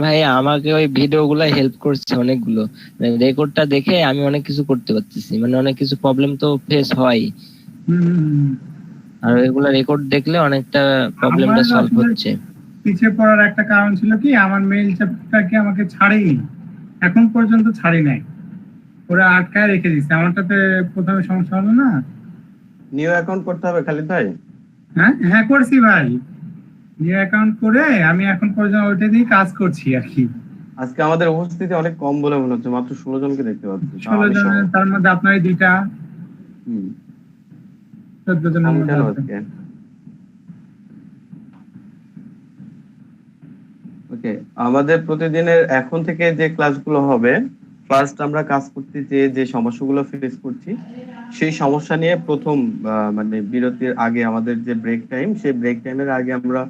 ভাই আমাকে ওই ভিডিও গুলা হেল্প করছে অনেকগুলো, রেকর্ডটা দেখে আমি অনেক কিছু করতে পারতেছি, মানে অনেক কিছু প্রবলেম তো ফেস হয়, হুম। আর এগুলা রেকর্ড দেখলে অনেকটা আমার প্রবলেমটা সলভ আসলে হচ্ছে। পিছিয়ে পড়ার একটা কারণ ছিল কি, আমার মেইল চ্যাপ্টারকে আমাকে ছাড়েনি, এখন পর্যন্ত ছাড়ি নাই, ওরা আটকায় রেখে দিচ্ছে। আমারটাতে প্রথমে সমস্যা হলো না। নিউ অ্যাকাউন্ট করতে হবে খালিদ ভাই? হ্যাঁ হ্যাঁ, করছি ভাই, নিউ অ্যাকাউন্ট করে আমি এখন পর্যন্ত ওইটা দিয়ে কাজ করছি আর কি। আজকে আমাদের উপস্থিতি অনেক কম বলে মনে হচ্ছে, মাত্র 16 জনকে দেখতে পাচ্ছি, তাও 16 আমি সহ। জনের, তার মধ্যে আপনারই দুইটা, হুম। 14 জনের কম মধ্যে কেন আছে। আজকে? ওকে, আমাদের প্রতিদিনের এখন থেকে যে ক্লাসগুলো হবে, ফার্স্ট আমরা কাজ করতে যে যে সমস্যাগুলো ফেস করছি সেই সমস্যা নিয়ে প্রথম মানে বিরতির আগে আমাদের যে ব্রেক টাইম, সেই ব্রেক টাইমের আগে আমরা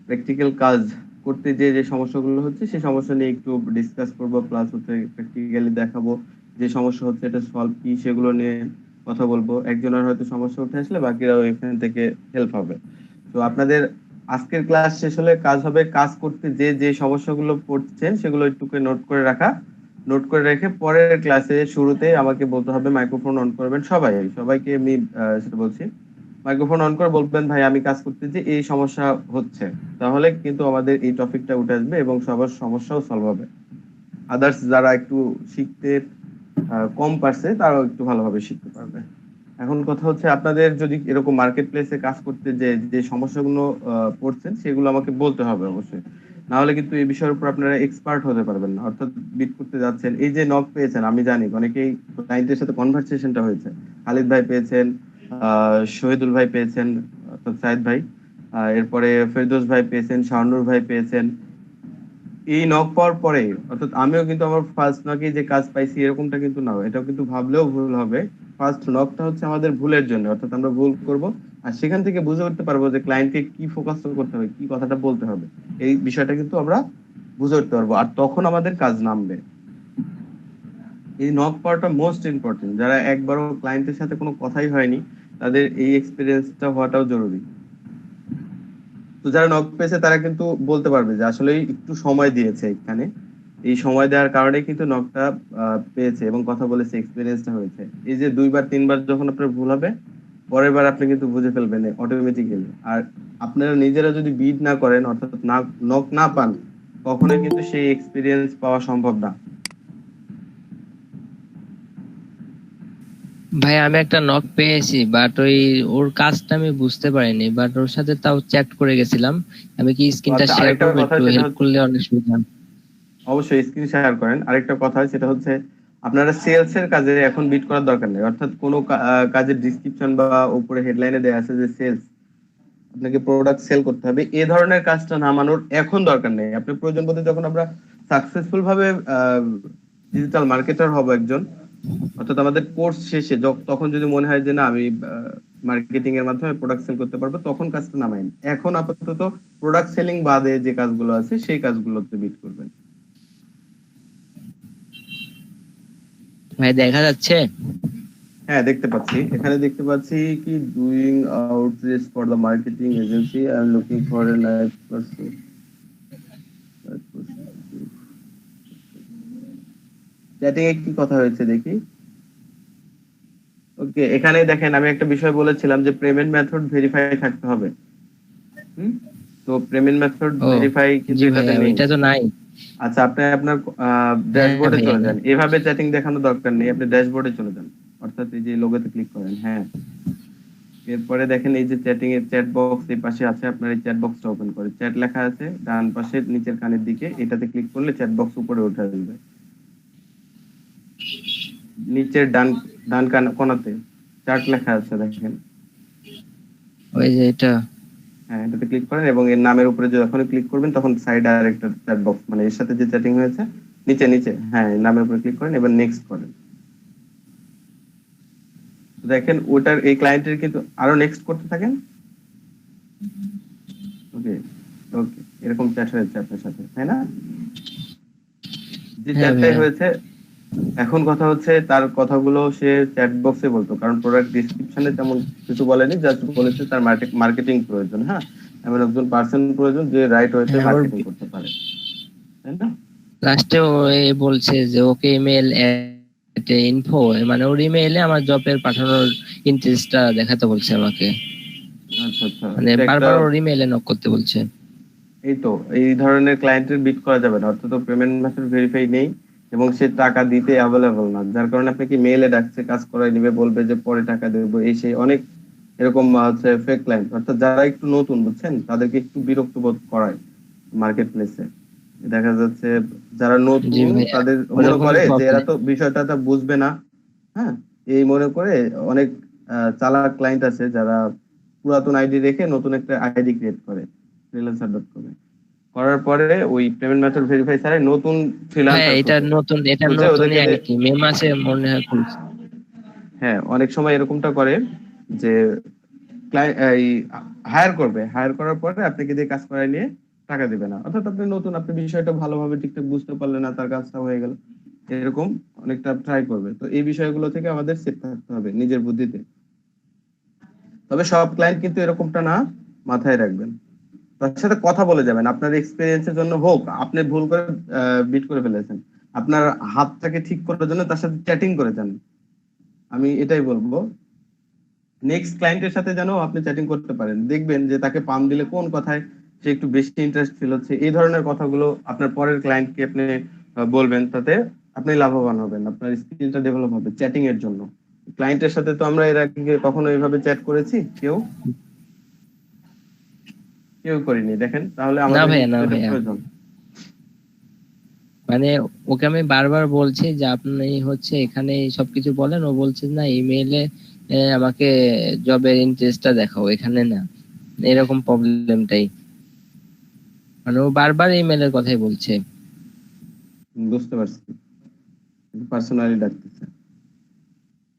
প্র্যাকটিক্যাল কাজ করতে যে যে সমস্যাগুলো হচ্ছে সেই সমস্যা নিয়ে একটু ডিসকাস করব, প্লাস হচ্ছে প্র্যাকটিক্যালি দেখাবো যে সমস্যা হচ্ছে এটা সলভ কি সেগুলো নিয়ে কথা বলবো। একজনের হয়তো সমস্যা উঠে আসলে বাকিরাও এখান থেকে হেল্প হবে। তো আপনাদের আজকের ক্লাস শেষ হলে কাজ হবে, কাজ করতে যে যে সমস্যাগুলো পড়ছেন সেগুলো একটু নোট করে রাখা। নোট করে রেখে পরের ক্লাসে শুরুতে আমাকে বলতে হবে মাইক্রোফোন অন করবেন সবাই, সবাইকে আমি সেটা বলছি, মাইক্রোফোন অন করে বলবেন ভাই আমি কাজ করতেছি, এই সমস্যা হচ্ছে। তাহলে কিন্তু আমাদের এই টপিকটা উঠে আসবে এবং সবার সমস্যাও সলভ হবে। আদার্স যারা একটু শিখতে কম পারছে তারাও একটু ভালোভাবে শিখতে পারবে। এখন কথা হচ্ছে আপনাদের যদি এরকম মার্কেট প্লেসে কাজ করতে যে যে সমস্যাগুলো পড়ছেন সেগুলো আমাকে বলতে হবে অবশ্যই, না হলে কিন্তু এই বিষয়ের উপর আপনারা এক্সপার্ট হতে পারবেন না। অর্থাৎ বিট করতে যাচ্ছেন, এই যে নক পেয়েছেন আমি জানি অনেকেই ক্লায়েন্টের সাথে কনভারসেশনটা হয়েছে, খালিদ ভাই পেয়েছেন, শহীদুল ভাই পেয়েছেন, অর্থাৎ সাইদ ভাই, এরপরে ফেরদৌস ভাই পেয়েছেন, শাহনুর ভাই পেয়েছেন। এই নক পাওয়ার পরে অর্থাৎ আমিও কিন্তু আমার ফার্স্ট নকে যে কাজ পাইছি এরকমটা কিন্তু না, এটাও কিন্তু ভাবলেও ভুল হবে। ফার্স্ট নকটা হচ্ছে আমাদের ভুলের জন্য, অর্থাৎ আমরা ভুল করব আর সেখান থেকে বুঝে উঠতে পারবো যে ক্লায়েন্টকে কি ফোকাস করতে হবে, কি কথাটা বলতে হবে, এই বিষয়টা কিন্তু আমরা বুঝে উঠতে পারবো, আর তখন আমাদের কাজ নামবে। এই নক পাওয়াটা মোস্ট ইম্পর্টেন্ট, যারা একবারও ক্লায়েন্টের সাথে কোনো কথাই হয়নি তাদের এই এক্সপিরিয়েন্সটা হওয়াটাও জরুরি। তো যারা নক পেয়েছে তারা কিন্তু বলতে পারবে যে আসলে একটু সময় দিয়েছে এখানে, এই সময় দেওয়ার কারণে কিন্তু নকটা পেয়েছে এবং কথা বলেছে, এক্সপিরিয়েন্সটা হয়েছে। এই যে দুইবার তিনবার যখন আপনার ভুল হবে, পরের বার আপনি কিন্তু বুঝে ফেলবেন অটোমেটিক্যালি। আর আপনারা নিজেরা যদি বিড না করেন অর্থাৎ না নক না পান, কখনোই কিন্তু সেই এক্সপিরিয়েন্স পাওয়া সম্ভব না। ভাই আমি একটা নক পেয়েছি, বাট ওই ওর কাজটা আমি বুঝতে পারিনি, বাট ওর সাথে তাও চ্যাট করে গেছিলাম। আমি কি তো স্ক্রিনটা আচ্ছা, শেয়ার আরেকটা করবো? কথা একটু সেটা হেল্প হচ্ছে, করলে অনেক সুবিধা হয়। অবশ্যই স্ক্রিন শেয়ার করেন। আরেকটা কথা সেটা হচ্ছে আপনারা সেলস এর কাজে এখন বিট করার দরকার নেই, অর্থাৎ কোনো কাজের ডিসক্রিপশন বা উপরে হেডলাইনে দেয়া আছে যে সেলস, আপনাকে প্রোডাক্ট সেল করতে হবে, এই ধরনের কাজটা নামানোর এখন দরকার নেই। আপনি প্রয়োজন বোধে যখন আমরা সাকসেসফুল ভাবে ডিজিটাল মার্কেটার হব একজন, অর্থাৎ আমাদের কোর্স শেষে তখন যদি মনে হয় যে না আমি মার্কেটিং এর মাধ্যমে প্রোডাক্ট সেল করতে পারবো, তখন কাজটা নামাইন। এখন আপাতত প্রোডাক্ট সেলিং বাদে যে কাজগুলো আছে সেই কাজগুলোতে বিট করবেন। ভাই দেখা যাচ্ছে? হ্যাঁ দেখতে পাচ্ছি, এখানে দেখতে পাচ্ছি কি doing outreach for the marketing agency, I am looking for a nice person. Chatting এ কি কথা হয়েছে দেখি। ওকে, এখানে দেখেন আমি একটা বিষয় বলেছিলাম যে পেমেন্ট মেথড ভেরিফাই থাকতে হবে। হুম, তো পেমেন্ট মেথড ও ভেরিফাই কিন্তু জি এটাতে ভাইয়া, নেই। ওইটা তো নাই। আচ্ছা, আপনি আপনার হ্যাঁ ড্যাশবোর্ডে ভাইয়া। চলে যান, এভাবে চ্যাটিং দেখানোর দরকার নেই, আপনি ড্যাশবোর্ডে চলে যান, অর্থাৎ এই যে লোগোতে ক্লিক করেন। হ্যাঁ, এরপরে দেখেন এই যে চ্যাটিং এর চ্যাট বক্স এই পাশে আছে, আপনার এই চ্যাট বক্সটা ওপেন করে, চ্যাট লেখা আছে ডান পাশে নিচের কানের দিকে, এটাতে ক্লিক করলে চ্যাট বক্স উপরে উঠে আসবে। নিচের ডান ডান কোণাতে চ্যাট লেখা আছে দেখেন। ওই যে এটা। হ্যাঁ, এটাতে ক্লিক করেন এবং এর নামের উপরে যখন ক্লিক করবেন তখন সাইডে আরেকটা চ্যাট বক্স, মানে এর সাথে যে চ্যাটিং হয়েছে নিচে নিচে, হ্যাঁ এর নামের উপরে ক্লিক করেন, এবার নেক্সট করেন। দেখেন ওটার এই ক্লায়েন্টের কিন্তু আরো নেক্সট করতে থাকেন। ওকে, ওকে, এরকম চ্যাট হয়েছে আপনার সাথে, তাই না? যে হ্যাঁ চ্যাটটাই ভাইয়া। হয়েছে, এখন কথা হচ্ছে তার কথাগুলো সে চ্যাট বক্সে বলতো, কারণ প্রোডাক্ট ডিসক্রিপশনে তেমন কিছু বলেনি, জাস্ট বলেছে তার মার্কেটিং প্রয়োজন। হ্যাঁ, এমন একজন পার্সন প্রয়োজন যে রাইট ওয়েতে হ্যাঁ ওর মার্কেটিং করতে পারে। তাই না? লাস্টে ও বলছে যে ওকে ইমেল ইনফো, মানে ওর ইমেইলে আমার জবের পাঠানোর ইন্টারেস্টটা দেখাতে বলছে আমাকে, আচ্ছা আচ্ছা, মানে এটা একটা, বারবার ওর ইমেইলে নক করতে বলছে। এই তো এই ধরনের ক্লায়েন্টের বিট করা যাবে না, অর্থাৎ পেমেন্ট মেথড ভেরিফাই নেই এবং সে টাকা দিতে অ্যাভেলেবল না, যার কারণে আপনাকে মেইলে ডাকছে, কাজ করাই নিবে, বলবে যে পরে টাকা দেবো, এই সেই অনেক এরকম হচ্ছে ফেক ক্লায়েন্ট, অর্থাৎ যারা একটু নতুন বুঝছেন তাদেরকে একটু বিরক্ত বোধ করায় মার্কেট প্লেসে। দেখা যাচ্ছে যারা জি নতুন ভাইয়া, তাদের মনে ওরকমই করে যে এরা প্রবলেম। তো বিষয়টা তো বুঝবে না, হ্যাঁ, এই মনে করে অনেক চালাক ক্লায়েন্ট আছে যারা পুরাতন আইডি রেখে নতুন একটা আইডি ক্রিয়েট করে freelancer.com এ। করার পরে ওই পেমেন্ট মেথড ভেরিফাই ছাড়াই নতুন হ্যাঁ ফ্রিল্যান্সার এটা খোঁজে, নতুন, এটা খুঁজে নতুনই ওদেরকে আইডি, মে মাসে মনে হয় খুলছে। হ্যাঁ, অনেক সময় এরকমটা করে যে এই হায়ার করবে, হায়ার করার পরে আপনাকে দিয়ে কাজ করায় নিয়ে টাকা দিবে না, অর্থাৎ আপনি নতুন, আপনি বিষয়টা ভালোভাবে ঠিকঠাক বুঝতে পারলেন না, তার কাজটা হয়ে গেল, এরকম অনেকটা ট্রাই করবে। তো এই বিষয়গুলো থেকে আমাদের সেট থাকতে হবে নিজের বুদ্ধিতে। তবে সব ক্লায়েন্ট কিন্তু এরকমটা না, মাথায় রাখবেন। তার সাথে কথা বলে যাবেন, আপনার এক্সপেরিয়েন্সের জন্য হোক, আপনি ভুল করে বিট করে ফেলেছেন, আপনার হাতটাকে ঠিক করার জন্য তার সাথে চ্যাটিং করে যান। আমি এটাই বলবো, নেক্সট ক্লায়েন্টের সাথে যেন আপনি চ্যাটিং করতে পারেন, দেখবেন যে তাকে পাম দিলে কোন কথায় সে একটু বেশি ইন্টারেস্ট ফিল হচ্ছে, এই ধরনের কথাগুলো আপনার পরের ক্লায়েন্টকে আপনি বলবেন, তাতে আপনি লাভবান হবেন, আপনার স্কিলটা ডেভেলপ হবে চ্যাটিং এর জন্য। ক্লায়েন্টের সাথে তো আমরা এর আগে কখনো এইভাবে চ্যাট করেছি, কেউ কেউ করিনি, দেখেন, তাহলে না আমাদের ভাইয়া, না কিন্তু এটা ভাইয়া, প্রয়োজন। মানে ওকে আমি বারবার বলছি যে আপনি হচ্ছে এখানে সবকিছু বলেন, ও বলছে না ইমেইলে আমাকে জবের ইন্টারেস্টটা দেখাও, এখানে না। এরকম প্রবলেমটাই, মানে ও বারবার ইমেইলের কথাই বলছে। বুঝতে পারছি, পার্সোনালি ডাকতেছে।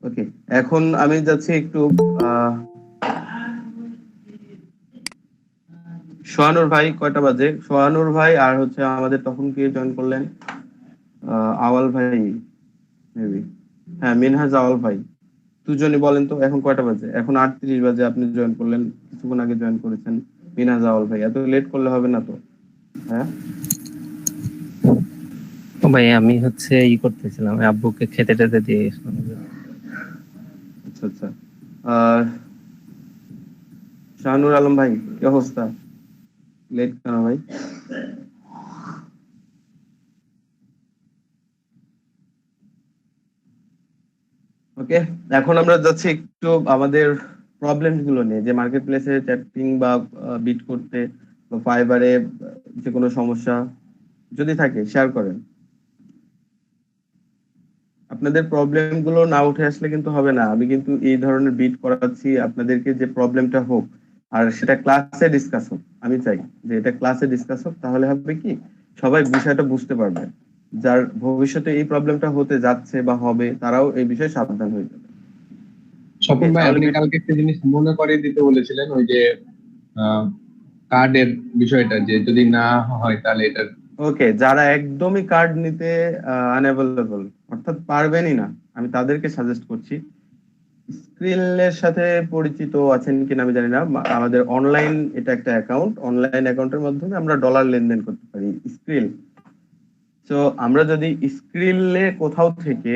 ওকে, এখন আমি যাচ্ছি একটু আহ সোহানুর ভাই কয়টা বাজে, সোহানুর ভাই আর হচ্ছে আমাদের তখন কে জয়েন করলেন, আওয়াল ভাই মেবি, হ্যাঁ মিনহাজ আওয়াল ভাই, দুজনই বলেন তো এখন কয়টা বাজে? এখন 38 বাজে, আপনি জয়েন করলেন, কিছুক্ষণ আগে জয়েন করেছেন। মিনহাজ আওয়াল ভাই, এত লেট করলে হবে না তো, হ্যাঁ? ও ভাই আমি হচ্ছে করতেছিলাম, ওই আব্বুকে খেতে টেতে দিয়ে গেছিলাম। আচ্ছা আচ্ছা, আহ শাহানুর আলম ভাই কি অবস্থা, লেট কেন ভাই? ওকে, এখন আমরা যাচ্ছি একটু আমাদের প্রবলেম গুলো নিয়ে, যে মার্কেট প্লেসে চ্যাটিং বা বিট করতে বা ফাইবারে যে কোনো সমস্যা যদি থাকে শেয়ার করেন। আপনাদের প্রবলেম গুলো না উঠে আসলে কিন্তু হবে না, আমি কিন্তু এই ধরনের বিট করাচ্ছি আপনাদেরকে, যে প্রবলেমটা হোক আর সেটা ক্লাসে ডিসকাস হোক, আমি চাই যে এটা ক্লাসে ডিসকাস হোক, তাহলে হবে কি সবাই বিষয়টা বুঝতে পারবে, যার ভবিষ্যতে এই প্রবলেমটা হতে যাচ্ছে বা হবে তারাও এই বিষয়ে সাবধান হয়ে যাবে। ওকে, স্বপন ভাই, তাহলে আপনি কালকে একটা জিনিস মনে করিয়ে দিতে বলেছিলেন, ওই যে কার্ডের বিষয়টা, যে যদি না হয় তাহলে এটা। ওকে, যারা একদমই কার্ড নিতে আনঅ্যাভেলেবল, অর্থাৎ পারবেনই না, আমি তাদেরকে সাজেস্ট করছি, স্ক্রিলের সাথে পরিচিত আছেন কিনা আমি জানি না, আমাদের অনলাইন, এটা একটা অ্যাকাউন্ট, অনলাইন অ্যাকাউন্টের মাধ্যমে আমরা ডলার লেনদেন করতে পারি, স্ক্রিল। তো আমরা যদি স্ক্রিলে কোথাও থেকে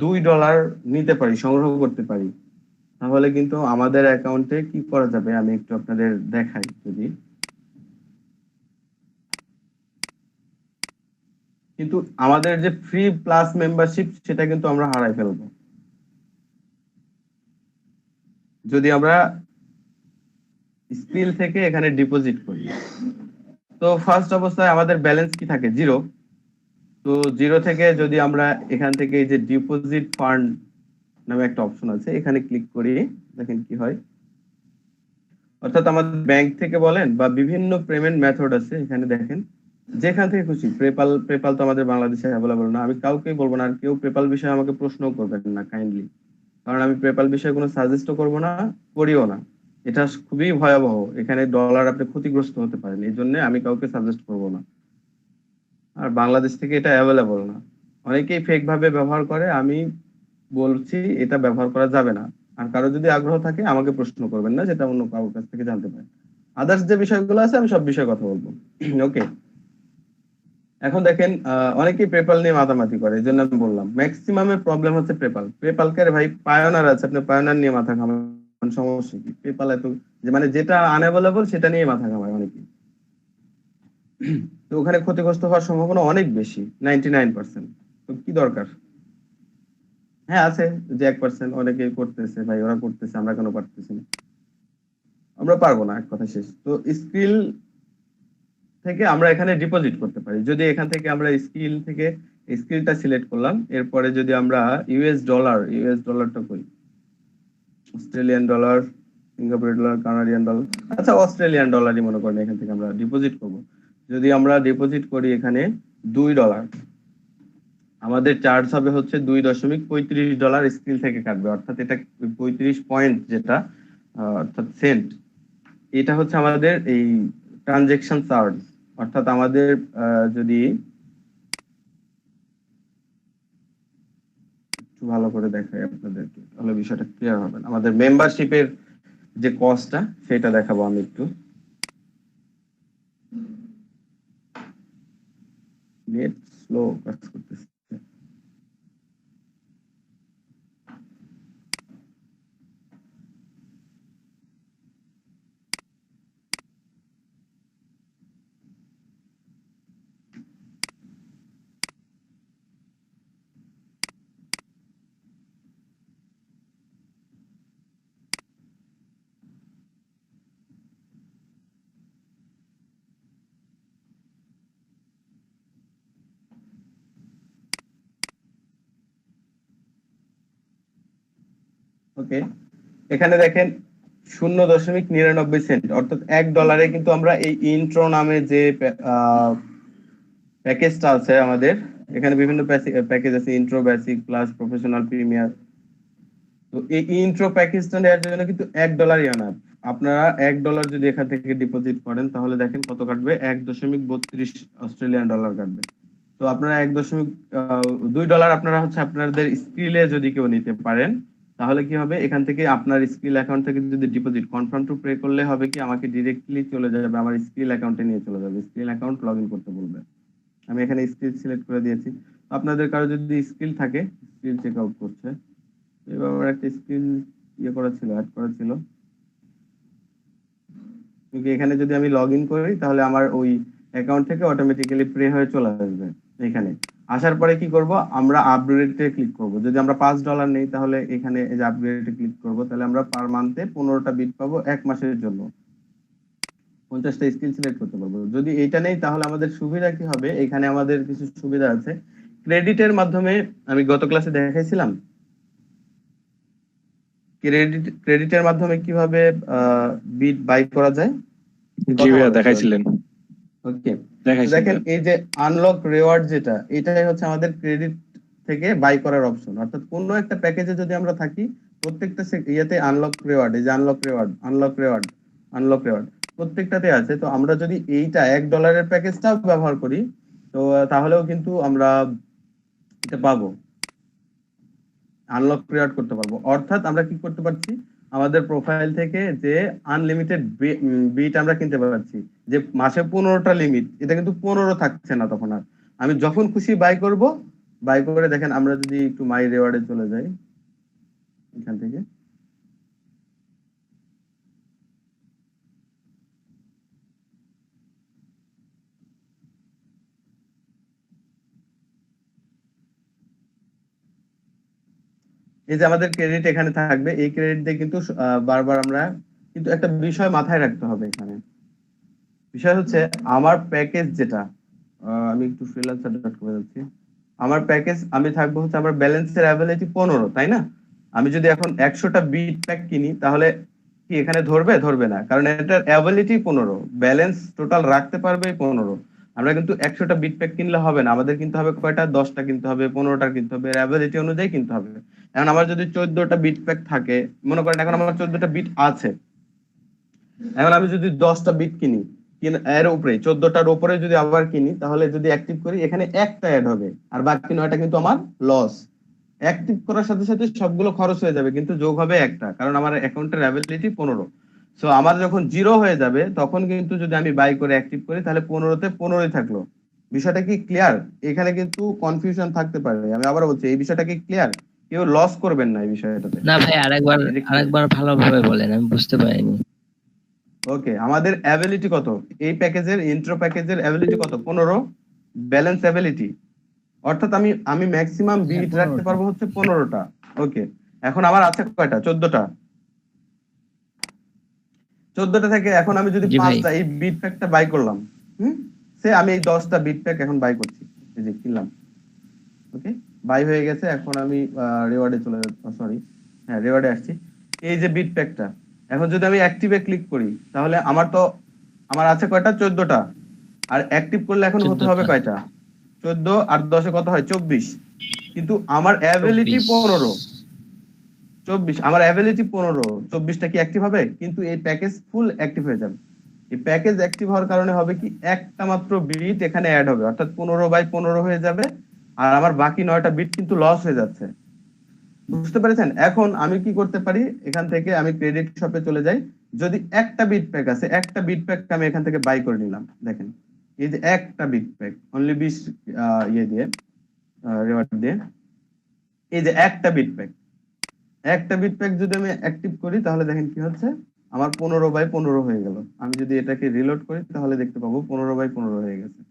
$2 নিতে পারি, সংগ্রহ করতে পারি, তাহলে কিন্তু আমাদের অ্যাকাউন্টে কি করা যাবে আমি একটু আপনাদের দেখাই, যদি কিন্তু আমাদের যে ফ্রি প্লাস মেম্বারশিপ সেটা কিন্তু আমরা হারাই ফেলবো যদি আমরা স্কিল থেকে এখানে ডিপোজিট করি। তো ফার্স্ট অবস্থায় আমাদের ব্যালেন্স কি থাকে? 0। তো 0 থেকে যদি আমরা এখান থেকে এই যে ডিপোজিট ফান্ড নামে একটা অপশন আছে, এখানে ক্লিক করি, দেখেন কি হয়। অর্থাৎ আমাদের ব্যাংক থেকে বলেন বা বিভিন্ন পেমেন্ট মেথড আছে, এখানে দেখেন যেখান থেকে খুশি, পেপাল তো আমাদের বাংলাদেশে অ্যাভেলেবল না, আমি কাউকেই বলবো না, আর কেউ পেপাল বিষয়ে আমাকে প্রশ্ন করবেন না কাইন্ডলি, কারণ আমি পেপাল বিষয়ে কোনো সাজেস্টও করবো না, করিও না। এটা খুবই ভয়াবহ, এখানে ডলার আপনি ক্ষতিগ্রস্ত হতে পারেন, এই জন্য আমি কাউকে সাজেস্ট করবো না। আর বাংলাদেশ থেকে এটা অ্যাভেলেবল না, অনেকেই ফেক ভাবে ব্যবহার করে, আমি বলছি এটা ব্যবহার করা যাবে না। আর কারো যদি আগ্রহ থাকে আমাকে প্রশ্ন করবেন না, যেটা অন্য কারোর কাছ থেকে জানতে পারেন। আদার্স যে বিষয়গুলো আছে আমি সব বিষয়ে কথা বলবো। ওকে, এখন দেখেন অনেকেই পেপাল নিয়ে মাতামাতি করে, এই জন্য আমি বললাম ম্যাক্সিমামের প্রবলেম হচ্ছে পেপাল। পেপালকে ভাই পায়োনার আছে, আপনি পায়োনার নিয়ে মাথা ঘামান, সমস্যা কি? পেপাল এত যে মানে যেটা আনঅ্যাভেলেবল সেটা নিয়ে মাথা ঘামায় অনেকেই। তো ওখানে ক্ষতিগ্রস্ত হওয়ার সম্ভাবনা অনেক বেশি, 99%। তো কি দরকার? হ্যাঁ আছে যে 1% অনেকে করতেছে, ভাই ওরা করতেছে, আমরা কেন পারতেছি না? আমরা পারবো না, এক কথা শেষ। তো স্কিল থেকে আমরা এখানে ডিপোজিট করতে পারি। যদি এখান থেকে আমরা স্কিল থেকে স্কিলটা সিলেক্ট করলাম, এরপরে যদি আমরা ইউএস ডলারটা করি, Australian dollar, Singapore dollar, Canadian dollar, আচ্ছা অস্ট্রেলিয়ান ডলারই মনে করেন, এখান থেকে আমরা ডিপোজিট করব। যদি আমরা ডিপোজিট করি এখানে $2, আমাদের চার্জ হবে হচ্ছে $2.35 স্কিল থেকে কাটবে, অর্থাৎ এটা 35 পয়েন্ট যেটা অর্থাৎ সেন্ট, এটা হচ্ছে আমাদের এই ট্রানজেকশন চার্জ। অর্থাৎ আমাদের যদি একটু ভালো করে দেখাই আপনাদেরকে, তাহলে বিষয়টা ক্লিয়ার হবে। আমাদের মেম্বারশিপের যে কস্টটা সেটা দেখাবো আমি একটু। নেট স্লো কাজ করতেছে। ওকে, এখানে দেখেন 0.99 সেন্ট, অর্থাৎ $1 কিন্তু আমরা এই ইন্ট্রো নামে যে প্যাকেজটা আছে আমাদের, এখানে বিভিন্ন প্যাকেজ আছে, intro, basic, plus, professional, premier. তো এই ইন্ট্রো প্যাকেজটা নেওয়ার জন্য কিন্তু $1 আনার, আপনারা $1 যদি এখান থেকে ডিপোজিট করেন তাহলে দেখেন কত কাটবে, 1.32 অস্ট্রেলিয়ান ডলার কাটবে। তো আপনারা $2 আপনারা হচ্ছে আপনাদের স্কিলে যদি কেউ নিতে পারেন, তাহলে কি হবে, এখান থেকে আপনার স্কিল অ্যাকাউন্ট থেকে যদি ডিপোজিট কনফার্ম টু পে করলে হবে কি, আমাকে ডিরেক্টলি চলে যাবে আমার স্কিল অ্যাকাউন্টে, নিয়ে চলে যাবে, স্কিল অ্যাকাউন্ট লগ ইন করতে বলবে। আমি এখানে স্কিল সিলেক্ট করে দিয়েছি। আপনাদের কারো যদি স্কিল থাকে, স্কিল চেক আউট করছে, এবার আমার একটা স্কিল অ্যাড করা ছিল, কিন্তু এখানে যদি আমি লগ ইন করি তাহলে আমার ওই অ্যাকাউন্ট থেকে অটোমেটিক্যালি প্রে হয়ে চলে আসবে। এখানে আসার পরে কি করব, আমরা আপগ্রেডে ক্লিক করব। যদি আমরা $5 নেই তাহলে এখানে এই যে আপগ্রেডে ক্লিক করব, তাহলে আমরা পার মান্থে 15টা বিট পাবো 1 মাসের জন্য, 50টা স্কিল সিলেক্ট করতে পারবো। যদি এইটা নেই তাহলে আমাদের সুবিধা কি হবে, এখানে আমাদের কিছু সুবিধা আছে ক্রেডিটের মাধ্যমে। আমি গত ক্লাসে দেখাইছিলাম ক্রেডিটের মাধ্যমে কিভাবে বিট বাই করা যায়। জি ভাইয়া দেখাইছিলেন। ওকে, দেখাইছিলেন। দেখেন এই যে আনলক রিওয়ার্ড যেটা, এটাই হচ্ছে আমাদের ক্রেডিট থেকে বাই করার অপশন। অর্থাৎ কোনো একটা প্যাকেজে যদি আমরা থাকি, প্রত্যেকটা ইয়েতে আনলক রিওয়ার্ড, এই যে আনলক রিওয়ার্ড প্রত্যেকটাতে আছে। তো আমরা যদি এইটা $1 প্যাকেজটাও ব্যবহার করি, তো তাহলেও কিন্তু আমরা এটা পাবো, আনলক রিওয়ার্ড করতে পারবো। অর্থাৎ আমরা কি করতে পারছি, আমাদের প্রোফাইল থেকে যে আনলিমিটেড বিট আমরা কিনতে পারছি, যে মাসে 15টা লিমিট, এটা কিন্তু 15 থাকছে না তখন আর। আমি যখন খুশি বাই করব, বাই করে দেখেন, আমরা যদি একটু মাই রিওয়ার্ডে চলে যাই এখান থেকে, এই যে আমাদের ক্রেডিট এখানে থাকবে, এই ক্রেডিট দিয়ে কিন্তু বারবার আমরা, কিন্তু একটা বিষয় মাথায় রাখতে হবে এখানে। বিষয় হচ্ছে আমার প্যাকেজ যেটা, আমি একটু freelancer.com যাচ্ছি, আমার প্যাকেজ আমি থাকবো হচ্ছে আমার ব্যালেন্সের অ্যাবিলিটি 15, তাই না? আমি যদি এখন 100টা বিট প্যাক কিনি তাহলে কি এখানে ধরবে না, কারণ এটার অ্যাবিলিটি 15, ব্যালেন্স টোটাল রাখতে পারবে 15। আমরা কিন্তু 100টা বিট প্যাক কিনলে হবে না, আমাদের কিনতে হবে কয়টা, 10টা কিনতে হবে, 15টা কিনতে হবে, অ্যাবিলিটি অনুযায়ী কিনতে হবে। এখন আমার যদি 14টা বিট প্যাক থাকে, মনে করেন এখন আমার 14টা বিট আছে, এখন আমি যদি 10টা বিট কিনি, এর উপরে 14টার উপরে যদি আবার কিনি, তাহলে যদি অ্যাক্টিভ করি এখানে একটা অ্যাড হবে, আর বাকি 9টা কিন্তু আমার লস। অ্যাক্টিভ করার সাথে সাথে সবগুলো খরচ হয়ে যাবে, কিন্তু যোগ হবে একটা, কারণ আমার অ্যাকাউন্টের অ্যাবিলিটি 15। সো আমার যখন 0 হয়ে যাবে তখন কিন্তু যদি আমি বাই করে অ্যাক্টিভ করি, তাহলে 15তে 15ই থাকলো, বিষয়টা কি ক্লিয়ার? এখানে কিন্তু কনফিউশন থাকতে পারে, আমি আবার বলছি এই বিষয়টা কি ক্লিয়ার? কেউ লস করবেন না এই বিষয়টাতে। না ভাই, আরেকবার এই যে আরেকবার ভালোভাবে বলেন, আমি বুঝতে পারিনি। ওকে, আমাদের অ্যাবিলিটি কত এই প্যাকেজের, ইন্ট্রো প্যাকেজের অ্যাবিলিটি কত? 15 ব্যালেন্স অ্যাবিলিটি, অর্থাৎ আমি আমি ম্যাক্সিমাম বিট রাখতে পারবো হচ্ছে 15টা। ওকে, এখন আমার আছে কয়টা? 14টা। 14টা থেকে এখন আমি যদি জি ভাই। 5টা এই বিট প্যাকটা বাই করলাম, সে আমি এই 10টা বিট প্যাক এখন বাই করছি, এই যে কিনলাম। ওকে, বাই হয়ে গেছে। এখন আমি রিওয়ার্ডে চলে, সরি হ্যাঁ রিওয়ার্ডে আসছি। এই যে বিট প্যাকটা, এখন যদি আমি অ্যাক্টিভে ক্লিক করি তাহলে আমার আছে কয়টা? 14টা। আর অ্যাক্টিভ করলে এখন হতে হবে 14টা। কয়টা? 14 আর 10 কত হয়? 24। কিন্তু আমার অ্যাবিলিটি 15। 24, আমার অ্যাবিলিটি 15, 24টা কি অ্যাক্টিভ হবে? কিন্তু এই প্যাকেজ ফুল অ্যাক্টিভ হয়ে যাবে। এই প্যাকেজ অ্যাক্টিভ হওয়ার কারণে হবে কি, একটা মাত্র বিট এখানে অ্যাড হবে, অর্থাৎ 15/15 হয়ে যাবে। আর আমার বাকি 9টা বিট কিন্তু লস হয়ে যাচ্ছে। বুঝতে পেরেছেন? এখন আমি কি করতে পারি, এখান থেকে আমি ক্রেডিট শপে চলে যাই। যদি একটা বিট প্যাক আছে, একটা বিট প্যাক আমি এখান থেকে বাই করে নিলাম। দেখেন, এই যে একটা বিট প্যাক অনলি 20 ইয়ে দিয়ে, রিওয়ার্ড দিয়ে, এই যে একটা বিট প্যাক যদি আমি অ্যাক্টিভ করি তাহলে দেখেন কি হচ্ছে, আমার 15/15 হয়ে গেল। আমি যদি এটাকে রিলোড করি তাহলে দেখতে পাবো 15/15 হয়ে গেছে।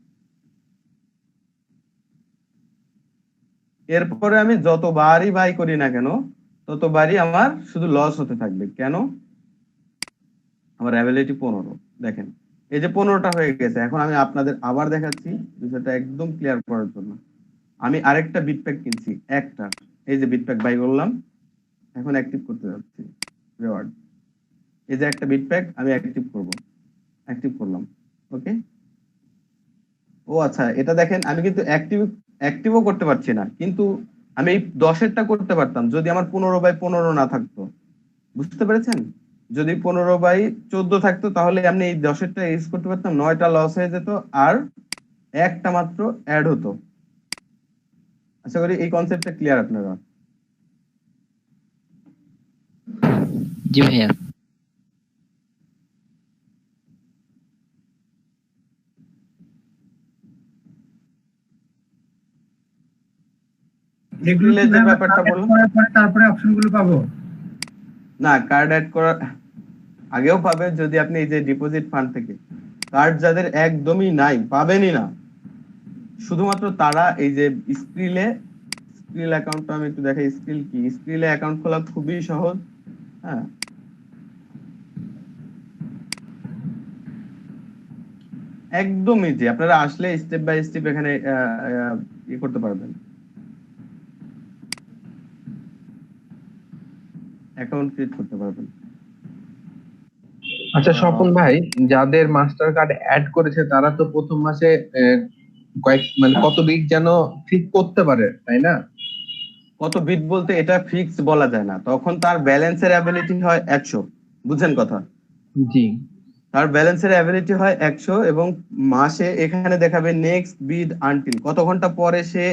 এরপরে আমি যতবারই বাই করি না কেন, ততবারই আমার শুধু লস হতে থাকবে। কেন? আমার অ্যাবিলিটি 15। দেখেন, এই যে 15টা হয়ে গেছে। এখন আমি আপনাদের আবার দেখাচ্ছি বিষয়টা একদম ক্লিয়ার করার জন্য। আমি আরেকটা বিট প্যাক কিনছি, একটা, এই যে বিট প্যাক বাই করলাম, এখন অ্যাক্টিভ করতে যাচ্ছি রিওয়ার্ড। এই যে একটা বিট প্যাক আমি অ্যাক্টিভ করলাম। ওকে, ও আচ্ছা, এটা দেখেন আমি কিন্তু অ্যাক্টিভও করতে পারছি না, কিন্তু আমি এই 10এরটা করতে পারতাম যদি আমার 15/15 না থাকতো। বুঝতে পেরেছেন? যদি 15/14 থাকতো তাহলে আমি এই 10এরটা ইউজ করতে পারতাম, 9টা লস হয়ে যেত আর একটা মাত্র অ্যাড হতো। আশা করি এই কনসেপ্টটা ক্লিয়ার আপনারা। জি ভাইয়া। এগুলো স্কিলের যে ব্যাপারটা বললাম, তারপরে অপশনগুলো পাবো? না, কার্ড অ্যাড করার আগেও পাবে যদি আপনি এই যে ডিপোজিট ফান্ড থেকে। কার্ড যাদের একদমই নাই, পাবেনই না, শুধুমাত্র তারা এই যে স্ক্রিল অ্যাকাউন্টটা আমি একটু দেখাই। স্ক্রিল কি? স্ক্রিলে অ্যাকাউন্ট খোলা খুবই সহজ। হ্যাঁ, একদম ইজি। আপনারা আসলে স্টেপ বাই স্টেপ এখানে ইয়ে করতে পারবেন, অ্যাকাউন্ট ক্রিয়েট করতে পারবেন। আচ্ছা স্বপন ভাই, যাদের মাস্টার কার্ড অ্যাড করেছে তারা তো প্রথম মাসে মানে কত বিট যেন ঠিক করতে পারে, তাই না? কত বিট বলতে এটা ফিক্স বলা যায় না, তখন তার ব্যালেন্সের অ্যাবিলিটি হয় 100। বুঝছেন কথা? জি। তার ব্যালেন্সের অ্যাবিলিটি হয় 100 এবং মাসে এখানে দেখাবে নেক্সট বিট আনটিল, কত ঘন্টা পরে সে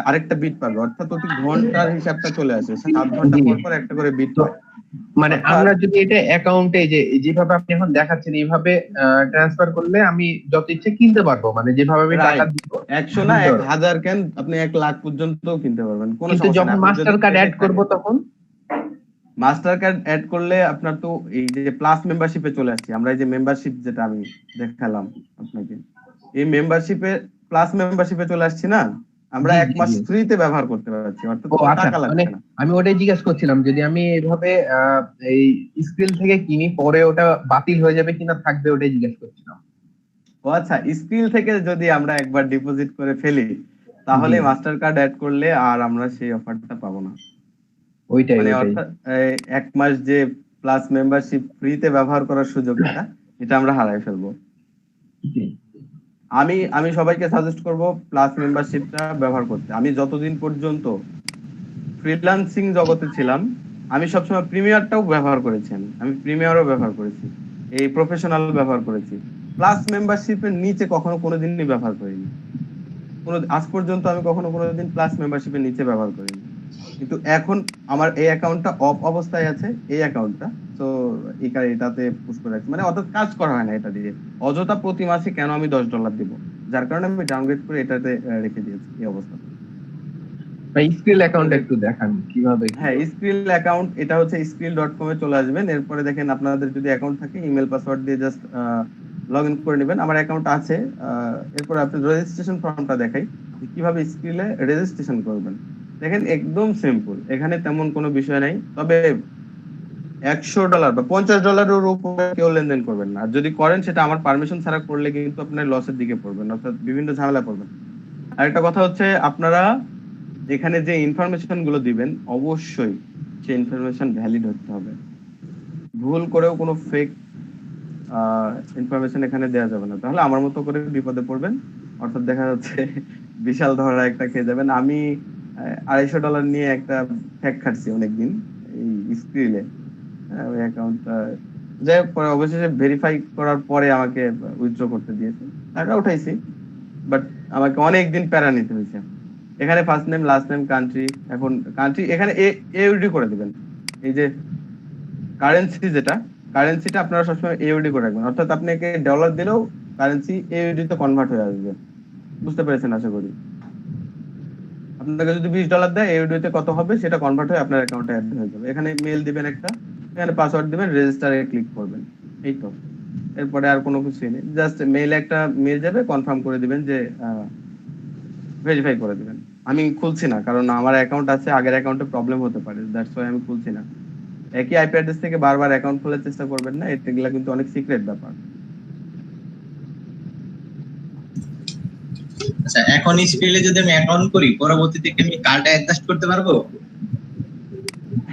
আরেকটা বিট পাবে, অর্থাৎ প্রতি ঘন্টার হিসাবটা চলে আসে। 7 ঘন্টা জি। পর পর একটা করে বিট তো পায়। মানে অর্থাৎ আমরা যদি এটা অ্যাকাউন্টে যেভাবে আপনি এখন দেখাচ্ছেন এইভাবে ট্রান্সফার করলে আমি যত ইচ্ছে কিনতে পারবো, মানে যেভাবে আমি টাকা রাইট, দিব 100 না 1000 কেন, আপনি 1 লাখ পর্যন্ত কিনতে পারবেন, কোনো কিন্তু সমস্যা যখন না। মাস্টার কার্ড অ্যাড করব তখন মাস্টার কার্ড অ্যাড করলে আপনার তো এই যে প্লাস মেম্বারশিপে চলে আসছে। আমরা এই যে মেম্বারশিপ যেটা আমি দেখালাম আপনাকে, এই প্লাস মেম্বারশিপে চলে আসছি না, আমরা জি 1 জি মাস জি। ফ্রিতে ব্যবহার করতে পারছি, অর্থাৎ ও কোনো আচ্ছা, টাকা মানে লাগছে না। আমি ওটাই জিজ্ঞেস করছিলাম যদি আমি এইভাবে এই স্ক্রিল থেকে কিনি পরে ওটা বাতিল হয়ে যাবে কিনা থাকবে, ওটাই জিজ্ঞেস করছিলাম। ও আচ্ছা, স্কিল থেকে যদি আমরা একবার ডিপোজিট করে ফেলি তাহলে জি, মাস্টার কার্ড অ্যাড করলে আর আমরা সেই অফারটা পাবো না। ওইটাই মানে ওইটাই। অর্থাৎ 1 মাস যে প্লাস মেম্বারশিপ ফ্রিতে ব্যবহার করার সুযোগটা, এটা আমরা হারাই ফেলবো। জি আমি সবাইকে সাজেস্ট করব প্লাস মেম্বারশিপটা ব্যবহার করতে। আমি যতদিন পর্যন্ত ফ্রিল্যান্সিং জগতে ছিলাম আমি সবসময় প্রিমিয়ারটাও ব্যবহার করেছি, আমি প্রিমিয়ারও ব্যবহার করেছি, এই প্রফেশনাল ব্যবহার করেছি। প্লাস মেম্বারশিপের নিচে কখনো কোনোদিনই ব্যবহার করিনি। আজ পর্যন্ত আমি কখনো কোনোদিন প্লাস মেম্বারশিপের নিচে ব্যবহার করিনি। কিন্তু এখন আমার এই অ্যাকাউন্টটা অফ অবস্থায় আছে, এই অ্যাকাউন্টটা তো এটাতে পুশ করে রাখছি, মানে অর্থাৎ কাজ করা হয় না এটা দিয়ে। অযথা প্রতি মাসে কেন আমি $10 দিব, যার কারণে আমি ডাউনগ্রেড করে এটাতে রেখে দিয়েছি এই অবস্থা। স্কিল অ্যাকাউন্ট একটু দেখান কিভাবে কি হ্যাঁ, করবে? স্কিল অ্যাকাউন্ট এটা হচ্ছে skill.com এ চলে আসবেন। এরপরে দেখেন আপনাদের যদি অ্যাকাউন্ট থাকে ইমেল পাসওয়ার্ড দিয়ে জাস্ট লগ ইন করে নেবেন। আমার অ্যাকাউন্ট আছে। এরপর আপনি রেজিস্ট্রেশন ফর্মটা দেখাই যে কিভাবে স্কিলে রেজিস্ট্রেশন করবেন। দেখেন একদম সিম্পল, এখানে তেমন কোনো বিষয় নাই। তবে $100 বা $50 উপরে কেউ লেনদেন করবেন না। আর যদি করেন সেটা আমার পারমিশন ছাড়া করলে কিন্তু আপনার লসের দিকে পড়বেন, অর্থাৎ বিভিন্ন ঝামেলা পড়বেন। আরেকটা কথা হচ্ছে আপনারা এখানে যে ইনফরমেশন গুলো দিবেন অবশ্যই সেই ইনফরমেশন ভ্যালিড হতে হবে। ভুল করেও কোনো ফেক ইনফরমেশন এখানে দেওয়া যাবে না, তাহলে আমার মতো করে বিপদে পড়বেন। অর্থাৎ দেখা যাচ্ছে বিশাল ধরা একটা খেয়ে যাবেন। আমি $250 নিয়ে একটা ফেক খাচ্ছি অনেকদিন এই স্ক্রিলে, ওই অ্যাকাউন্টটা যাই হোক, পরে অবশেষে ভেরিফাই করার পরে আমাকে উইথড্র করতে দিয়েছে, টাকা উঠাইছি, বাট আমাকে অনেকদিন প্যারা নিতে হয়েছে। এখানে first name last name country, এখন কান্ট্রি এখানে এউডি করে দিবেন। এই যে কারেন্সি, যেটা কারেন্সিটা আপনারা সবসময় এউডি করে রাখবেন, অর্থাৎ আপনাকে ডলার দিলেও কারেন্সি এউডি তে কনভার্ট হয়ে আসবে। বুঝতে পেরেছেন আশা করি। আপনাকে যদি $20 দেয় এউডি তে কত হবে সেটা কনভার্ট হয়ে আপনার অ্যাকাউন্টে অ্যাড হয়ে যাবে। এখানে মেল দিবেন একটা, এখানে পাসওয়ার্ড দিবেন, রেজিস্টারে ক্লিক করবেন, এই তো। এরপরে আর কোনো কিছুই নেই, জাস্ট মেইলে একটা মেল যাবে, কনফার্ম করে দিবেন যে ভেরিফাই করে দিবেন। আমি খুলছি না কারণ আমার অ্যাকাউন্ট আছে, আগের অ্যাকাউন্টে প্রবলেম হতে পারে, দ্যাটস ওয়াই আমি খুলছি না। একই আইপি অ্যাড্রেস থেকে বারবার অ্যাকাউন্ট খোলার চেষ্টা করবেন না, এগুলা কিন্তু অনেক সিক্রেট ব্যাপার। আচ্ছা, এখন স্কিলে যদি আমি অ্যাকাউন্ট করি পরবর্তীতে কি আমি কার্ড অ্যাডজাস্ট করতে পারবো?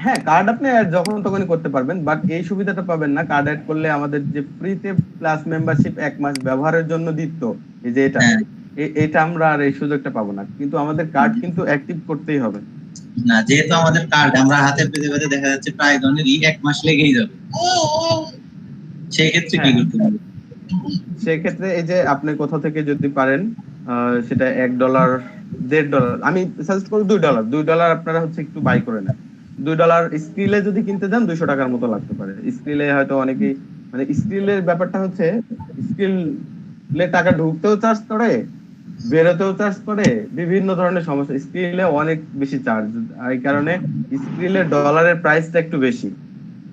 হ্যাঁ, কার্ড আপনি যখন তখনই করতে পারবেন, বাট এই সুবিধাটা পাবেন না। কার্ড অ্যাড করলে আমাদের যে ফ্রিতে প্লাস মেম্বারশিপ 1 মাস ব্যবহারের জন্য দিত, এই যে এটা, এটা আমরা আর এই সুযোগটা পাবো না। কিন্তু আমাদের কার্ড কিন্তু অ্যাক্টিভ করতেই হবে। না, যেহেতু আমাদের কার্ড আমরা হাতে পেতে পেতে দেখা যাচ্ছে প্রায় ধরনেরই 1 মাস লেগেই যাবে, সেই ক্ষেত্রে কি করতে হবে? সেক্ষেত্রে এই যে আপনি কোথা থেকে যদি পারেন সেটা $1 $1.5, আমি সাজেস্ট করব $2 আপনারা হচ্ছে একটু বাই করে নেন। $2 স্কিলে যদি কিনতে যান $200 মতো লাগতে পারে। স্কিলে হয়তো অনেকেই, মানে স্কিলের ব্যাপারটা হচ্ছে স্কিলে টাকা ঢুকতেও চার্জ করে, বেরোতেও চার্জ করে, বিভিন্ন ধরনের সমস্যা। স্কিলে অনেক বেশি চার্জ, এই কারণে স্কিলের ডলারের প্রাইসটা একটু বেশি।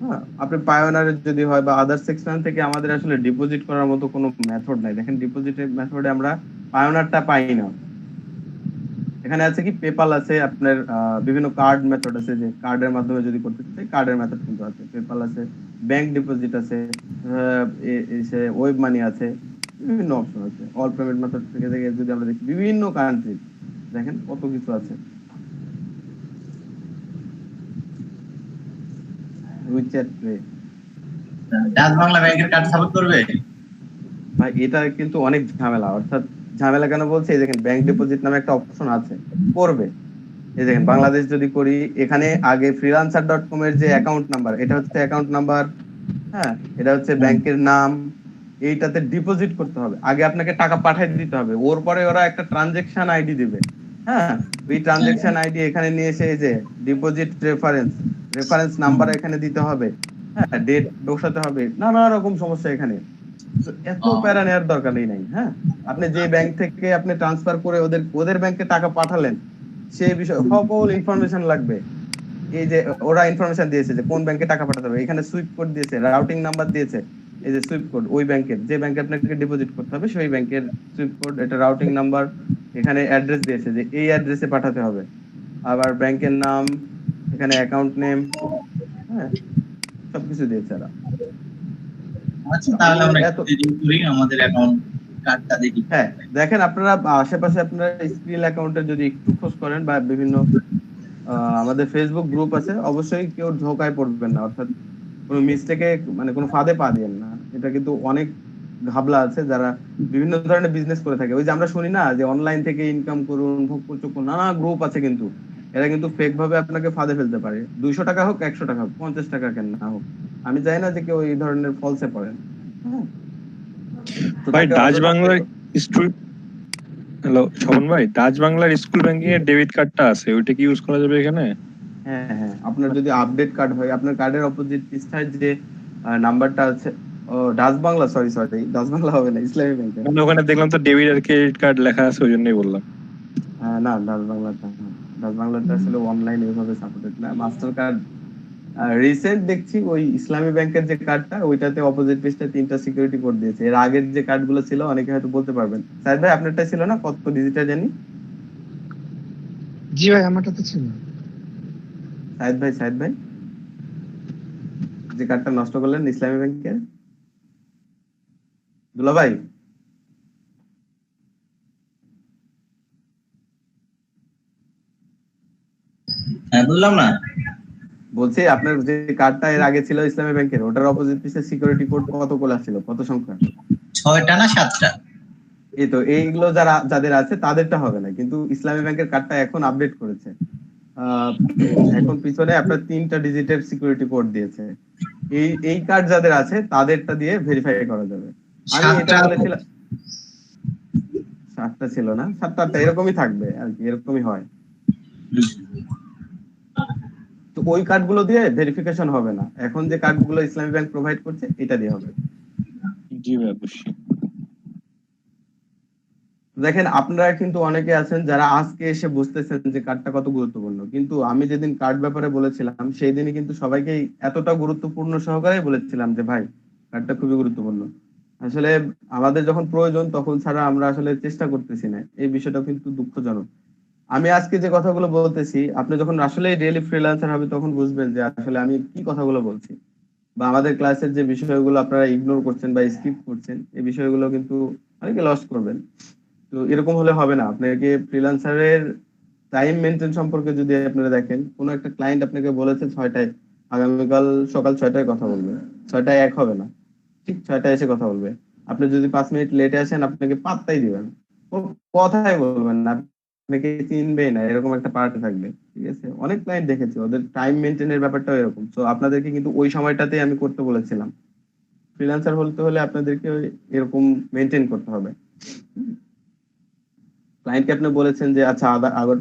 হ্যাঁ, আপনি পায়োনিয়ারে যদি হয় বা আদার সেকশন থেকে আমাদের আসলে ডিপোজিট করার মতো কোনো মেথড নাই। দেখেন ডিপোজিটের মেথডে আমরা পায়োনিয়ারটা পাই না। এখানে আছে কি পেপাল আছে, আপনার বিভিন্ন কার্ড মেথড আছে, যে কার্ডের মাধ্যমে যদি করতে চাই কার্ডের মেথড কিন্তু আছে, পেপাল আছে, ব্যাংক ডিপোজিট আছে, ওয়েব মানি আছে, বিভিন্ন অপশন আছে। অল পেমেন্ট মেথড থেকে যদি আমরা দেখি বিভিন্ন কান্ট্রি, দেখেন কত কিছু আছে। উইচ্যাট পে, ডাচ বাংলা ব্যাংকের কার্ড সাপোর্ট করবে? ভাই এটা কিন্তু অনেক ঝামেলা। অর্থাৎ ঝামেলা কেন বলছি, এই দেখেন ব্যাংক ডিপোজিট নামে একটা অপশন আছে, করবে। এই দেখেন বাংলাদেশ যদি করি, এখানে আগে freelancer.com এর যে অ্যাকাউন্ট নাম্বার, এটা হচ্ছে অ্যাকাউন্ট নাম্বার, হ্যাঁ, এটা হচ্ছে ব্যাংকের নাম, এইটাতে ডিপোজিট করতে হবে। আগে আপনাকে টাকা পাঠিয়ে দিতে হবে, ওর পরে ওরা একটা ট্রানজাকশন আইডি দিবে। হ্যাঁ, ওই ট্রানজাকশন আইডি এখানে নিয়ে এসে এই যে ডিপোজিট রেফারেন্স নাম্বার এখানে দিতে হবে, হ্যাঁ, ডেট বসাতে হবে, নানা রকম সমস্যা এখানে। এত প্যারা নেওয়ার দরকার নেই। হ্যাঁ, আপনি যে ব্যাংক থেকে আপনি ট্রান্সফার করে ওদের ব্যাংকে টাকা পাঠালেন, সেই বিষয়ে সকল ইনফরমেশন লাগবে। এই যে ওরা ইনফরমেশন দিয়েছে যে কোন ব্যাংকে টাকা পাঠাতে হবে, এখানে সুইফট কোড দিয়েছে, রাউটিং নাম্বার দিয়েছে, এই যে সুইফট কোড, ওই ব্যাংকের যে ব্যাংকে আপনাকে ডিপোজিট করতে হবে সেই ব্যাংকের সুইফট কোড, এটা রাউটিং নাম্বার, এখানে অ্যাড্রেস দিয়েছে যে এই অ্যাড্রেসে পাঠাতে হবে, আবার ব্যাংকের নাম, এখানে অ্যাকাউন্ট নেম, হ্যাঁ, সবকিছু দিয়েছে এরা। আচ্ছা, তাহলে আমরা একটু রিডিং করি আমাদের অ্যাকাউন্ট কার্ডটা দেখি। হ্যাঁ, দেখেন আপনারা আশেপাশে আপনারা স্কিল অ্যাকাউন্টে যদি একটু খোঁজ করেন বা বিভিন্ন আমাদের ফেসবুক গ্রুপ আছে, অবশ্যই কেউ ধোকায় পড়বেন না, অর্থাৎ কোনো মিস্টেকে মানে কোনো ফাঁদে পা দিবেন না। এটা কিন্তু অনেক ঘাবলা আছে যারা বিভিন্ন ধরনের বিজনেস করে থাকে। ওই যে আমরা শুনি না যে অনলাইন থেকে ইনকাম করুন, ভোগ নানা গ্রুপ আছে, কিন্তু এরা কিন্তু ফেক ভাবে আপনাকে ফাঁদে ফেলতে পারে। $200 হোক, $100 হোক, $50 কেন না হোক, আমি চাই না যে কেউ এই ধরনের ফলসে পড়েন। ভাই ডাচ বাংলার স্কুল, হ্যালো শোভন ভাই, ডাচ বাংলার স্কুল ব্যাংকিং এর ডেবিট কার্ডটা আছে, ওইটা কি ইউজ করা যাবে এখানে? হ্যাঁ, আপনার যদি আপডেট কার্ড হয়, আপনার কার্ডের অপোজিট পৃষ্ঠায় যে নাম্বারটা আছে, ও Dutch Bangla, sorry sorry, Dutch Bangla হবে না, ইসলামী ব্যাংকের। মানে ওখানে দেখলাম তো ডেবিট আর ক্রেডিট কার্ড লেখা আছে, ওই জন্যই বললাম। না, ডাচ বাংলাটা না। ডাচ বাংলাটা আসলে অনলাইন এভাবে সাপোর্টেড না। মাস্টার কার্ড রিসেন্ট দেখছি ওই ইসলামী ব্যাংকের যে কার্ডটা, ওইটাতে অপোজিট পেজটা 3টা সিকিউরিটি কোড দিয়েছে। এর আগের যে কার্ডগুলো ছিল অনেকে হয়তো বলতে পারবেন। সাইদ ভাই আপনারটা ছিল না, কত ডিজিটটা জানি? জি ভাই, আমারটা তো ছিল। সাইদ ভাই যে কার্ডটা নষ্ট করলেন ইসলামী ব্যাংকের, দুলা ভাই। হ্যাঁ, বুঝলাম না। বলছি আপনার যে কার্ডটা এর আগে ছিল ইসলামী ব্যাংকের, ওটার অপোজিট পেজে সিকিউরিটি কোড কতগুলো ছিল, কত সংখ্যা? 6টা না 7টা? এই তো, এইগুলো যাদের আছে তাদেরটা হবে না, কিন্তু ইসলামী ব্যাংকের কার্ডটা এখন আপডেট করেছে। এখন পিছনে আপনার 3টা ডিজিটের সিকিউরিটি কোড দিয়েছে। এই কার্ড যাদের আছে তাদেরটা দিয়ে ভেরিফাই করা যাবে। আমি এটা বলেছিলাম 7টা ছিল না, 7টা এরকমই থাকবে আর কি, এরকমই হয়। তো ওই কার্ডগুলো দিয়ে ভেরিফিকেশন হবে না, এখন যে কার্ডগুলো ইসলামী ব্যাংক প্রোভাইড করছে এটা দিয়ে হবে। জি ভাই, অবশ্যই। দেখেন, আপনারা কিন্তু অনেকে আছেন যারা আজকে এসে বুঝতেছেন যে কার্ডটা কত গুরুত্বপূর্ণ, কিন্তু আমি যেদিন কার্ড ব্যাপারে বলেছিলাম সেই দিনই কিন্তু সবাইকে এতটা গুরুত্বপূর্ণ সহকারে বলেছিলাম যে ভাই কার্ডটা খুবই গুরুত্বপূর্ণ। আসলে আমাদের যখন প্রয়োজন তখন ছাড়া আমরা আসলে চেষ্টা করতেছি না, এই বিষয়টা কিন্তু দুঃখজনক। আমি আজকে যে কথাগুলো বলতেছি, আপনি যখন আসলে ডেইলি ফ্রিল্যান্সার হবে তখন বুঝবেন যে আসলে আমি কি কথাগুলো বলছি, বা আমাদের ক্লাসের যে বিষয়গুলো আপনারা ইগনোর করছেন বা স্কিপ করছেন, এই বিষয়গুলো কিন্তু অনেকে লস করবেন। তো এরকম হলে হবে না। আপনাকে ফ্রিল্যান্সারের টাইম মেনটেন সম্পর্কে যদি আপনারা দেখেন, কোনো একটা ক্লায়েন্ট আপনাকে বলেছে 6টায়, আগামীকাল সকাল 6টায় কথা বলবে, 6টায় এক হবে না, ঠিক 6টায় এসে কথা বলবে। আপনি যদি 5 মিনিট লেটে আসেন আপনাকে পাত্তাই দিবেন, ও কথাই বলবেন না, আপনাকে চিনবেই না, এরকম একটা পার্টে থাকবে। ঠিক আছে, অনেক ক্লায়েন্ট দেখেছি ওদের টাইম মেনটেনের ব্যাপারটাও এরকম। তো আপনাদেরকে কিন্তু ওই সময়টাতেই আমি করতে বলেছিলাম। ফ্রিল্যান্সার বলতে হলে আপনাদেরকে এরকম মেনটেন করতে হবে। ক্লায়েন্টকে আপনি বলেছেন যে আচ্ছা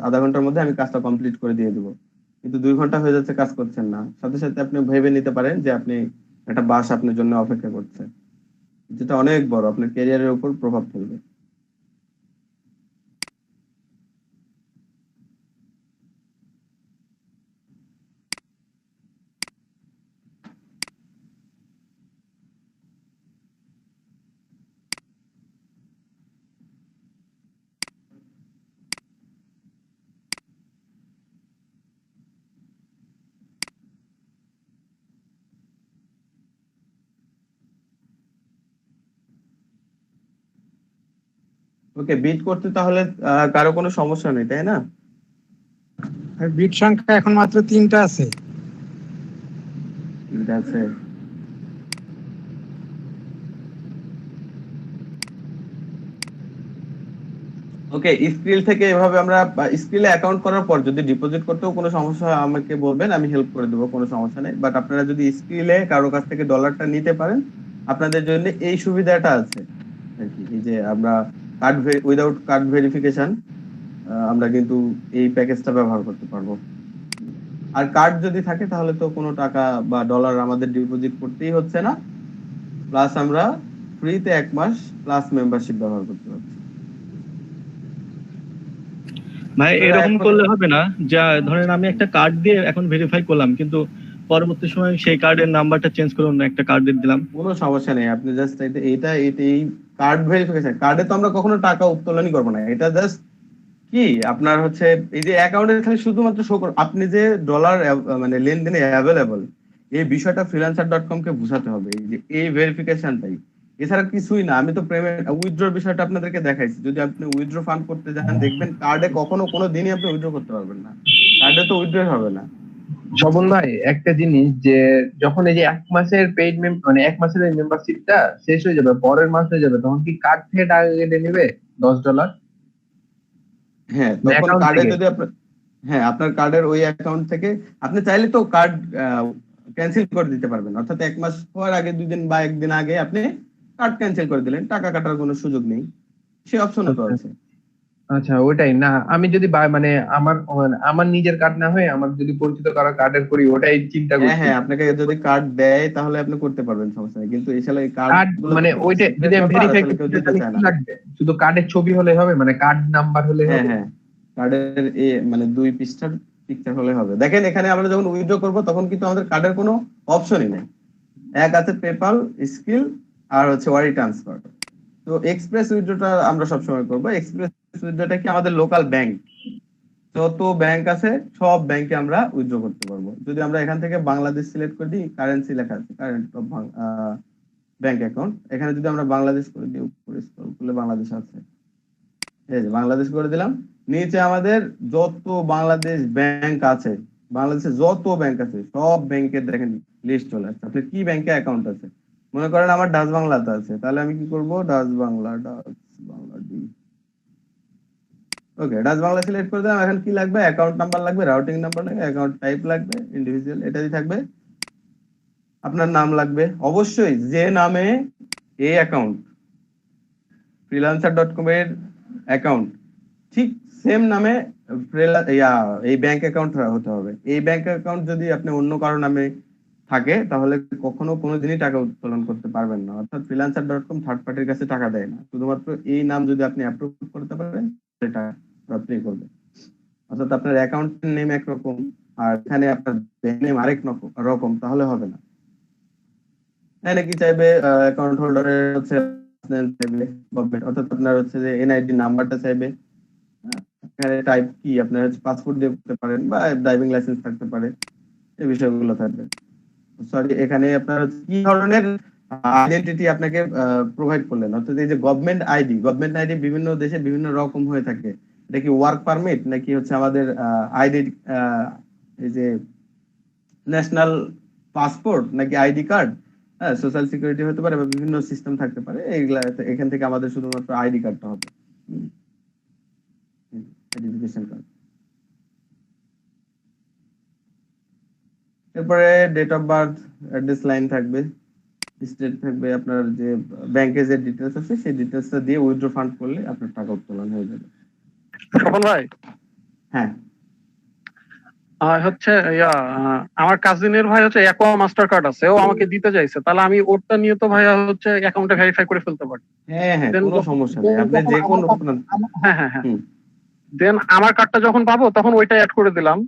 আধা ঘন্টার মধ্যে আমি কাজটা কমপ্লিট করে দিয়ে দেবো, কিন্তু 2 ঘন্টা হয়ে যাচ্ছে কাজ করছেন না, সাথে সাথে আপনি ভেবে নিতে পারেন যে আপনি একটা বাস আপনার জন্য অপেক্ষা করছে, যেটা অনেক বড় আপনার ক্যারিয়ারের উপর প্রভাব ফেলবে। ওকে, বিট করতে তাহলে কারো কোনো সমস্যা নেই, তাই না? আর বিট সংখ্যা এখন মাত্র 3টা আছে। ঠিক আছে, ওকে। স্কিল থেকে এভাবে আমরা স্কিলে অ্যাকাউন্ট করার পর যদি ডিপোজিট করতেও কোনো সমস্যা হয় আমাকে বলবেন, আমি হেল্প করে দেবো, কোনো সমস্যা নেই। বাট আপনারা যদি স্কিলে কারো কাছ থেকে ডলারটা নিতে পারেন, আপনাদের জন্য এই সুবিধাটা আছে আর কি, এই যে আমরা কার্ড উইদাউট কার্ড ভেরিফিকেশন আমরা কিন্তু এই প্যাকেজটা ব্যবহার করতে পারবো। আর কার্ড যদি থাকে তাহলে তো কোনো টাকা বা ডলার আমাদের ডিপোজিট করতেই হচ্ছে না, প্লাস আমরা ফ্রিতে 1 মাস প্লাস মেম্বারশিপ ব্যবহার করতে পারছি। ভাই এরকম করলে হবে না, যা ধরেন আমি একটা কার্ড দিয়ে এখন ভেরিফাই করলাম, কিন্তু পরবর্তী সময় সেই কার্ডের নাম্বারটা চেঞ্জ করে অন্য একটা কার্ড দিয়ে দিলাম। কোনো সমস্যা নেই, আপনি জাস্ট এই কার্ড ভেরিফিকেশন কার্ডে তো আমরা কখনো টাকা উত্তোলনই করবো না, এটা জাস্ট কি আপনার হচ্ছে এই যে অ্যাকাউন্টে খালি শুধুমাত্র শো করে আপনি যে ডলার মানে লেনদেনে অ্যাভেলেবল, এই বিষয়টা freelancer.com কে বুঝাতে হবে, এই যে এই ভেরিফিকেশনটাই, এছাড়া কিছুই না। আমি তো পেমেন্ট উইথড্রর বিষয়টা আপনাদেরকে দেখাইছি, যদি আপনি উইথড্র ফান্ড করতে যান দেখবেন কার্ডে কখনো কোনো দিনই আপনি উইথড্র করতে পারবেন না, কার্ডে তো উইথড্র হবে না। স্বপন ভাই, একটা জিনিস যে যখন এই যে 1 মাসের পেইড মানে 1 মাসের মেম্বারশিপটা শেষ হয়ে যাবে, পরের মাস হয়ে যাবে, তখন কি কার্ড থেকে টাকা কেটে নেবে $10? হ্যাঁ, তখন কার্ডে যদি আপনার আপনার কার্ডের ওই অ্যাকাউন্ট থেকে আপনি চাইলে তো কার্ড ক্যান্সেল করে দিতে পারবেন, অর্থাৎ 1 মাস হওয়ার আগে 2 দিন বা 1 দিন আগে আপনি কার্ড ক্যান্সেল করে দিলেন, টাকা কাটার কোনো সুযোগ নেই, সেই অপশনও তো আছে। আচ্ছা ওটাই না, আমি যদি মানে আমার নিজের কার্ড না হয়ে আমার যদি পরিচিত কারো কার্ডের করি, ওটাই চিন্তা হ্যাঁ করছি। হ্যাঁ, আপনাকে যদি কার্ড দেয় তাহলে আপনি করতে পারবেন, সমস্যা নেই, কিন্তু এছাড়া এই কার্ড কার্ড গুলো মানে ওইটা যদি আমি ভেরিফাই আসলে করতে কেউ চাই দিতে তাহলে চায় কি না। লাগবে? শুধু কার্ডের ছবি হলে হবে, মানে কার্ড নাম্বার হলে হ্যাঁ হবে? হ্যাঁ, কার্ডের মানে 2 পৃষ্ঠার পিকচার হলে হবে। দেখেন এখানে আমরা যখন উইথড্র করব তখন কিন্তু আমাদের কার্ডের কোনো অপশনই নেই, এক আছে পেপাল, স্কিল আর হচ্ছে ওয়ারি ট্রান্সফার। তো এক্সপ্রেস উইথড্রটা আমরা সবসময় করবো। এক্সপ্রেস উইথড্রটা কি আমাদের লোকাল ব্যাংক, যত ব্যাংক আছে সব ব্যাংকে আমরা উইথড্র করতে পারবো। যদি আমরা এখান থেকে বাংলাদেশ সিলেক্ট করে দিই, কারেন্সি লেখা আছে কারেন্ট অফ ব্যাংক অ্যাকাউন্ট, এখানে যদি আমরা বাংলাদেশ করে দিই, উপরে স্ক্রল করলে বাংলাদেশ আছে, এই যে বাংলাদেশ করে দিলাম। নিচে আমাদের যত বাংলাদেশ ব্যাংক আছে, বাংলাদেশে যত ব্যাংক আছে সব ব্যাংকের দেখেন লিস্ট চলে আসছে। আপনার কি ব্যাংকে অ্যাকাউন্ট আছে, মনে করেন আমার ডাচ বাংলাতে আছে, তাহলে আমি কি করব, ডাচ বাংলা ডি, ওকে ডাচ বাংলা সিলেক্ট করে দিলাম। এখন কি লাগবে, অ্যাকাউন্ট নাম্বার লাগবে, রাউটিং নাম্বার লাগবে, অ্যাকাউন্ট টাইপ লাগবে, ইন্ডিভিজুয়াল এটাই থাকবে, আপনার নাম লাগবে অবশ্যই, যে নামে এই অ্যাকাউন্ট freelancer.com এর অ্যাকাউন্ট ঠিক সেম নামে এই ব্যাংক অ্যাকাউন্ট হতে হবে। এই ব্যাংক অ্যাকাউন্ট যদি আপনি অন্য কারো নামে থাকে তাহলে কখনো কোনোদিনই টাকা উত্তোলন করতে পারবেন না। অর্থাৎ freelancer.com থার্ড পার্টির কাছে টাকা দেয় না, শুধুমাত্র এই নাম যদি আপনি অ্যাপ্রুভ করতে পারেন সেটা আপনি করবেন। অর্থাৎ আপনার অ্যাকাউন্টের নেম একরকম আর এখানে আপনার ব্যাংক নেম আরেক রকম, তাহলে হবে না। এখানে কি চাইবে, অ্যাকাউন্ট হোল্ডারের হচ্ছে চাইবে গভর্নমেন্ট, অর্থাৎ আপনার হচ্ছে যে এনআইডি নাম্বারটা চাইবে, এখানে টাইপ কি আপনার হচ্ছে পাসপোর্ট দিয়ে করতে পারেন বা ড্রাইভিং লাইসেন্স থাকতে পারে, এই বিষয়গুলো থাকবে। সরি, এখানে আপনার কি ধরনের আইডেন্টিটি আপনাকে প্রোভাইড করলেন, অর্থাৎ এই যে গভর্নমেন্ট আইডি বিভিন্ন দেশে বিভিন্ন রকম হয়ে থাকে, এটা কি ওয়ার্ক পারমিট নাকি হচ্ছে আমাদের আইডি, এই যে ন্যাশনাল পাসপোর্ট নাকি আইডি কার্ড, হ্যাঁ সোশ্যাল সিকিউরিটি হতে পারে বা বিভিন্ন সিস্টেম থাকতে পারে, এইগুলা এখান থেকে আমাদের শুধুমাত্র আইডি কার্ডটা হবে, আইডেন্টিফিকেশন কার্ড। এরপরে date of birth, address line থাকবে, স্টেট থাকবে, আপনার যে ব্যাংকে যে ডিটেলস আছে সেই ডিটেলসটা দিয়ে উইথড্র ফান্ড করলে আপনার টাকা উত্তোলন হয়ে যাবে। স্বপন ভাই, হ্যাঁ হচ্ছে আমার কাজিনের ভাই হচ্ছে অ্যাকোয়া মাস্টার কার্ড আছে, ও আমাকে দিতে চাইছে, তাহলে আমি ওরটা নিয়ে তো ভাইয়া হচ্ছে অ্যাকাউন্টে ভেরিফাই করে ফেলতে পারি। হ্যাঁ হ্যাঁ, কোনো সমস্যা নেই, আপনি যে কোনো হ্যাঁ দেন আমার কার্ডটা যখন পাবো তখন ওইটা অ্যাড করে দিলাম।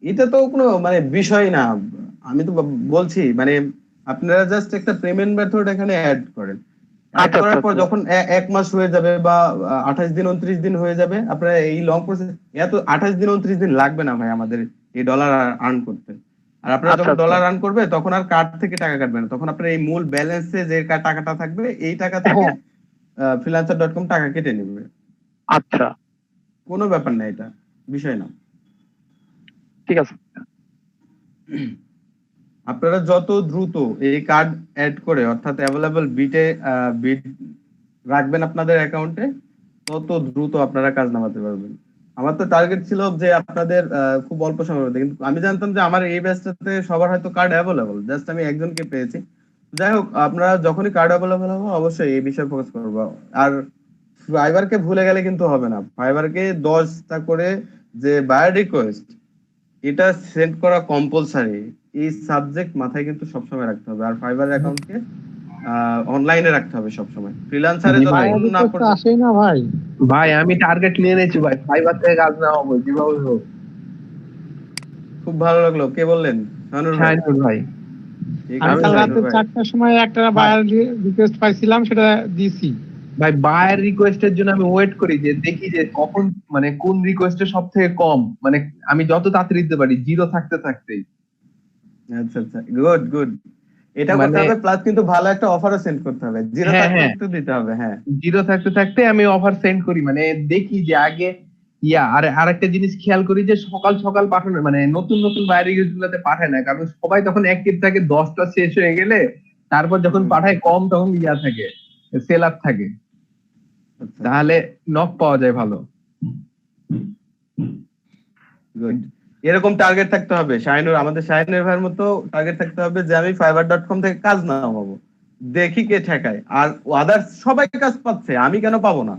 এটা তো কোনো মানে বিষয় না, আমি তো বলছি মানে আপনারা জাস্ট একটা পেমেন্ট মেথড এখানে অ্যাড করেন, অ্যাড করার পর যখন 1 মাস হয়ে যাবে বা 28 দিন 29 দিন হয়ে যাবে, আপনারা এই লং প্রসেস, এত 28 দিন 29 দিন লাগবে না ভাই আমাদের এই ডলার আর্ন করতে। আর আপনারা যখন ডলার আর্ন করবে তখন আর কার্ড থেকে টাকা কাটবে না, তখন আপনার এই মূল ব্যালেন্সে যে টাকাটা থাকবে এই টাকা থেকে freelancer.com টাকা কেটে নেবে। আচ্ছা, কোনো ব্যাপার না, এটা বিষয় না। ঠিক আছে, আপনারা যত দ্রুত এই কার্ড অ্যাড করে অর্থাৎ অ্যাভেলেবল বিট রাখবেন আপনাদের অ্যাকাউন্টে, তত দ্রুত আপনারা কাজ নামাতে পারবেন। আমার তো টার্গেট ছিল যে আপনাদের খুব অল্প সময়ের মধ্যে, কিন্তু আমি জানতাম যে আমার এই ব্যাচটাতে সবার হয়তো কার্ড অ্যাভেলেবল, জাস্ট আমি একজনকে পেয়েছি। যাই হোক, আপনারা যখনই কার্ড অ্যাভেলেবল হবে অবশ্যই এই বিষয়ে ফোকাস করবো। আর ফাইবারকে ভুলে গেলে কিন্তু হবে না, ফাইবারকে 10টা করে যে বায়ার রিকোয়েস্ট এটা সেন্ড করা কম্পালসারি, এই সাবজেক্ট মাথায় কিন্তু সবসময় রাখতে হবে। আর ফাইবার অ্যাকাউন্টকে অনলাইনে রাখতে হবে সবসময়, ফ্রিল্যান্সারে যতক্ষণ না আসেই না ভাই। ভাই আমি টার্গেট নিয়ে নিয়েছি ভাই, ফাইবার থেকে কাজ না হবে যেভাবে হোক। খুব ভালো লাগলো, কে বললেন? শাহিনুর ভাই। আমি কাল রাতে 4টার সময় একটা বায়ার রিকোয়েস্ট পাইছিলাম, সেটা দিয়েছি ভাই। বায়ার রিকোয়েস্টের জন্য আমি ওয়েট করি যে দেখি যে কখন মানে কোন রিকোয়েস্টে সব থেকে কম, মানে আমি যত তাড়াতাড়ি দিতে পারি, জিরো থাকতে থাকতেই। আচ্ছা আচ্ছা, গুড গুড, এটা করতে হবে, প্লাস কিন্তু ভালো একটা অফারও সেন্ড করতে হবে, জিরো থাকতে দিতে হবে। হ্যাঁ, জিরো থাকতে থাকতে আমি অফার সেন্ড করি, মানে দেখি যে আগে আর আরেকটা জিনিস খেয়াল করি যে সকাল সকাল পাঠানো, মানে নতুন নতুন বায়ার রিকোয়েস্ট গুলোতে পাঠায় না, কারণ সবাই তখন অ্যাক্টিভ থাকে, 10টা শেষ হয়ে গেলে তারপর যখন পাঠায় কম তখন থাকে, সেল আপ থাকে, তাহলে নক পাওয়া যায় ভালো। গুড, এরকম টার্গেট থাকতে হবে শাহিনুর, আমাদের শাহিনুর ভাইয়ের মতো টার্গেট থাকতে হবে যে আমি fiverr.com থেকে কাজ না পাবো, দেখি কে ঠেকায়, আর আদার্স সবাই কাজ পাচ্ছে, আমি কেন পাবো না,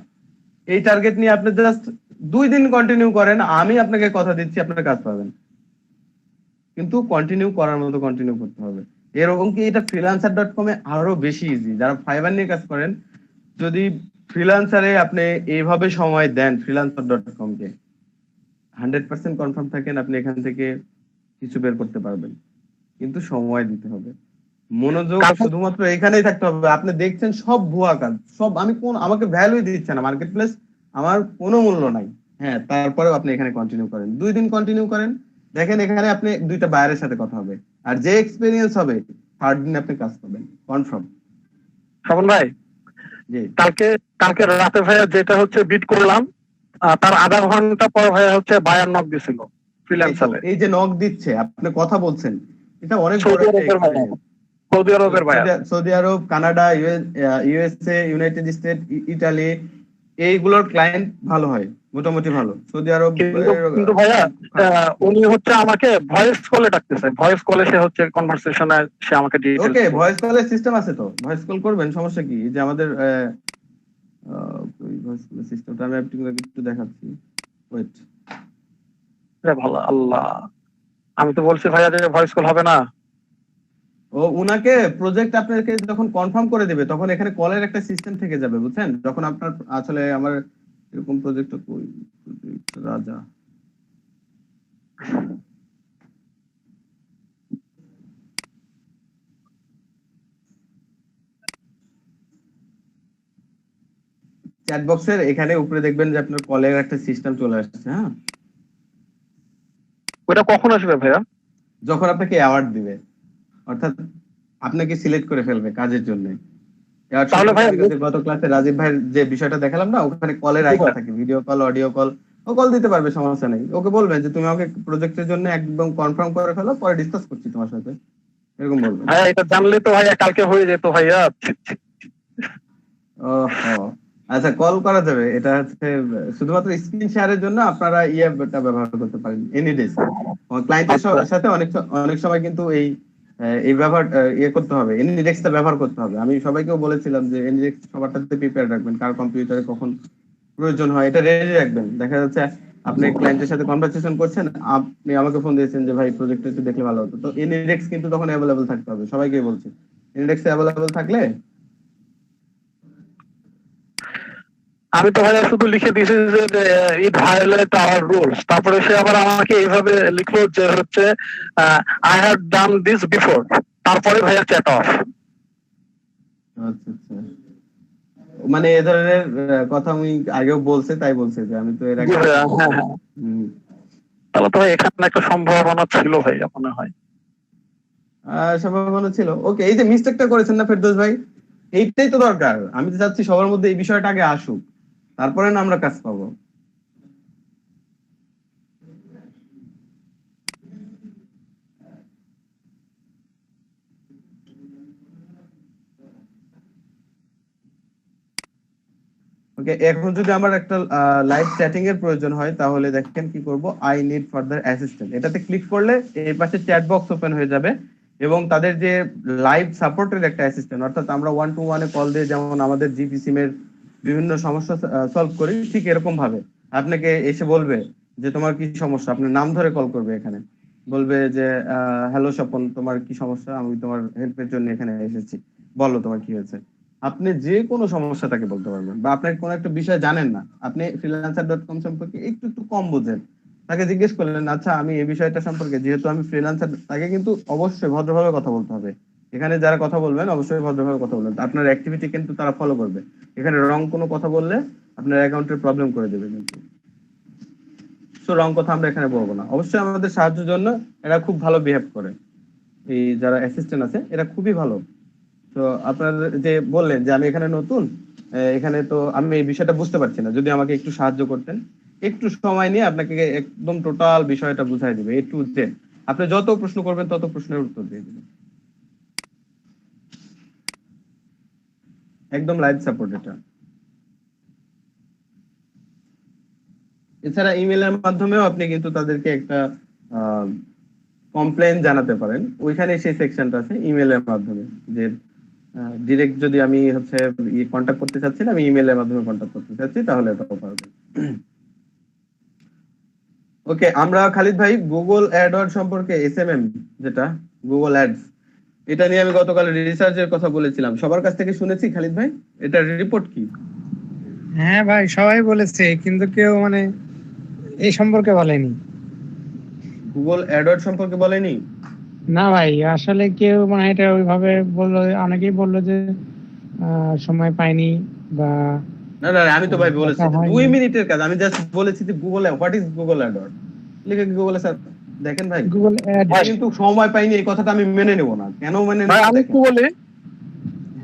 এই টার্গেট নিয়ে আপনি জাস্ট 2 দিন কন্টিনিউ করেন, আমি আপনাকে কথা দিচ্ছি আপনার কাজ পাবেন, কিন্তু কন্টিনিউ করার মতো কন্টিনিউ করতে হবে। এরকম কি এটা freelancer.com এ আরো বেশি ইজি। যারা ফাইবার নিয়ে কাজ করেন, যদি ফ্রিল্যান্সারে আপনি এইভাবে সময় দেন freelancer.com কে, 100% কনফার্ম থাকেন আপনি এখান থেকে কিছু বের করতে পারবেন, কিন্তু সময় দিতে হবে, মনোযোগ শুধুমাত্র এখানেই থাকতে হবে। আপনি দেখছেন সব ভুয়া কাজ, সব আমাকে ভ্যালুই দিচ্ছে না মার্কেট প্লেস, আমার কোনো মূল্য নাই, হ্যাঁ তারপরেও আপনি এখানে কন্টিনিউ করেন, 2 দিন কন্টিনিউ করেন, দেখেন এখানে আপনি 2টা বায়ারের সাথে কথা হবে, আর যে এক্সপেরিয়েন্স হবে 3rd দিন আপনি কাজ পাবেন কনফার্ম। স্বপন ভাই, জি কালকে রাতে ভাইয়া যেটা হচ্ছে বিট করলাম, তার আধা ঘন্টা পর ভাইয়া হচ্ছে বায়ার নক দিছিল ফ্রিল্যান্সারে। এই যে নক দিচ্ছে, আপনি কথা বলছেন, এটা অনেক বড় সৌদি একটা আরবের ভাইয়া, experience। সৌদি আরবের ভাইয়া, Saudi Arab, Canada, USA, United State, Italy, এইগুলোর ক্লায়েন্ট ভালো হয়, মোটামুটি ভালো। সৌদি আরব কিন্তু ভাইয়া উনি হচ্ছে আমাকে ভয়েস কলে ডাকতেছে, ভয়েস কলে সে হচ্ছে কনভারসেশনে সে আমাকে ডিটেইলস। ওকে, ভয়েস কলের সিস্টেম আছে তো, ভয়েস কল করবেন, সমস্যা কি? এই যে আমাদের ভয়েস কলের সিস্টেমটা আমি একটু দেখাচ্ছি, ওয়েট। ভালো আল্লাহ, আমি তো বলছি ভাইয়া যে ভয়েস কল হবে না। উনাকে প্রজেক্ট আপনাকে যখন কনফার্ম করে দিবে, তখন এখানে কলের একটা সিস্টেম থেকে যাবে, বুঝছেন? যখন আপনার আসলে আমার এরকম প্রজেক্ট রাজা, চ্যাট বক্সের এখানে উপরে দেখবেন যে আপনার কলের একটা সিস্টেম চলে আসছে। হ্যাঁ, ওটা কখন আসবে ভাইয়া? যখন আপনাকে অ্যাওয়ার্ড দিবে, অর্থাৎ আপনাকে সিলেক্ট করে ফেলবে কাজের জন্য। তাহলে ভাই গত ক্লাসে রাজীব ভাইয়ের যে বিষয়টা দেখালাম না, ওখানে কলের আইকন থাকে, ভিডিও কল, অডিও কল, ও কল দিতে পারবে, সমস্যা নেই। ওকে বলবেন যে তুমি আমাকে প্রজেক্টের জন্য একদম কনফার্ম করে ফেলো, পরে ডিসকাস করছি তোমার সাথে, এরকম বলবেন। ভাইয়া এটা জানলে তো ভাইয়া কালকে হয়ে যেত ভাইয়া। আচ্ছা, কল করা যাবে, এটা হচ্ছে শুধুমাত্র স্ক্রিন শেয়ারের জন্য আপনারা ইয়েটা ব্যবহার করতে পারেন, এনিডেস্ক। ক্লায়েন্টের সাথে অনেক সময় কিন্তু এই ব্যবহার করতে হবে, এনিডেস্কটা ব্যবহার করতে হবে। আমি সবাইকেও বলেছিলাম যে এনিডেস্ক সবারটাতে প্রিপেয়ার রাখবেন, কার কম্পিউটারে কখন প্রয়োজন হয় এটা রেডি রাখবেন। দেখা যাচ্ছে আপনি ক্লায়েন্টের সাথে কনভারসেশন করছেন, আপনি আমাকে ফোন দিয়েছেন যে ভাই প্রজেক্টটা একটু দেখলে ভালো হতো, তো এনিডেস্ক কিন্তু তখন অ্যাভেলেবল থাকতে হবে, সবাইকে বলছি। এনিডেস্ক অ্যাভেলেবল থাকলে, আমি তো ভাইয়া শুধু লিখে দিয়েছি যে ইট ভায়োলেট আওয়ার রুলস, তারপরে সে আবার আমাকে এইভাবে লিখলো যে হচ্ছে I have done this before, তারপরে ভাইয়া চ্যাট অফ। আচ্ছা আচ্ছা, মানে এ ধরনের কথা আমি আগেও বলছে, তাই বলছে যে আমি তো এর আগে। তাহলে তো ভাই এখানে একটা সম্ভাবনা ছিল ভাইয়া মনে হয়। সম্ভাবনা ছিল। ওকে, এই যে মিস্টেকটা করেছেন না ফেরদৌস ভাই, এইটাই তো দরকার। আমি তো চাচ্ছি সবার মধ্যে এই বিষয়টা আগে আসুক, তারপরে না আমরা কাজ পাবো। ওকে, এখন যদি আমার একটা লাইভ চ্যাটিং এর প্রয়োজন হয়, তাহলে দেখেন কি করব, আই নিড ফার্দার অ্যাসিস্ট্যান্ট, এটাতে ক্লিক করলে এই পাশে চ্যাট বক্স ওপেন হয়ে যাবে, এবং তাদের যে লাইভ সাপোর্টের একটা অ্যাসিস্ট্যান্ট, অর্থাৎ আমরা 1-to-1 কল দিয়ে যেমন আমাদের জিপি সিমের বিভিন্ন সমস্যা সলভ করি, ঠিক এরকম ভাবে আপনাকে এসে বলবে যে তোমার কি সমস্যা, আপনার নাম ধরে কল করবে, এখানে বলবে যে হ্যালো স্বপন, তোমার কি সমস্যা, আমি তোমার হেল্পের জন্য এখানে এসেছি, বলো তোমার কি হয়েছে। আপনি যে কোনো সমস্যা তাকে বলতে পারবেন, বা আপনার কোনো একটা বিষয় জানেন না, আপনি freelancer.com সম্পর্কে একটু কম বোঝেন, তাকে জিজ্ঞেস করলেন, আচ্ছা আমি এই বিষয়টা সম্পর্কে, যেহেতু আমি ফ্রিল্যান্সার, তাকে কিন্তু অবশ্যই ভদ্রভাবে কথা বলতে হবে। এখানে যারা কথা বলবেন অবশ্যই ভদ্রভাবে কথা বলবেন, আপনার অ্যাক্টিভিটি কিন্তু তারা ফলো করবে। এখানে রং কোনো কথা বললে আপনার অ্যাকাউন্টের প্রবলেম করে দেবে কিন্তু। সো রং কথা আমরা এখানে বলবো না। অবশ্যই আমাদের সাহায্যের জন্য এরা খুব ভালো বিহেভ করে, এই যারা অ্যাসিস্ট্যান্ট আছে এরা খুবই ভালো। তো আপনার যে বললেন যে আমি এখানে নতুন, এখানে তো আমি এই বিষয়টা বুঝতে পারছি না, যদি আমাকে একটু সাহায্য করতেন, একটু সময় নিয়ে আপনাকে একদম টোটাল বিষয়টা বুঝাই দিবে, এ টু জেড। আপনি যত প্রশ্ন করবেন তত প্রশ্নের উত্তর দিয়ে দিবেন, একদম লাইভ সাপোর্ট এটা। এছাড়া ইমেলের মাধ্যমেও আপনি কিন্তু তাদেরকে একটা কমপ্লেইন জানাতে পারেন, ওইখানে সেই সেকশনটা আছে ইমেলের মাধ্যমে, যে ডিরেক্ট যদি আমি হচ্ছে কন্ট্যাক্ট করতে চাচ্ছি না, আমি ইমেলের মাধ্যমে কন্ট্যাক্ট করতে চাচ্ছি, তাহলে এটাও পারবেন। ওকে, আমরা খালিদ ভাই গুগল অ্যাডওয়ার্ড সম্পর্কে এসএমএম যেটা গুগল অ্যাডস, এটা নিয়ে আমি গতকাল রিসার্চের কথা বলেছিলাম, সবার কাছ থেকে শুনেছি। খালিদ ভাই, এটার রিপোর্ট কি? হ্যাঁ ভাই, সবাই বলেছে কিন্তু কেউ মানে এই সম্পর্কে বলেনি। গুগল অ্যাডওয়ার্ড সম্পর্কে বলেনি? না ভাই, আসলে কেউ মানে এটা ওইভাবে বললো, অনেকেই বললো যে সময় পাইনি বা না না, আমি তো ভাই বলেছি দেখা হয়নি। 2 মিনিটের কাজ, আমি জাস্ট বলেছি যে Google what is Google Edward লিখে গুগলে স্যার দেখেন ভাই। গুগল অ্যাড কিন্তু সময় পাইনি এই কথাটা আমি মেনে নেব না। কেন মেনে ভাই নেব? আমি একটু বলি।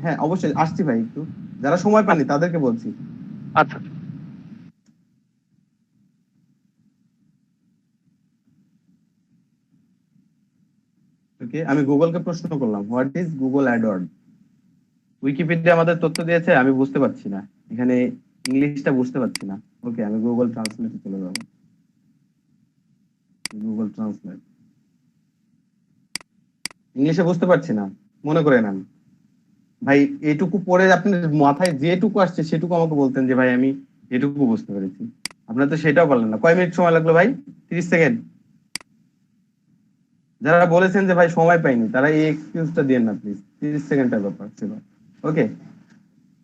হ্যাঁ অবশ্যই আসছি ভাই, একটু যারা সময় পাননি তাদেরকে বলছি। আচ্ছা, ওকে, আমি গুগলকে প্রশ্ন করলাম what is Google Edward. Wikipedia আমাদের তথ্য দিয়েছে, আমি বুঝতে পারছি না, এখানে ইংলিশটা বুঝতে পারছি না। ওকে, আমি গুগল ট্রান্সলেটে চলে যাব। গুগল ট্রান্সলেট, ইংলিশে বুঝতে পারছি না মনে করে নেন ভাই। এইটুকু পরে আপনার মাথায় যেটুকু আসছে সেটুকু আমাকে বলতেন যে ভাই আমি এটুকু বুঝতে পেরেছি। আপনারা তো সেটাও বললেন না। কয় মিনিট সময় লাগলো ভাই? 30 সেকেন্ড। যারা বলেছেন যে ভাই সময় পাইনি, তারা এই এক্সকিউজটা দিয়েন না প্লিজ। 30 সেকেন্ডের ব্যাপার ছিল। ওকে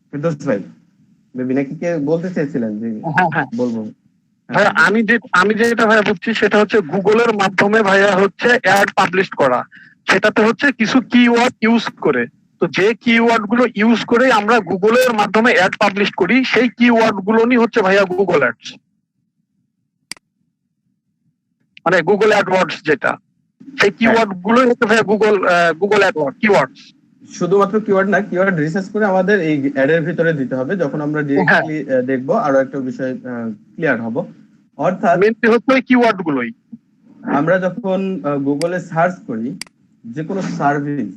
ফিরদৌস ভাই, বেবি নাকি কে বলতে চেয়েছিলেন যে হ্যাঁ বলবো? ভাইয়া, আমি যেটা ভাইয়া বুঝছি সেটা হচ্ছে গুগলের মাধ্যমে ভাইয়া হচ্ছে অ্যাড পাবলিশ করা, সেটাতে হচ্ছে কিছু কিওয়ার্ড ইউজ করে। তো যে কিওয়ার্ড গুলো ইউজ করে আমরা গুগলের মাধ্যমে অ্যাড পাবলিশ করি, সেই কিওয়ার্ড গুলো নিয়ে হচ্ছে ভাইয়া গুগল অ্যাডস, মানে গুগল অ্যাডওয়ার্ডস যেটা, সেই কিওয়ার্ড গুলোই হচ্ছে ভাইয়া গুগল অ্যাডওয়ার্ড কিওয়ার্ডস। শুধুমাত্র কিওয়ার্ড না, কিওয়ার্ড রিসার্চ করে আমাদের এই অ্যাডের ভিতরে দিতে হবে। যখন আমরা ডিরেক্টলি দেখবো আরো একটা বিষয় ক্লিয়ার হব। অর্থাৎ মেনলি হচ্ছে ওই কিওয়ার্ড গুলোই। আমরা যখন গুগলে সার্চ করি যে কোনো সার্ভিস,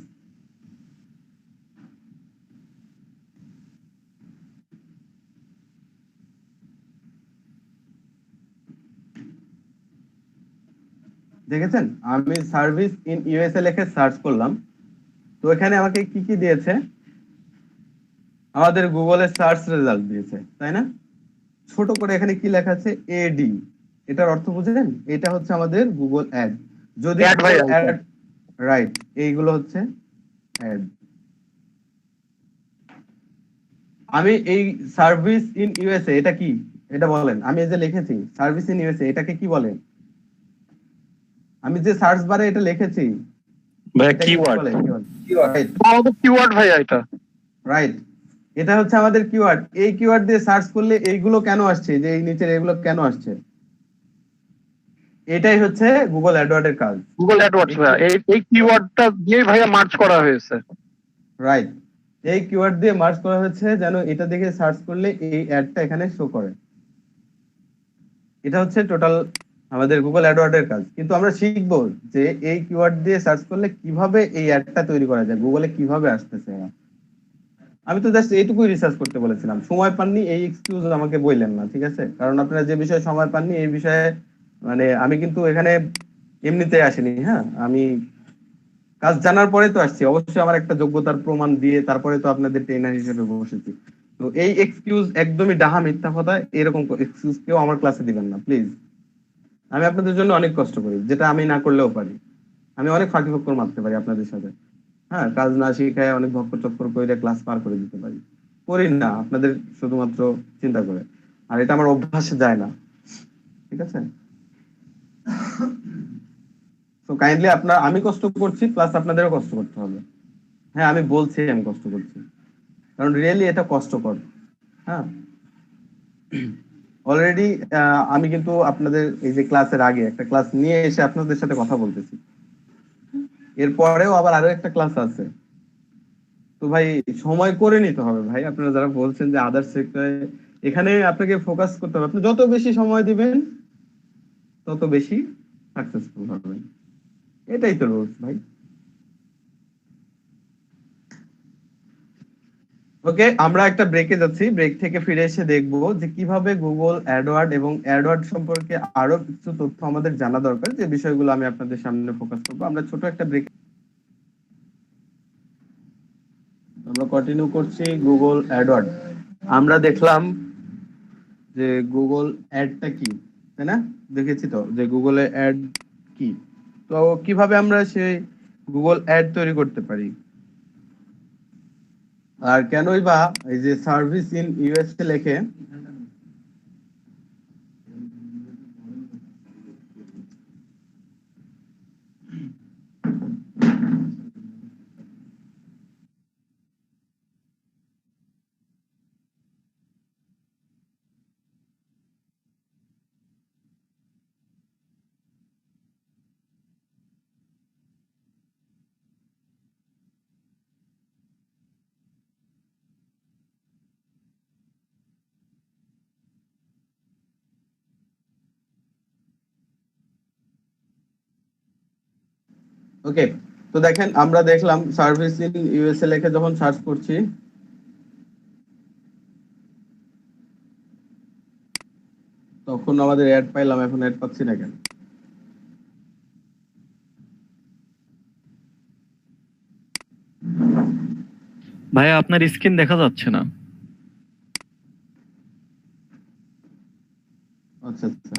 দেখেছেন আমি সার্ভিস ইন ইউএসএ লিখে সার্চ করলাম, তো এখানে আমাকে কি কি দিয়েছে? আমাদের গুগলে সার্চ রেজাল্ট দিয়েছে, তাই না? ছোট করে এখানে কি লেখা আছে? এডি। এটার অর্থ বুঝলেন? এটা হচ্ছে আমাদের গুগল অ্যাড। যদি রাইট, এইগুলো হচ্ছে অ্যাড। আমি এই সার্ভিস ইন ইউএসএ এটা কি, এটা বলেন। আমি এই যে লিখেছি সার্ভিস ইন ইউএসএ, এটাকে কি বলে? আমি যে সার্চ বারে এটা লিখেছি ভাই কিওয়ার্ড, কিওয়ার্ড ভাইয়া এটা। রাইট, এটা হচ্ছে আমাদের কিওয়ার্ড। এই কিওয়ার্ড দিয়ে সার্চ করলে এইগুলো কেন আসছে, যে এই নিচের এগুলো কেন আসছে? এটাই হচ্ছে গুগল অ্যাডওয়ার্ডের কাজ। গুগল অ্যাডওয়ার্ডস ভাইয়া এই কিওয়ার্ডটা দিয়ে ভাইয়া মার্জ করা হয়েছে। রাইট, এই কিওয়ার্ড দিয়ে মার্জ করা হয়েছে যেন এটা দেখে সার্চ করলে এই অ্যাডটা এখানে শো করে। এটা হচ্ছে টোটাল আমাদের গুগল অ্যাডওয়ার্ডের কাজ। কিন্তু আমরা শিখবো যে এই কিওয়ার্ড দিয়ে সার্চ করলে কিভাবে এই অ্যাডটা তৈরি করা যায়, গুগলে কিভাবে আসতেছে। আমি তো জাস্ট এইটুকুই রিসার্চ করতে বলেছিলাম। সময় পাননি এই এক্সকিউজ আমাকে বললেন না, ঠিক আছে? কারণ আপনারা যে বিষয়ে সময় পাননি এই বিষয়ে মানে আমি কিন্তু এখানে এমনিতে আসিনি। হ্যাঁ, আমি কাজ জানার পরে তো আসছি, অবশ্যই আমার একটা যোগ্যতার প্রমাণ দিয়ে তারপরে তো আপনাদের ট্রেনার হিসেবে বসেছি। তো এই এক্সকিউজ একদমই ডাহা মিথ্যা কথা, এরকম এক্সকিউজ কেউ আমার ক্লাসে দিবেন না প্লিজ। আমি আপনাদের জন্য অনেক কষ্ট করি, যেটা আমি না করলেও পারি। আমি অনেক ফাঁকি ফক্কর মারতে পারি আপনাদের সাথে। হ্যাঁ, কাজ না শিখায় অনেক ভক্কর চক্কর করে ক্লাস পার করে দিতে পারি। করি না আপনাদের শুধুমাত্র চিন্তা করে, আর এটা আমার অভ্যাসে যায় না, ঠিক আছে? তো কাইন্ডলি আমি কষ্ট করছি প্লাস আপনাদেরও কষ্ট করতে হবে। হ্যাঁ, আমি বলছি আমি কষ্ট করছি, কারণ রিয়েলি এটা কষ্টকর। হ্যাঁ, অলরেডি আমি কিন্তু আপনাদের এই যে ক্লাসের আগে একটা ক্লাস নিয়ে এসে আপনাদের সাথে কথা বলতেছি, এরপরেও আবার আরো একটা ক্লাস আছে। তো ভাই সময় করে নিতে হবে ভাই। আপনারা যারা বলছেন যে আদার্স সেক্টরে, এখানে আপনাকে ফোকাস করতে হবে। আপনি যত বেশি সময় দিবেন তত বেশি সাকসেসফুল হবেন, এটাই তো রুলস ভাই। ওকে, আমরা একটা ব্রেকে যাচ্ছি। ব্রেক থেকে ফিরে এসে দেখবো যে কিভাবে গুগল অ্যাডওয়ার্ড এবং অ্যাডওয়ার্ড সম্পর্কে আরো কিছু তথ্য আমাদের জানা দরকার, যে বিষয়গুলো আমি আপনাদের সামনে ফোকাস করবো। আমরা ছোট একটা ব্রেক। আমরা কন্টিনিউ করছি গুগল অ্যাডওয়ার্ড। আমরা দেখলাম যে গুগল অ্যাডটা কি, তাই না? দেখেছি তো যে গুগলে অ্যাড কি। তো কিভাবে আমরা সেই গুগল অ্যাড তৈরি করতে পারি, আর কেনই বা এই যে সার্ভিস ইন ইউএসএ লেখে ওকে। তো দেখেন আমরা দেখলাম সার্ভিস ইন ইউএসএ লেখে যখন সার্চ করছি তখন আমাদের অ্যাড পাইলাম, এখন অ্যাড পাচ্ছি না কেন? ভাইয়া আপনার স্ক্রিন দেখা যাচ্ছে না। আচ্ছা আচ্ছা।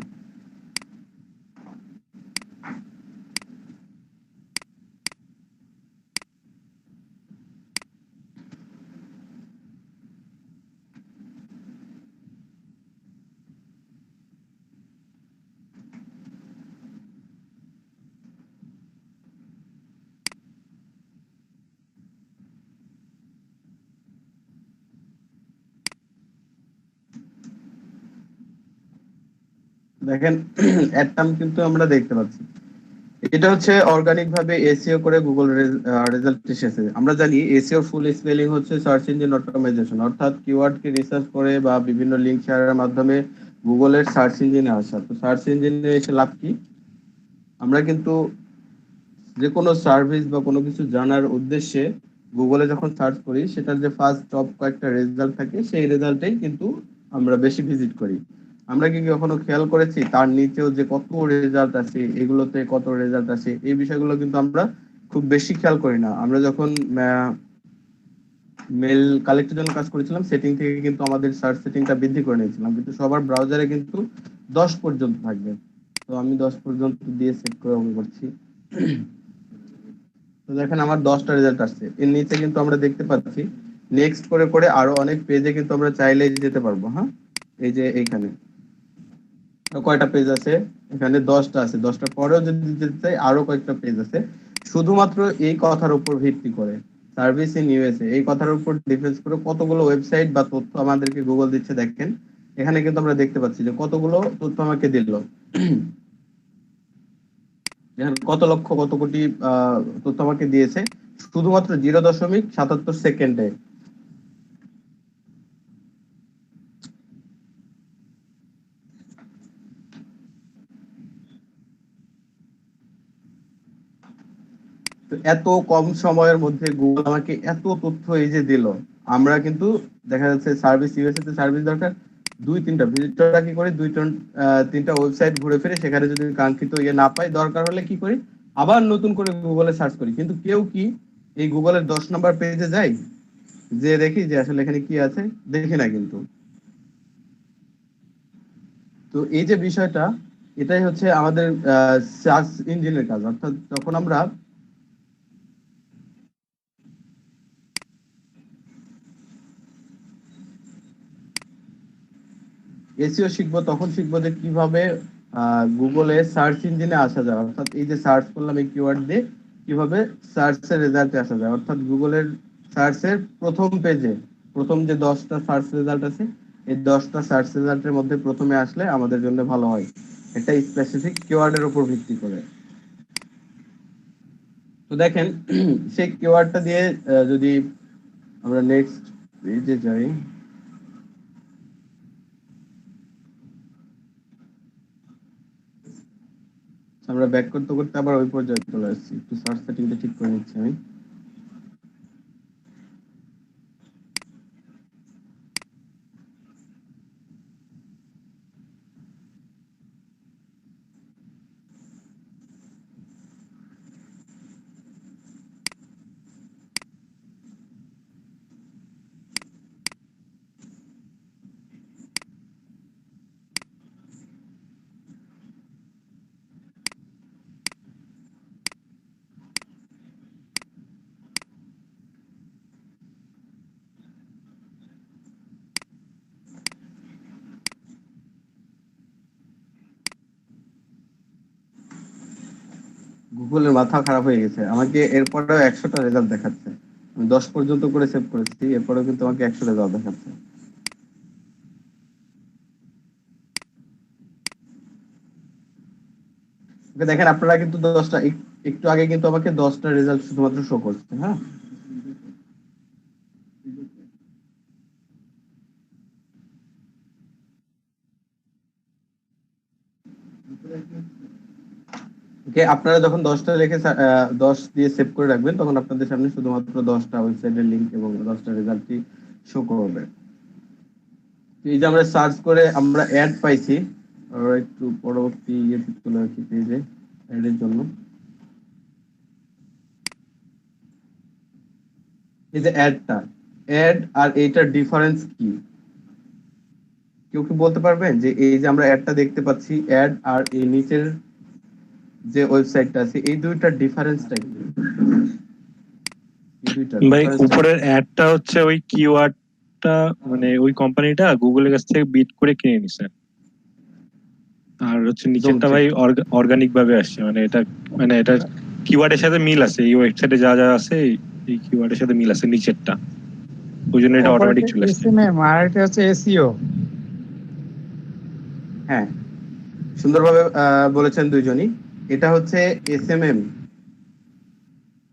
দেখেন অ্যাড টার্ম কিন্তু আমরা দেখতে পাচ্ছি, এটা হচ্ছে অর্গানিক ভাবে এসইও করে গুগল রেজাল্ট এসেছে। আমরা জানি এসইও ফুল স্পেলিং হচ্ছে সার্চ ইঞ্জিন অটোমেশন, অর্থাৎ কিওয়ার্ড কে রিসার্চ করে বা বিভিন্ন লিংক শেয়ারের মাধ্যমে গুগলের সার্চ ইঞ্জিনে আসা। তো সার্চ ইঞ্জিনে এসে লাভ কি? আমরা কিন্তু যে কোনো সার্ভিস বা কোনো কিছু জানার উদ্দেশ্যে গুগলে যখন সার্চ করি সেটার যে ফার্স্ট টপ কয়েকটা রেজাল্ট থাকে সেই রেজাল্টেই কিন্তু আমরা বেশি ভিজিট করি। আমরা কি কখনো খেয়াল করেছি তার নিচেও যে কত রেজাল্ট আছে, এগুলোতে কত রেজাল্ট আছে, এই বিষয়গুলো কিন্তু আমরা খুব বেশি খেয়াল করি না। আমরা যখন মেল কালেক্টের জন্য কাজ করেছিলাম সেটিং থেকে কিন্তু আমাদের সার্চ সেটিংটা বৃদ্ধি করে নিয়েছিলাম, কিন্তু সবার ব্রাউজারে কিন্তু 10 পর্যন্ত থাকবে। তো আমি 10 পর্যন্ত দিয়ে সেট করে অন করছি। তো দেখেন আমার 10টা রেজাল্ট আসছে। এর নিচে কিন্তু আমরা দেখতে পাচ্ছি নেক্সট করে করে আরো অনেক পেজে কিন্তু আমরা চাইলে যেতে পারবো। হ্যাঁ, এই যে এইখানে কয়টা পেজ আছে, এখানে 10টা আছে, 10টার পরেও যদি যেতে চাই আরো কয়েকটা পেজ আছে। শুধুমাত্র এই কথার উপর ভিত্তি করে সার্ভিস ইন ইউএসএ, এই কথার উপর ডিফেন্স করে কতগুলো ওয়েবসাইট বা তথ্য আমাদেরকে গুগল দিচ্ছে। দেখেন এখানে কিন্তু আমরা দেখতে পাচ্ছি যে কতগুলো তথ্য আমাকে দিল, কত লক্ষ কত কোটি তথ্য আমাকে দিয়েছে শুধুমাত্র 0.77 সেকেন্ডে। এত কম সময়ের মধ্যে গুগল আমাকে এত তথ্য এই যে দিল। আমরা কিন্তু দেখা যাচ্ছে সার্ভিস ইউএসএ তে সার্ভিস দরকার, 2-3টা ভিজিটররা কি করে 2-3টা ওয়েবসাইট ঘুরে ফিরে, সেখানে যদি কাঙ্ক্ষিত ইয়ে না পাই দরকার হলে কি করি আবার নতুন করে গুগলে সার্চ করি। কিন্তু কেউ কি এই গুগলের 10 নম্বর পেজে যায় যে দেখি যে আসলে এখানে কি আছে? দেখি না কিন্তু। তো এই যে বিষয়টা, এটাই হচ্ছে আমাদের সার্চ ইঞ্জিনের কাজ। অর্থাৎ যখন আমরা এসইও শিখবো তখন শিখবো যে কিভাবে গুগলে সার্চ ইঞ্জিনে আসা যায়। অর্থাৎ এই যে সার্চ করলাম এই কিওয়ার্ড দিয়ে কিভাবে সার্চের রেজাল্টে আসা যায়। অর্থাৎ গুগলের সার্চের প্রথম পেজে প্রথম যে 10টা সার্চ রেজাল্ট আছে এই 10টা সার্চ রেজাল্টের মধ্যে প্রথমে আসলে আমাদের জন্য ভালো হয়, একটা স্পেসিফিক কিওয়ার্ডের উপর ভিত্তি করে। তো দেখেন সেই কিওয়ার্ডটা দিয়ে যদি আমরা নেক্সট পেজে যাই, আমরা ব্যাক করতে করতে আবার ওই পর্যায়ে চলে আসছি। একটু সার্চ সেটিংটা ঠিক করে নিচ্ছি আমি। গুগলের মাথা খারাপ হয়ে গেছে, আমাকে এরপরেও 100টা রেজাল্ট দেখাচ্ছে। আমি 10 পর্যন্ত করে সেভ করেছি, এরপরেও কিন্তু আমাকে 100 রেজাল্ট দেখাচ্ছে। দেখেন আপনারা কিন্তু 10টা, একটু আগে কিন্তু আমাকে 10টা রেজাল্ট শুধুমাত্র শো করছে। হ্যাঁ, ওকে, আপনারা যখন 10টা লিখে 10 দিয়ে সেভ করে রাখবেন, তখন আপনাদের সামনে শুধুমাত্র 10টা ওয়েবসাইটের লিংক এবং 10টা রেজাল্টই শো করবে। এই যে আমরা সার্চ করে আমরা অ্যাড পাইছি, আর একটু পরবর্তী ইয়েতে চলে আসি পেজে অ্যাডের জন্য। এই যে অ্যাড আর এইটার ডিফারেন্স কি কেউ কি বলতে পারবেন? যে এই যে আমরা অ্যাডটা দেখতে পাচ্ছি, অ্যাড আর এই নিচের যে ওয়েবসাইটটা আছে, এই দুইটার ডিফারেন্সটা কি? ভাই উপরের অ্যাডটা হচ্ছে ওই কিওয়ার্ডটা, মানে ওই কোম্পানিটা গুগলের কাছ থেকে বিট করে কিনে নিছে, আর হচ্ছে নিচেরটা ভাই অর্গানিক ভাবে আসছে। মানে এটা কিওয়ার্ডের সাথে মিল আছে, এই ওয়েবসাইটে যা যা আছে এই কিওয়ার্ডের সাথে মিল আছে নিচেরটা, ওই জন্য এটা অটোমেটিক চলে আসছে। আর এটা হচ্ছে এসইও। হ্যাঁ, সুন্দরভাবে বলেছেন দুইজনই। এটা হচ্ছে এসএমএম,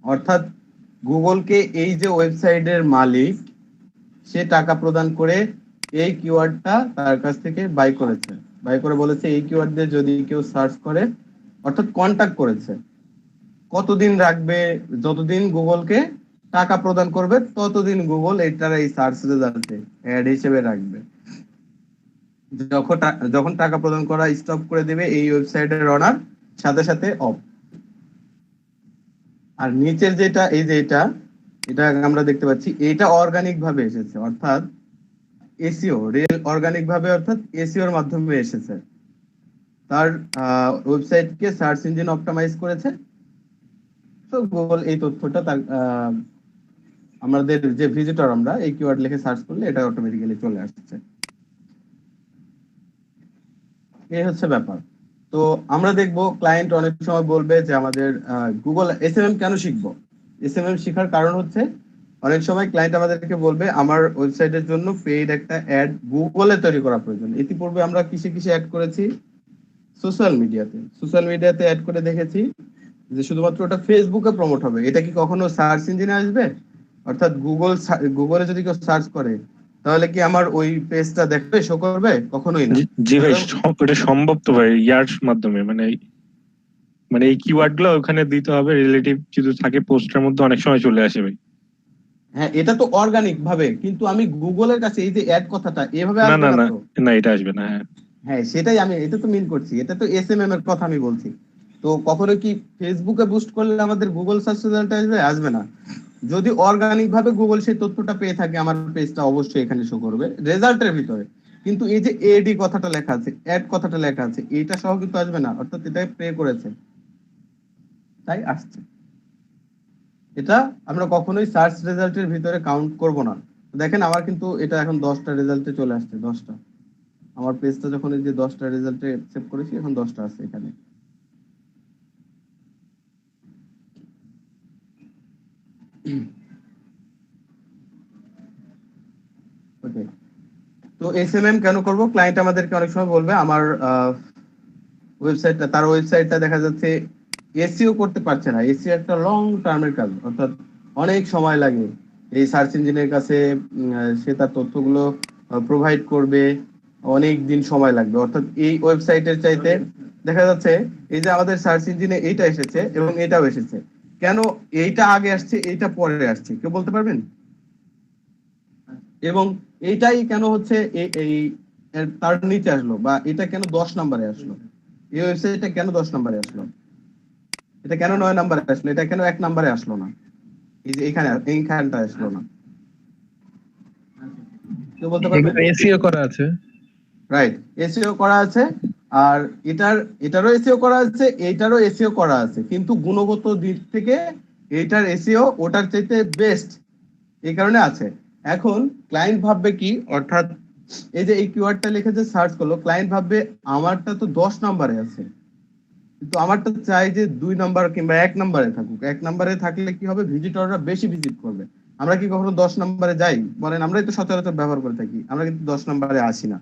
অর্থাৎ গুগলকে এই যে ওয়েবসাইটের মালিক, সে টাকা প্রদান করে এই কিওয়ার্ডটা তার কাছ থেকে বাই করেছে, বাই করে বলেছে এই কিওয়ার্ড দিয়ে যদি কেউ সার্চ করে, অর্থাৎ কন্টাক্ট করেছে, কতদিন রাখবে, যতদিন গুগলকে টাকা প্রদান করবে ততদিন গুগল এটার এই সার্চ রেজাল্টে অ্যাড হিসেবে রাখবে। যখন টাকা প্রদান করা স্টপ করে দেবে এই ওয়েবসাইটের অনার, সাথে সাথে অফ। আর নিচের যেটা, এই যে এটা আমরা দেখতে পাচ্ছি, এটা অর্গানিক ভাবে এসেছে, অর্থাৎ এসইও, রিয়েল অর্গানিক ভাবে, অর্থাৎ এসইওর মাধ্যমে এসেছে। তার ওয়েবসাইটকে সার্চ ইঞ্জিন অপটিমাইজ করেছে, তো গুগল এই তথ্যটা তার আমাদের যে ভিজিটর, আমরা এই কিওয়ার্ড লিখে সার্চ করলে এটা অটোমেটিক্যালি চলে আসছে। এই হচ্ছে ব্যাপার। তো আমরা দেখবো ক্লায়েন্ট অনেক সময় বলবে যে আমাদের গুগল এসএমএম কেন শিখবো। এসএমএম শেখার কারণ হচ্ছে অনেক সময় ক্লায়েন্ট আমাদেরকে বলবে আমার ওয়েবসাইটের জন্য পেইড একটা অ্যাড গুগলে তৈরি করা প্রয়োজন। ইতিপূর্বে আমরা কিসে অ্যাড করেছি? সোশ্যাল মিডিয়াতে অ্যাড করে দেখেছি যে শুধুমাত্র ওটা ফেসবুকে প্রমোট হবে। এটা কি কখনো সার্চ ইঞ্জিনে আসবে? অর্থাৎ গুগলে যদি কেউ সার্চ করে তাহলে কি আমার ওই পেজটা দেখবে, শো করবে? কখনোই না। জি ভাই, এটা সম্ভব তো ভাই ইয়ার মাধ্যমে, মানে এই কিওয়ার্ড গুলো ওখানে দিতে হবে, রিলেটিভ যদি থাকে পোস্টের মধ্যে অনেক সময় চলে আসে ভাই। হ্যাঁ, এটা তো অর্গানিক ভাবে, কিন্তু আমি গুগলের কাছে এই যে অ্যাড কথাটা এভাবে না আসবে না না না তো। না, এটা আসবে না। হ্যাঁ, সেটাই আমি এটা তো মিন করছি, এটা তো এসএমএম এর কথা আমি বলছি। তো কখনো কি ফেসবুকে বুস্ট করলে আমাদের গুগল সার্চ রেজাল্ট আসবে না? যদি অর্গানিক ভাবে গুগল সেই তথ্যটা পেয়ে থাকে, আমার পেজটা অবশ্যই এখানে শো করবে রেজাল্টের ভিতরে। কিন্তু এই যে এডি কথাটা লেখা আছে, অ্যাড কথাটা লেখা আছে, এটা সহ কিন্তু আসবে না, অর্থাৎ এটা পে করেছে তাই আসছে। এটা আমরা কখনোই সার্চ রেজাল্টের ভিতরে কাউন্ট করব না। দেখেন আমার কিন্তু এটা এখন 10টা রেজাল্টে চলে আসছে, 10টা। আমার পেজটা যখন এই যে 10টা রেজাল্টে সেভ করেছি, এখন 10টা আছে এখানে। ওকে, তো এসএমএম কেন করব? ক্লায়েন্ট আমাদেরকে অনেক সময় বলবে আমার তার ওয়েবসাইটটা দেখা যাচ্ছে এসইও করতে পারছে না। এসইও একটা লং টার্মের কাজ, অর্থাৎ অনেক সময় লাগে এই সার্চ ইঞ্জিনের কাছে, সে তার তথ্যগুলো প্রোভাইড করবে, অনেক দিন সময় লাগবে। অর্থাৎ এই ওয়েবসাইটের চাইতে দেখা যাচ্ছে এই যে আমাদের সার্চ ইঞ্জিনে এইটা এসেছে এবং এটাও এসেছে, কেন এইটা আগে আসছে এইটা পরে আসছে, কেউ বলতে পারবেন? এবং এইটাই কেন হচ্ছে এই তার নিচে আসলো, বা এটা কেন 10 নম্বরে আসলো, এই ওয়েবসাইটটা কেন 10 নম্বরে আসলো, এটা কেন 9 নম্বরে আসলো, এটা কেন 1 নম্বরে আসলো না, এই যে এইখানটা আসলো না, কেউ বলতে পারবেন? এসইও করা আছে, রাইট, এসইও করা আছে, আর এটারও এসইও করা আছে, এইটারও এসইও করা আছে, কিন্তু গুণগত দিক থেকে এইটার এসইও ওটার চাইতে বেস্ট, এই কারণে আছে। এখন ক্লায়েন্ট ভাববে কি, অর্থাৎ এই যে এই কিওয়ার্ডটা লিখে যে সার্চ করলো, ক্লায়েন্ট ভাববে আমারটা তো 10 নম্বরে আছে, কিন্তু আমারটা চাই যে 2 নাম্বার কিংবা 1 নম্বরে থাকুক। 1 নম্বরে থাকলে কি হবে, ভিজিটররা বেশি ভিজিট করবে। আমরা কি কখনো 10 নম্বরে যাই বলেন? আমরাই তো সচরাচর ব্যবহার করে থাকি, আমরা কিন্তু 10 নম্বরে আসি না।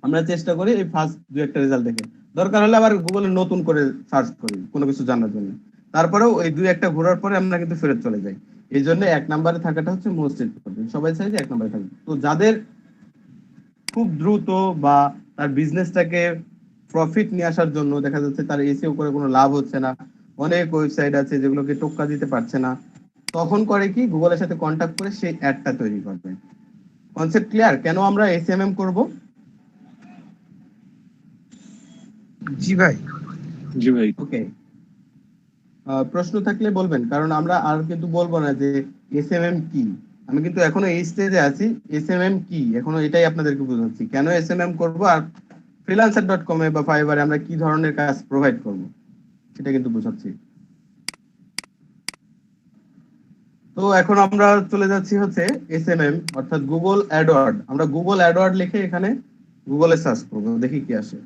আমরা চেষ্টা করি এই ফার্স্ট 2-1টা রেজাল্ট দেখে, দরকার হলে আবার গুগলে নতুন করে সার্চ করি কোনো কিছু জানার জন্য, তারপরেও এই 2-1টা ঘোরার পরে আমরা কিন্তু ফেরত চলে যাই। এই জন্য 1 নম্বরে থাকাটা হচ্ছে মোস্ট ইম্পর্টেন্ট। সবাই চাই যে 1 নম্বরে থাকবে। তো যাদের খুব দ্রুত বা তার বিজনেসটাকে প্রফিট নিয়ে আসার জন্য দেখা যাচ্ছে তার এসইও করে কোনো লাভ হচ্ছে না, অনেক ওয়েবসাইট আছে যেগুলোকে টোক্কা দিতে পারছে না, তখন করে কি, গুগলের সাথে কন্ট্যাক্ট করে সেই অ্যাডটা তৈরি করবে। Concept clear? কেন আমরা এসএমএম করব? জি ভাই। জি ভাই। ওকে, প্রশ্ন থাকলে বলবেন, কারণ আমরা আর কিন্তু বলবো না যে এসএমএম কি। আমি কিন্তু এখনো এই স্টেজে আছি, এসএমএম কি এখনো এটাই আপনাদেরকে বোঝাচ্ছি, কেন এসএমএম করব আর freelancer.com এ বা ফাইবারে আমরা কি ধরনের কাজ প্রোভাইড করব সেটা কিন্তু বোঝাচ্ছি। তো এখন আমরা চলে যাচ্ছি হচ্ছে এসএমএম অর্থাৎ গুগল অ্যাডওয়ার্ড। আমরা গুগল অ্যাডওয়ার্ড লিখে এখানে গুগলে সার্চ করব, দেখি কি আসে।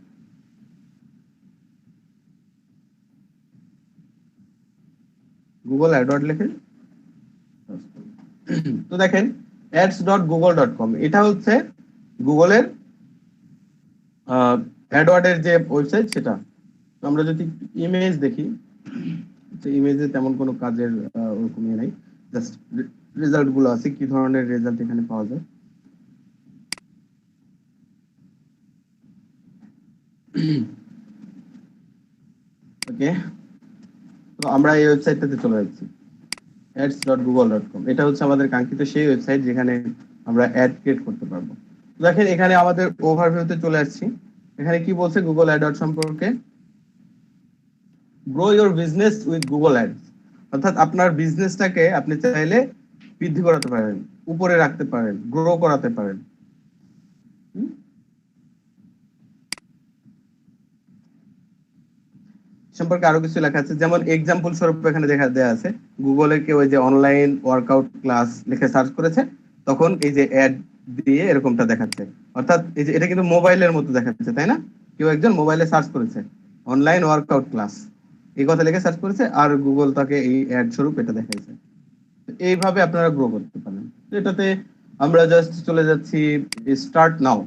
গুগল অ্যাডওয়ার্ড লিখে তো দেখেন ads.google.com, এটা হচ্ছে গুগলের অ্যাডওয়ার্ডের যে ওয়েবসাইট সেটা। তো আমরা যদি ইমেজ দেখি, ইমেজে তেমন কোনো কাজের ওরকম ইয়ে নাই, জাস্ট রেজাল্ট গুলো আছে, কি ধরনের রেজাল্ট এখানে পাওয়া যায়। ওকে, তো আমরা এই ওয়েবসাইটটাতে চলে যাচ্ছি ads.google.com। এটা হচ্ছে আমাদের কাঙ্ক্ষিত সেই ওয়েবসাইট যেখানে আমরা অ্যাড ক্রিয়েট করতে পারবো। দেখেন এখানে আমাদের ওভারভিউতে চলে আসছি। এখানে কি বলছে গুগল অ্যাডওয়ার্ড সম্পর্কে? Grow your business with Google ads, অর্থাৎ আপনার বিজনেসটাকে আপনি চাইলে বৃদ্ধি করাতে পারেন, উপরে রাখতে পারেন, গ্রো করাতে পারেন। সম্পর্কে আরো কিছু লেখা আছে, যেমন এক্সাম্পল স্বরূপ এখানে দেয়া আছে গুগলে কেউ ওই যে অনলাইন ওয়ার্কআউট ক্লাস লিখে সার্চ করেছে, তখন এই যে অ্যাড দিয়ে এরকমটা দেখাচ্ছে। অর্থাৎ এই যে এটা কিন্তু মোবাইলের মতো দেখাচ্ছে, তাই না? কেউ একজন মোবাইলে সার্চ করেছে অনলাইন ওয়ার্কআউট ক্লাস, এই কথা লিখে সার্চ করেছে, আর গুগল তাকে এই অ্যাড স্বরূপ এটা দেখাইছে। এইভাবে আপনারা গ্রো করতে পারেন। এটাতে আমরা জাস্ট চলে যাচ্ছি স্টার্ট নাও।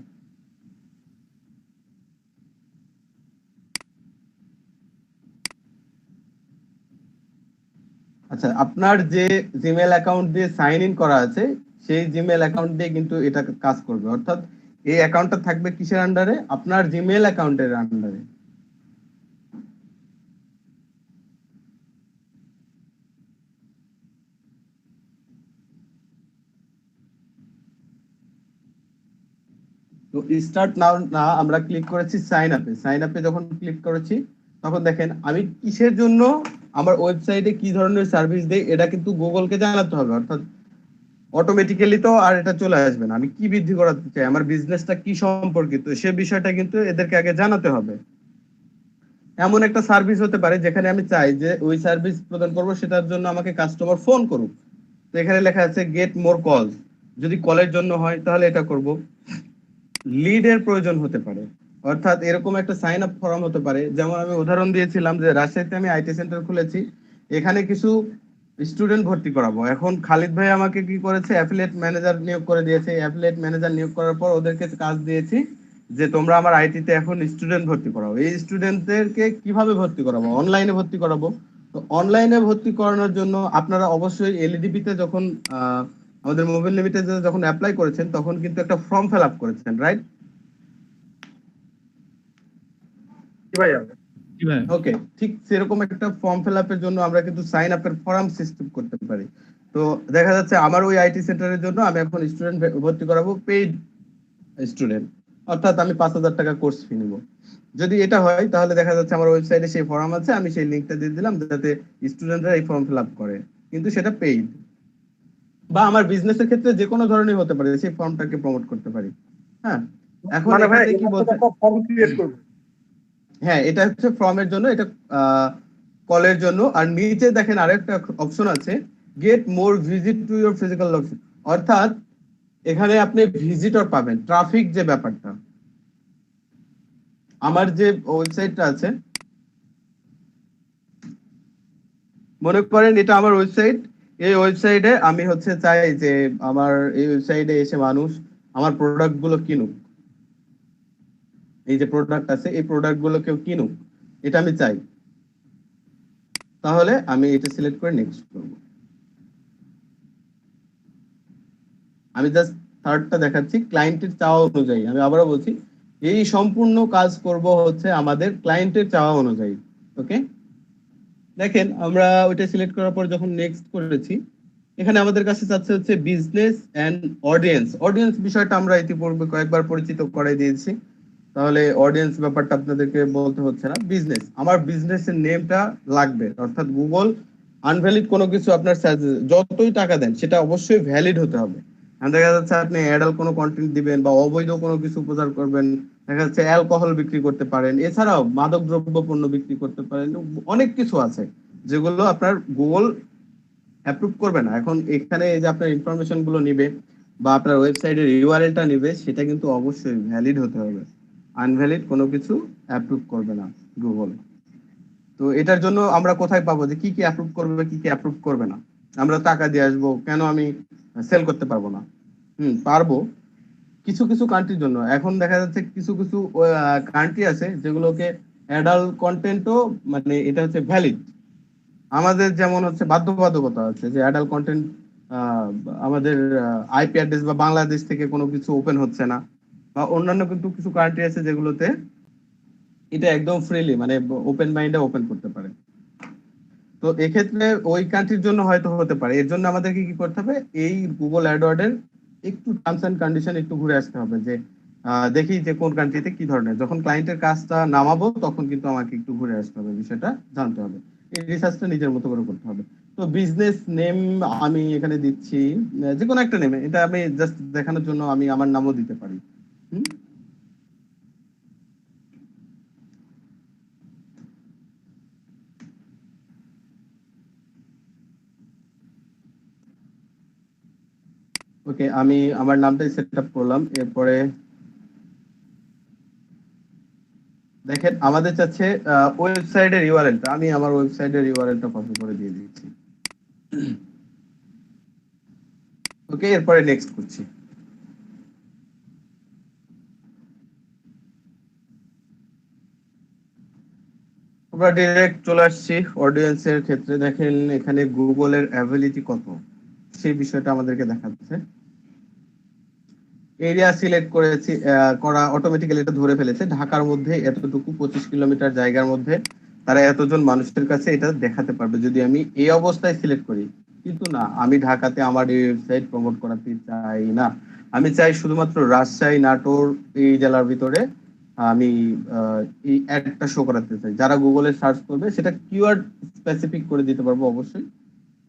আচ্ছা, আপনার যে জিমেল অ্যাকাউন্ট দিয়ে সাইন ইন করা আছে সেই জিমেল অ্যাকাউন্ট দিয়ে কিন্তু এটা কাজ করবে। অর্থাৎ এই অ্যাকাউন্টটা থাকবে কিসের আন্ডারে? আপনার জিমেল অ্যাকাউন্টের আন্ডারে। তো স্টার্ট নাও না, আমরা ক্লিক করেছি সাইন আপে। সাইন আপে যখন ক্লিক করেছি তখন দেখেন আমি কিসের জন্য আমার ওয়েবসাইটে কি ধরনের সার্ভিস দেই এটা কিন্তু গুগলকে জানাতে হবে। অর্থাৎ অটোমেটিক্যালি তো আর এটা চলে আসবে না। আমি কি বৃদ্ধি করাতে চাই, আমার বিজনেসটা কি সম্পর্কিত, সে বিষয়টা কিন্তু এদেরকে আগে জানাতে হবে। এমন একটা সার্ভিস হতে পারে যেখানে আমি চাই যে ওই সার্ভিস প্রদান করব, সেটার জন্য আমাকে কাস্টমার ফোন করুক। তো এখানে লেখা আছে গেট মোর কলস, যদি কলের জন্য হয় তাহলে এটা করব। লিডের প্রয়োজন হতে পারে, অর্থাৎ এরকম একটা সাইন আপ ফর্ম হতে পারে। যেমন আমি উদাহরণ দিয়েছিলাম যে রাজশাহীতে আমি আইটি সেন্টার খুলেছি, এখানে কিছু স্টুডেন্ট ভর্তি করাবো। এখন খালিদ ভাই আমাকে কি করেছে, অ্যাফিলিয়েট ম্যানেজার নিয়োগ করে দিয়েছে। অ্যাফিলিয়েট ম্যানেজার নিয়োগ করার পর ওদেরকে কাজ দিয়েছি যে তোমরা আমার আইটিতে এখন স্টুডেন্ট ভর্তি করাবো। এই স্টুডেন্টদেরকে কিভাবে ভর্তি করাবো? অনলাইনে ভর্তি করাবো। তো অনলাইনে ভর্তি করানোর জন্য আপনারা অবশ্যই এলইডিপি তে যখন আমাদের মোবাইল লিমিটেড যখন অ্যাপ্লাই করেছেন তখন কিন্তু একটা ফর্ম ফিল আপ করেছেন, রাইট? ওকে, ঠিক সেরকম একটা ফর্ম ফিল আপের জন্য আমরা কিন্তু সাইন আপের ফর্ম সিস্টেম করতে পারি। তো দেখা যাচ্ছে আমার ওই আইটি সেন্টারের জন্য আমি এখন স্টুডেন্ট ভর্তি করাবো, পেইড স্টুডেন্ট, অর্থাৎ আমি 5,000 টাকা কোর্স ফি নিব। যদি এটা হয় তাহলে দেখা যাচ্ছে আমার ওয়েবসাইটে সেই ফর্ম আছে, আমি সেই লিঙ্কটা দিয়ে দিলাম যাতে স্টুডেন্টরা এই ফর্ম ফিল আপ করে, কিন্তু সেটা পেইড। বা আমার বিজনেসের ক্ষেত্রে যে কোনো ধরনের হতে পারে, সেই ফর্মটাকে প্রমোট করতে পারি। হ্যাঁ, এখন এখানে কি বলতে ফর্ম ক্রিয়েট করব? হ্যাঁ, এটা হচ্ছে ফর্মের জন্য, এটা কলের জন্য। আর নিচে দেখেন আরেকটা অপশন আছে, get more visit to your physical location, অর্থাৎ এখানে আপনি ভিজিটর পাবেন, ট্রাফিক যে ব্যাপারটা। আমার যে ওয়েবসাইটটা আছে মনে করেন এটা আমার ওয়েবসাইট, এই ওয়েবসাইটে আমি হচ্ছে চাই যে আমার এই ওয়েবসাইটে এসে মানুষ আমার প্রোডাক্ট গুলো কিনুক, এই যে প্রোডাক্ট আছে এই প্রোডাক্ট গুলো কেউ কিনুক, এটা আমি চাই। তাহলে আমি এটা সিলেক্ট করে নেক্সট করব। আমি জাস্ট থার্ডটা দেখাচ্ছি ক্লায়েন্টের চাওয়া অনুযায়ী। আমি আবারও বলছি এই সম্পূর্ণ কাজ করব হচ্ছে আমাদের ক্লায়েন্টের চাওয়া অনুযায়ী। ওকে, দেখেন আমরা ওইটা সিলেক্ট করার পর যখন নেক্সট করেছি, এখানে আমাদের কাছে চাচ্ছে হচ্ছে বিজনেস এন্ড অডিয়েন্স। অডিয়েন্স বিষয়টা আমরা ইতিপূর্বে কয়েকবার পরিচিত করে দিয়েছি, তাহলে অডিয়েন্স ব্যাপারটা আপনাদেরকে বলতে হচ্ছে না। বিজনেস, আমার বিজনেসের নেমটা লাগবে, অর্থাৎ গুগল আনভ্যালিড কোনো কিছু আপনার যতই টাকা দেন সেটা অবশ্যই ভ্যালিড হতে হবে। দেখা যাচ্ছে আপনি অ্যাডাল্ট কোনো কন্টেন্ট দিবেন বা অবৈধ কোনো কিছু প্রচার করবেন, দেখা যাচ্ছে অ্যালকোহল বিক্রি করতে পারেন, এছাড়াও মাদক দ্রব্য পণ্য বিক্রি করতে পারেন, অনেক কিছু আছে যেগুলো আপনার গুগল অ্যাপ্রুভ করবে না। এখন এখানে এই যে আপনার ইনফরমেশন গুলো নিবে বা আপনার ওয়েবসাইটের ইউআরএলটা নিবে, সেটা কিন্তু অবশ্যই ভ্যালিড হতে হবে। আনভ্যালিড কোনো কিছু অ্যাপ্রুভ করবে না গুগল। তো এটার জন্য আমরা কোথায় পাবো যে কি কি অ্যাপ্রুভ করবে কি কি অ্যাপ্রুভ করবে না? আমরা টাকা দিয়ে আসবো, কেন আমি সেল করতে পারবো না? পারবো কিছু কিছু কান্ট্রির জন্য। এখন দেখা যাচ্ছে কিছু কিছু কান্ট্রি আছে যেগুলোকে অ্যাডাল্ট কন্টেন্টও মানে এটা হচ্ছে ভ্যালিড। আমাদের যেমন হচ্ছে বাধ্যবাধকতা আছে যে অ্যাডাল্ট কন্টেন্ট আমাদের আইপি অ্যাড্রেস বা বাংলাদেশ থেকে কোনো কিছু ওপেন হচ্ছে না, বা অন্যান্য কিন্তু কিছু কান্ট্রি আছে যেগুলোতে এটা একদম ফ্রিলি মানে ওপেন মাইন্ডে ওপেন করতে পারে। তো এক্ষেত্রে ওই কান্ট্রির জন্য হয়তো হতে পারে। এর জন্য আমাদেরকে কি করতে হবে, এই গুগল অ্যাডওয়ার্ডের একটু টার্মস এন্ড কন্ডিশন একটু ঘুরে আসতে হবে, যে দেখি যে কোন কান্ট্রিতে কি ধরনের। যখন ক্লায়েন্টের কাজটা নামাবো তখন কিন্তু আমাকে একটু ঘুরে আসতে হবে, বিষয়টা জানতে হবে, এই রিসার্চটা নিজের মতো করে করতে হবে। তো বিজনেস নেম আমি এখানে দিচ্ছি যে কোনো একটা নেমে, এটা আমি জাস্ট দেখানোর জন্য আমি আমার নামও দিতে পারি। ওকে, আমি আমার নামটাই সেট আপ করলাম। এরপরে দেখেন আমাদের চাচ্ছে ওয়েবসাইটের ইউআরএলটা, আমি আমার ওয়েবসাইটের ইউআরএলটা কপি করে দিয়ে দিচ্ছি। ওকে, এরপরে নেক্সট করছি। আমরা ডাইরেক্ট চলে আসছি অডিয়েন্সের ক্ষেত্রে। দেখেন এখানে গুগলের অ্যাবিলিটি কত সেই বিষয়টা আমাদেরকে দেখাচ্ছে। এরিয়া সিলেক্ট করেছি, করা অটোমেটিক্যালি এটা ধরে ফেলেছে ঢাকার মধ্যে এতটুকু 25 কিলোমিটার জায়গার মধ্যে তারা এতজন মানুষের কাছে এটা দেখাতে পারবে যদি আমি এই অবস্থায় সিলেক্ট করি। কিন্তু না, আমি ঢাকাতে আমার এই ওয়েবসাইট প্রমোট করাতে চাই না। আমি চাই শুধুমাত্র রাজশাহী, নাটোর এই জেলার ভিতরে আমি এই অ্যাডটা শো করাতে চাই। যারা গুগলে সার্চ করবে সেটা কিওয়ার্ড স্পেসিফিক করে দিতে পারবো অবশ্যই।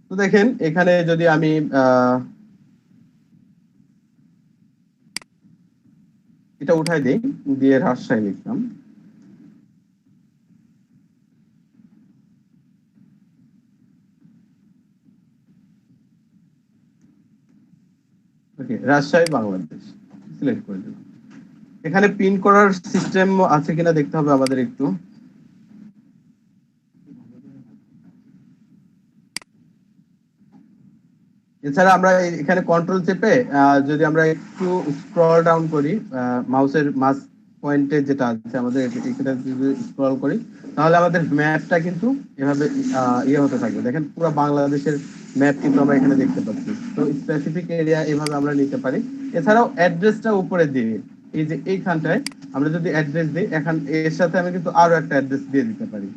তো দেখেন এখানে যদি আমি এটা উঠাই দেই, দিয়ে রাজশাহী লিখলাম, ওকে, রাজশাহী বাংলাদেশ সিলেক্ট করে দিলাম। এখানে পিন করার সিস্টেম আছে কিনা দেখতে হবে আমাদের একটু। এছাড়া আমরা এখানে কন্ট্রোল চেপে যদি আমরা একটু স্ক্রল ডাউন করি, মাউসের মাস পয়েন্টে যেটা আছে আমাদের এটা যদি স্ক্রল করি, তাহলে আমাদের ম্যাপটা কিন্তু এভাবে ইয়ে হতে থাকবে। দেখেন পুরো বাংলাদেশের ম্যাপ কিন্তু আমরা এখানে দেখতে পাচ্ছি। তো স্পেসিফিক এরিয়া এভাবে আমরা নিতে পারি। এছাড়াও অ্যাড্রেসটা উপরে দিয়ে এই যে এইখানটায় আমরা যদি অ্যাড্রেস দিই, এখন এর সাথে আমি কিন্তু আরো একটা অ্যাড্রেস দিয়ে দিতে পারি।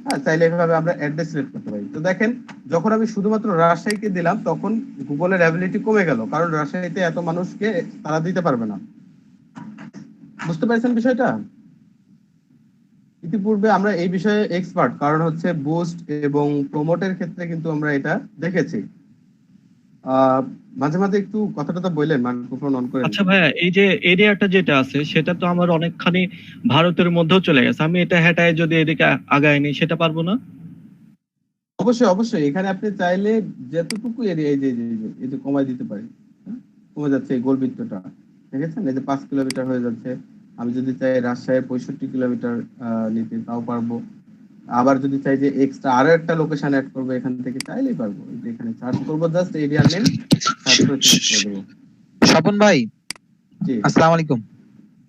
হ্যাঁ, চাইলে এভাবে আমরা অ্যাড্রেস সিলেক্ট করতে পারি। তো দেখেন যখন আমি শুধুমাত্র রাজশাহীকে দিলাম তখন গুগলের অ্যাবিলিটি কমে গেল, কারণ রাজশাহীতে এত মানুষকে তারা দিতে পারবে না। বুঝতে পারছেন বিষয়টা? ইতিপূর্বে আমরা এই বিষয়ে এক্সপার্ট, কারণ হচ্ছে বুস্ট এবং প্রমোটের ক্ষেত্রে কিন্তু আমরা এটা দেখেছি। মাঝে মাঝে একটু কথাটা তো বললেন, মাইক্রোফোন অন করে। আচ্ছা ভাইয়া, এই যে এরিয়াটা যেটা আছে সেটা তো আমার অনেকখানি ভারতের মধ্যেও চলে গেছে, আমি এটা হেঁটায় যদি এদিকে আগায় নিই সেটা পারবো না? অবশ্যই অবশ্যই, এখানে আপনি চাইলে যতটুকু এরিয়া এই যে কমাই দিতে পারি। কমে যাচ্ছে এই গোলবৃত্তটা, দেখেছেন এই যে 5 কিলোমিটার হয়ে যাচ্ছে। আমি যদি চাই রাজশাহীর 65 কিলোমিটার নিতে তাও পারবো। আবার যদি চাই যে এক্সট্রা আরো একটা লোকেশন অ্যাড করবো এখান থেকে চাইলেই পারবো। এই যে এখানে সার্চ করবো, জাস্ট এরিয়ার নেম সার্চ করে সিলেক্ট করে দেবো। স্বপন ভাই, জি, আসসালামু আলাইকুম।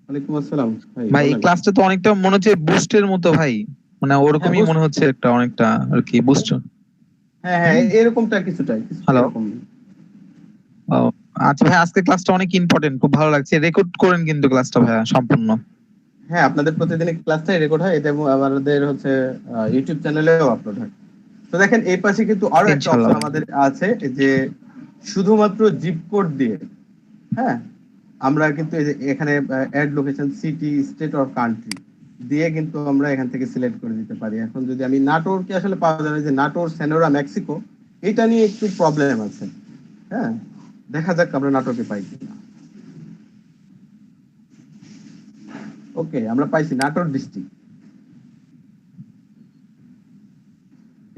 ওয়ালাইকুম আসসালাম ভাই, ভাই এই বলেন। ক্লাসটা তো অনেকটা মনে হচ্ছে বুস্টের মতো ভাই, মানে ওরকমই boost- মনে হচ্ছে একটা অনেকটা আর কি বুস্ট। হ্যাঁ হ্যাঁ, এরকমটা কিছুটাই Hello? এরকম। আচ্ছা ভাই, আজকে ক্লাসটা অনেক ইম্পর্টেন্ট, খুব ভালো লাগছে। রেকর্ড করেন কিন্তু ক্লাসটা ভাইয়া সম্পূর্ণ। হ্যাঁ, আপনাদের প্রতিদিনের ক্লাসটাই রেকর্ড হয়, এটা আমাদের হচ্ছে ইউটিউব চ্যানেলেও আপলোড হয়। তো দেখেন এই পাশে কিন্তু আরো একটা ইনশাআল্লাহ। অপশন আমাদের আছে যে শুধুমাত্র জিপ কোড দিয়ে, হ্যাঁ, আমরা কিন্তু এই যে এখানে add location city state or country দিয়ে কিন্তু আমরা এখান থেকে সিলেক্ট করে দিতে পারি। এখন যদি আমি নাটোরকে আসলে পাওয়া যায় না, যে নাটোর, সেনোরা, মেক্সিকো, এটা নিয়ে একটু প্রবলেম আছে। হ্যাঁ, দেখা যাক আমরা নাটোরকে পাই কিনা। ওকে, আমরা পাইছি নাটোর ডিস্ট্রিক্ট।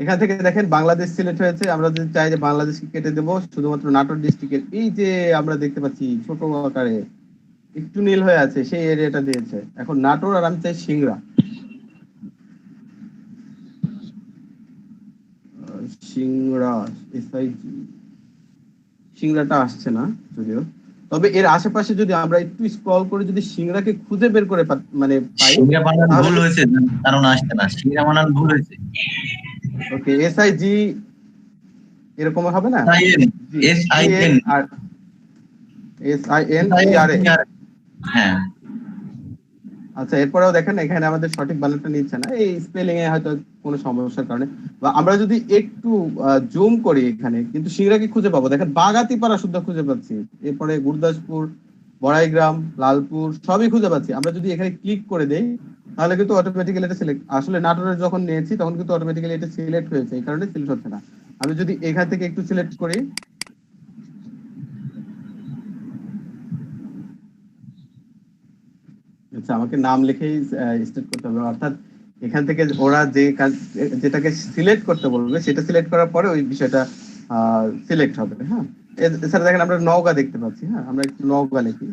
এখান থেকে দেখেন বাংলাদেশ সিলেক্ট হয়েছে। আমরা যদি চাই যে বাংলাদেশকে কেটে দেবো, শুধুমাত্র নাটোর ডিস্ট্রিক্টের এই যে আমরা দেখতে পাচ্ছি ছোট আকারে একটু নীল হয়ে আছে সেই এরিয়াটা দিয়েছে। এখন নাটোর আর আমি চাই সিংড়া। সিংড়া এসআইজি, সিংড়াটা আসছে না যদিও, তবে এর আশেপাশে যদি আমরা একটু স্ক্রল করে যদি সিংড়াকে খুঁজে বের করে মানে পাই, সিংড়া বানান ভুল হয়েছে, কারণ আসছে না, সিংড়া বানান ভুল হয়েছে। ওকে, এসআইজি এরকম হবে না, SIN আর SINGRA। হ্যাঁ, আচ্ছা, এরপরেও দেখেন এখানে আমাদের সঠিক বানানটা নিচ্ছে না, এই স্পেলিং এ হয়তো কোনো সমস্যার কারণে। বা আমরা যদি একটু জুম করি এখানে কিন্তু সিংড়াকে খুঁজে পাবো। দেখেন বাগাতিপাড়া শুদ্ধ খুঁজে পাচ্ছি, এরপরে গুরদাসপুর, বড়াইগ্রাম, লালপুর সবই খুঁজে পাচ্ছি। আমরা যদি এখানে ক্লিক করে দেই তাহলে কিন্তু অটোমেটিক্যালি এটা সিলেক্ট, আসলে নাটোরের যখন নিয়েছি তখন কিন্তু অটোমেটিক্যালি এটা সিলেক্ট হয়েছে, এই কারণে সিলেক্ট হচ্ছে না। আমি যদি এখান থেকে একটু সিলেক্ট করি, আচ্ছা আমাকে নাম লিখেই স্টার্ট করতে হবে, অর্থাৎ এখান থেকে ওরা যে যেটাকে সিলেক্ট করতে বলবে সেটা সিলেক্ট করার পরে ওই বিষয়টা সিলেক্ট হবে। হ্যাঁ, এছাড়া দেখেন আমরা নওগাঁ দেখতে পাচ্ছি। হ্যাঁ, আমরা একটু নওগাঁ লিখি,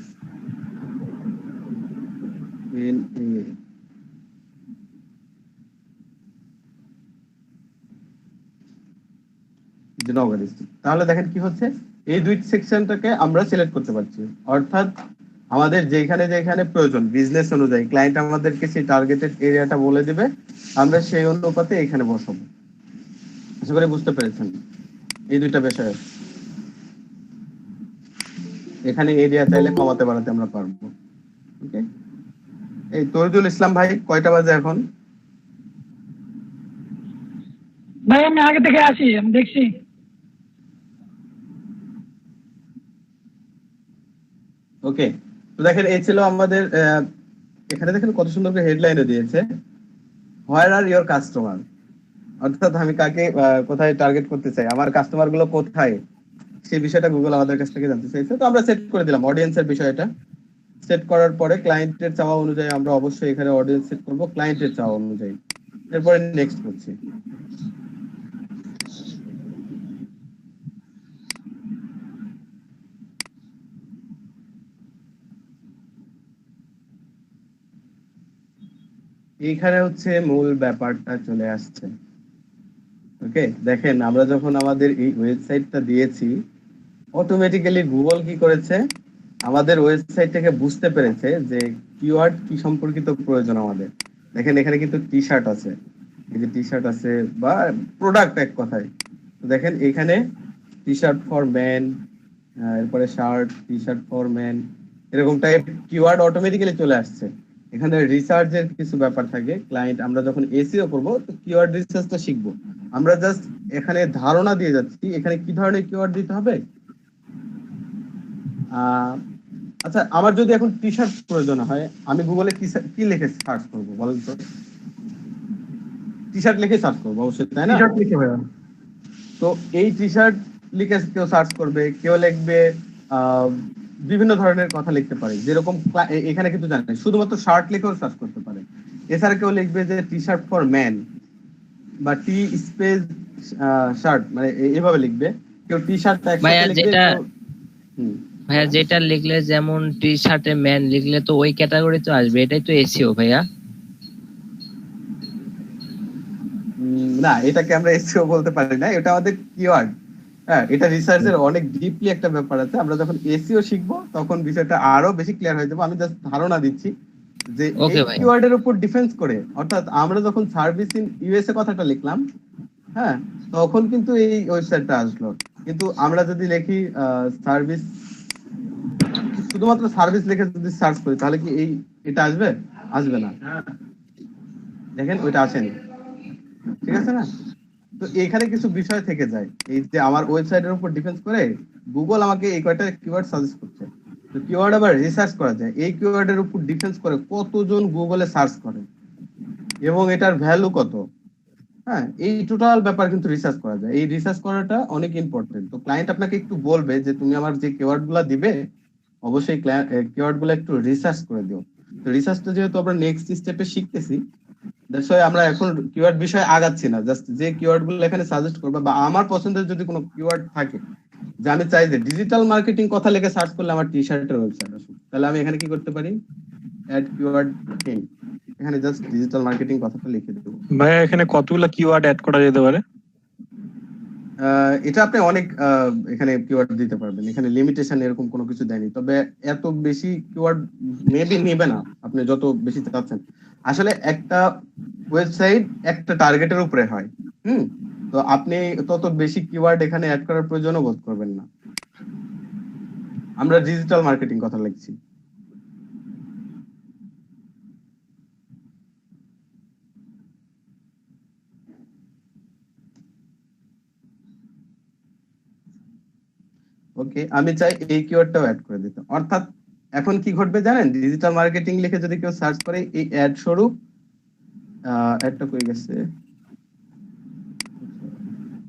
নওগাঁ ডিস্ট্রিক্ট। তাহলে দেখেন কি হচ্ছে, এই দুই সেকশনটাকে আমরা সিলেক্ট করতে পারছি, অর্থাৎ আমাদের যেখানে যেখানে প্রয়োজন বিজনেস অনুযায়ী ক্লায়েন্ট আমাদেরকে সেই টার্গেটেড এরিয়াটা বলে দিবে, আমরা সেই অনুপাতে এখানে বসাবো। আশা করি বুঝতে পেরেছেন এই দুইটা বিষয়। এখানে এরিয়া চাইলে কমাতে বাড়াতে আমরা পারবো। ওকে, এই তরিদুল ইসলাম ভাই কয়টা বাজে এখন? ভাই আমি আগে থেকে আসি, আমি দেখছি। ওকে, তো দেখেন এই ছিল আমাদের এখানে দেখেন কত সুন্দর করে হেডলাইনে দিয়েছে, হোয়ার আর ইওর কাস্টমার, অর্থাৎ আমি কাকে কোথায় টার্গেট করতে চাই, আমার কাস্টমার গুলো কোথায়, সেই বিষয়টা গুগল আমাদের কাছ থেকে জানতে চাইছে। তো আমরা সেট করে দিলাম অডিয়েন্সের বিষয়টা। সেট করার পরে ক্লায়েন্টের চাওয়া অনুযায়ী আমরা অবশ্যই এখানে অডিয়েন্স সেট করব ক্লায়েন্টের চাওয়া অনুযায়ী। এরপরে নেক্সট করছি। এইখানে হচ্ছে মূল ব্যাপারটা চলে আসছে। ওকে, দেখেন আমরা যখন আমাদের এই ওয়েবসাইটটা দিয়েছি, অটোমেটিক্যালি গুগল কি করেছে, আমাদের ওয়েবসাইটটাকে বুঝতে পেরেছে যে কিওয়ার্ড কি সম্পর্কিত প্রয়োজন আমাদের। দেখেন এখানে কিন্তু টি শার্ট আছে, এই যে টি শার্ট আছে বা প্রোডাক্ট এক কথায়। দেখেন এখানে টি শার্ট ফর ম্যান, এরপরে shirt, T shirt for man, এরকম টাইপ কিওয়ার্ড অটোমেটিক্যালি চলে আসছে। এখানে রিসার্চের কিছু ব্যাপার থাকে, ক্লায়েন্ট আমরা যখন এসইও করব তো কিওয়ার্ড রিসার্চটা শিখবো। আমরা জাস্ট এখানে ধারণা দিয়ে যাচ্ছি এখানে কি ধরনের কিওয়ার্ড দিতে হবে। আচ্ছা, আমার যদি এখন টি শার্ট প্রয়োজন হয়, আমি গুগলে কি লিখে সার্চ করবো বলেন তো? টি শার্ট লিখে সার্চ করবো অবশ্যই, তাই না? তো এই টি শার্ট লিখে কেউ সার্চ করবে, কেউ লিখবে বিভিন্ন ধরনের কথা লিখতে পারে, যেরকম এখানে কিন্তু জানেন শুধুমাত্র শার্ট লিখেও সার্চ করতে পারে। এছাড়া কেউ লিখবে যে টি শার্ট ফর ম্যান বা টি স্পেস শার্ট, মানে এইভাবে লিখবে। কেউ টি শার্ট ভাইয়া যেটা লিখলে, যেমন টি শার্টে ম্যান লিখলে তো ওই ক্যাটাগরি তো আসবে, এটাই তো এসইও ভাইয়া। না, এটাকে আমরা এসইও বলতে পারি না, এটা আমাদের কিওয়ার্ড। হ্যাঁ, এটা রিসার্চের অনেক ডিপলি একটা ব্যাপার আছে। আমরা যখন এসইও শিখবো তখন বিষয়টা আরো বেশি ক্লিয়ার হয়ে যাবে। আমি জাস্ট ধারণা দিচ্ছি যে এই কিওয়ার্ডের উপর ডিফেন্স করে, অর্থাৎ আমরা যখন সার্ভিস ইন ইউএসএ কথাটা লিখলাম, হ্যাঁ, তখন কিন্তু এই ওয়েবসাইটটা আসলো। কিন্তু আমরা যদি লিখি সার্ভিস, শুধুমাত্র সার্ভিস লিখে যদি সার্চ করি, তাহলে কি এটা আসবে? আসবে না। দেখেন ওইটা আসেনি, ঠিক আছে না? তো এখানে কিছু বিষয় থেকে যায়, এই যে আমার ওয়েবসাইটের উপর ডিফেন্স করে গুগল আমাকে এই কয়টা কিওয়ার্ড সাজেস্ট করছে। তো কিওয়ার্ড আবার রিসার্চ করা যায়, এই কিওয়ার্ডের উপর ডিফেন্স করে কতজন গুগলে সার্চ করে এবং এটার ভ্যালু কত। হ্যাঁ, এই টোটাল ব্যাপার কিন্তু রিসার্চ করা যায়। এই রিসার্চ করাটা অনেক ইম্পর্টেন্ট। তো ক্লায়েন্ট আপনাকে একটু বলবে যে তুমি আমার যে কিওয়ার্ড গুলা দিবে, অবশ্যই কিওয়ার্ড গুলো একটু রিসার্চ করে দিও। তো রিসার্চটা যেহেতু আমরা নেক্সট স্টেপে শিখতেছি, দ্যাটস ওয়াই আমরা এখন কিওয়ার্ড বিষয়ে আগাচ্ছি না। জাস্ট যে কিওয়ার্ড গুলো এখানে সাজেস্ট করবে বা আমার পছন্দের যদি কোনো কিওয়ার্ড থাকে, যে আমি চাই যে ডিজিটাল মার্কেটিং কথা লিখে সার্চ করলে আমার টি শার্টের ওয়েবসাইট আসে, তাহলে আমি এখানে কি করতে পারি? অ্যাড কিওয়ার্ড থিং, এখানে জাস্ট ডিজিটাল মার্কেটিং কথাটা লিখে দেব। ভাই এখানে কতগুলো কিওয়ার্ড অ্যাড করা যেতে পারে? এটা আপনি অনেক এখানে কিওয়ার্ড দিতে পারবেন, এখানে লিমিটেশন এরকম কোনো কিছু দেয়নি। তবে এত বেশি কিওয়ার্ড মেবি নেবে না আপনি যত বেশি চাচ্ছেন। আসলে একটা ওয়েবসাইট একটা টার্গেটের উপরে হয়, তো আপনি তত বেশি কিওয়ার্ড এখানে অ্যাড করার প্রয়োজনও বোধ করবেন না। আমরা ডিজিটাল মার্কেটিং কথা লিখছি। ওকে, আমি চাই এই কিওয়ার্ডটাও অ্যাড করে দিতে। অর্থাৎ এখন কি ঘটবে জানেন? ডিজিটাল মার্কেটিং লিখে যদি কেউ সার্চ করে, এই অ্যাড স্বরূপ অ্যাডটা কই গেছে,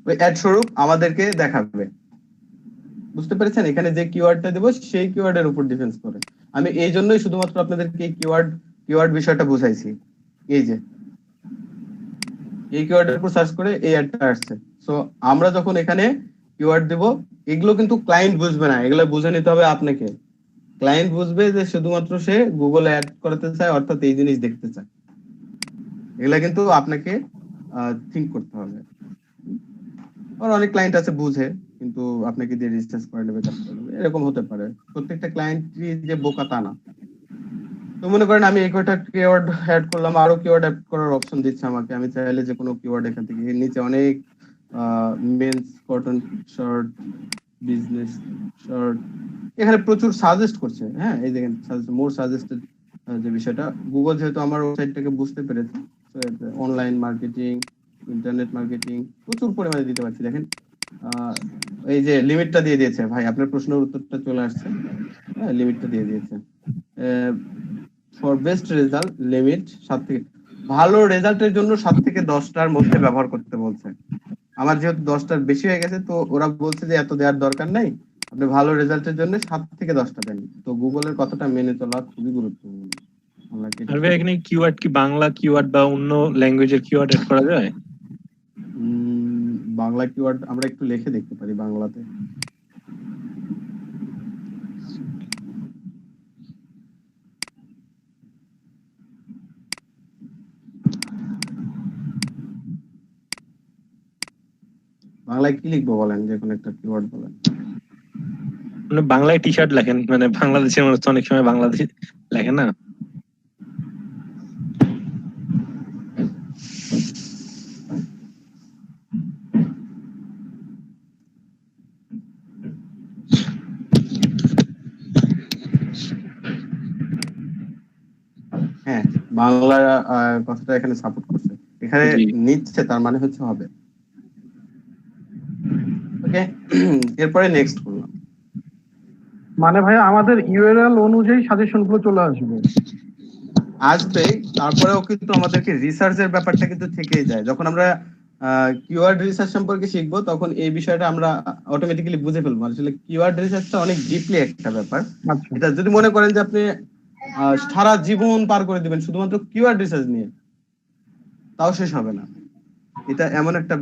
ওই অ্যাড স্বরূপ আমাদেরকে দেখাবে। বুঝতে পেরেছেন? এখানে যে কিওয়ার্ডটা দেব সেই কিওয়ার্ডের উপর ডিফেন্স করে। আমি এই জন্যই শুধুমাত্র আপনাদেরকে এই কিওয়ার্ড বিষয়টা বুঝাইছি। এই যে এই কিওয়ার্ডের উপর সার্চ করে এই অ্যাডটা আসছে। সো আমরা যখন এখানে কিওয়ার্ড দেব, এগুলো কিন্তু ক্লায়েন্ট বুঝবে না, এগুলো বুঝে নিতে হবে আপনাকে। ক্লায়েন্ট বুঝবে যে শুধুমাত্র সে গুগলে অ্যাড করতে চায়, অর্থাৎ এই জিনিস দেখতে চায়। এগুলা কিন্তু আপনাকে থিঙ্ক করতে হবে। আর অনেক ক্লায়েন্ট আছে বুঝে, কিন্তু আপনাকে দিয়ে রিসার্চ করে নেবে, এরকম হতে পারে। প্রত্যেকটা ক্লায়েন্টই যে বোকা তা না। তো মনে করেন আমি এই কয়টা কিওয়ার্ড অ্যাড করলাম, আরো কিওয়ার্ড অ্যাড করার অপশন দিচ্ছে আমাকে। আমি চাইলে যে কোনো কিওয়ার্ড এখান থেকে, নিচে অনেক men's cotton shirt, business shirt, এখানে প্রচুর সাজেস্ট করছে। হ্যাঁ, এই দেখেন মোর সাজেস্টেড যে বিষয়টা, গুগল যেহেতু আমার ওয়েবসাইটটাকে বুঝতে পেরেছে, অনলাইন মার্কেটিং, ইন্টারনেট মার্কেটিং প্রচুর পরিমাণে দিতে পারছি। দেখেন এই যে লিমিটটা দিয়ে দিয়েছে ভাই, আপনার প্রশ্নের উত্তরটা চলে আসছে। হ্যাঁ, লিমিটটা দিয়ে দিয়েছে। ফর বেস্ট রেজাল্ট লিমিট 7 থেকে, ভালো রেজাল্টের জন্য 7 থেকে 10টার মধ্যে ব্যবহার করতে বলছে। আমার যেহেতু 10টার বেশি হয়ে গেছে, তো ওরা বলছে যে এত দেওয়ার দরকার নাই, আপনি ভালো রেজাল্টের জন্য 7 থেকে 10টা দেন। তো গুগলের কথাটা মেনে চলা খুবই গুরুত্বপূর্ণ। আর ভাই এখানে কিওয়ার্ড কি বাংলা কিওয়ার্ড বা অন্য ল্যাঙ্গুয়েজের কিওয়ার্ড অ্যাড করা যায়? বাংলা কিওয়ার্ড আমরা একটু লিখে দেখতে পারি বাংলাতে। বাংলায় কি লিখবো বলেন, যে কোনো একটা কিওয়ার্ড বলেন। মানে বাংলায় টি শার্ট লেখেন, মানে বাংলাদেশের মানুষ তো অনেক সময় বাংলাদেশি লেখে না। হ্যাঁ, বাংলা কথাটা এখানে সাপোর্ট করছে, এখানে নিচ্ছে, তার মানে হচ্ছে হবে। ওকে, এরপরে নেক্সট করলাম। মানে ভাই আমাদের ইউআরএল অনুযায়ী সাজেশন গুলো চলে আসবে। তারপরেও কিন্তু আমাদেরকে রিসার্চের ব্যাপারটা কিন্তু থেকেই যায়। যখন আমরা কিওয়ার্ড রিসার্চ সম্পর্কে শিখবো, তখন এই বিষয়টা আমরা অটোমেটিক্যালি বুঝে ফেলবো। আসলে কিওয়ার্ড রিসার্চটা অনেক ডিপলি একটা ব্যাপার। এটা যদি মনে করেন যে আপনি সারা জীবন পার করে দিবেন শুধুমাত্র কিওয়ার্ড রিসার্চ নিয়ে, তাও শেষ হবে না। এটা এমন একটা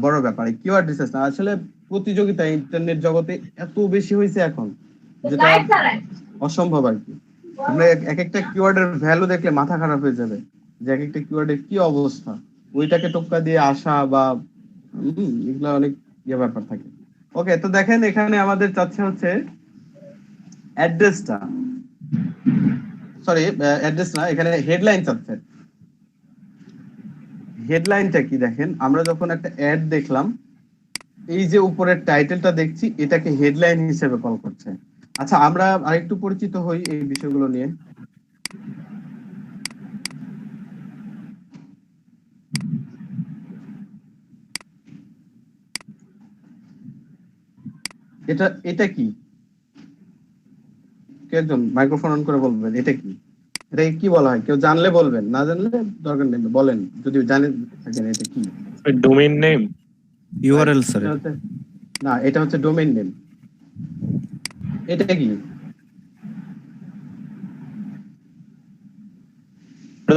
বড় ব্যাপার। কিওয়ার্ড রিসার্চ আসলে প্রতিযোগিতা ইন্টারনেট জগতে এত বেশি হয়েছে এখন, যেটা অসম্ভব আর কি। আপনি এক একটা কিওয়ার্ডের ভ্যালু দেখলে মাথা খারাপ হয়ে যাবে, যে এক একটা কিওয়ার্ডের কি অবস্থা। ওইটাকে টোক্কা দিয়ে আসা বা এগুলো অনেক ব্যাপার থাকে। ওকে, তো দেখেন এখানে আমাদের চাচ্ছে হচ্ছে অ্যাড্রেসটা, সরি অ্যাড্রেস না, এখানে হেডলাইন চাচ্ছে। হেডলাইনটা কি দেখেন, আমরা যখন একটা অ্যাড দেখলাম, এই যে উপরের টাইটেলটা দেখছি, এটাকে হেডলাইন হিসেবে কল করছে। আচ্ছা, আমরা আরেকটু পরিচিত হই এই বিষয়গুলো নিয়ে। এটা কি, কেউ একজন মাইক্রোফোন অন করে বলবেন এটা কি, এটাকে কি বলা হয়? কেউ জানলে বলবেন, না জানলে দরকার নেই, বলেন যদি জানেন থাকেন এটা কি। Domain name, URL sir. না, এটা হচ্ছে ডোমেইন নেম। এটা কি?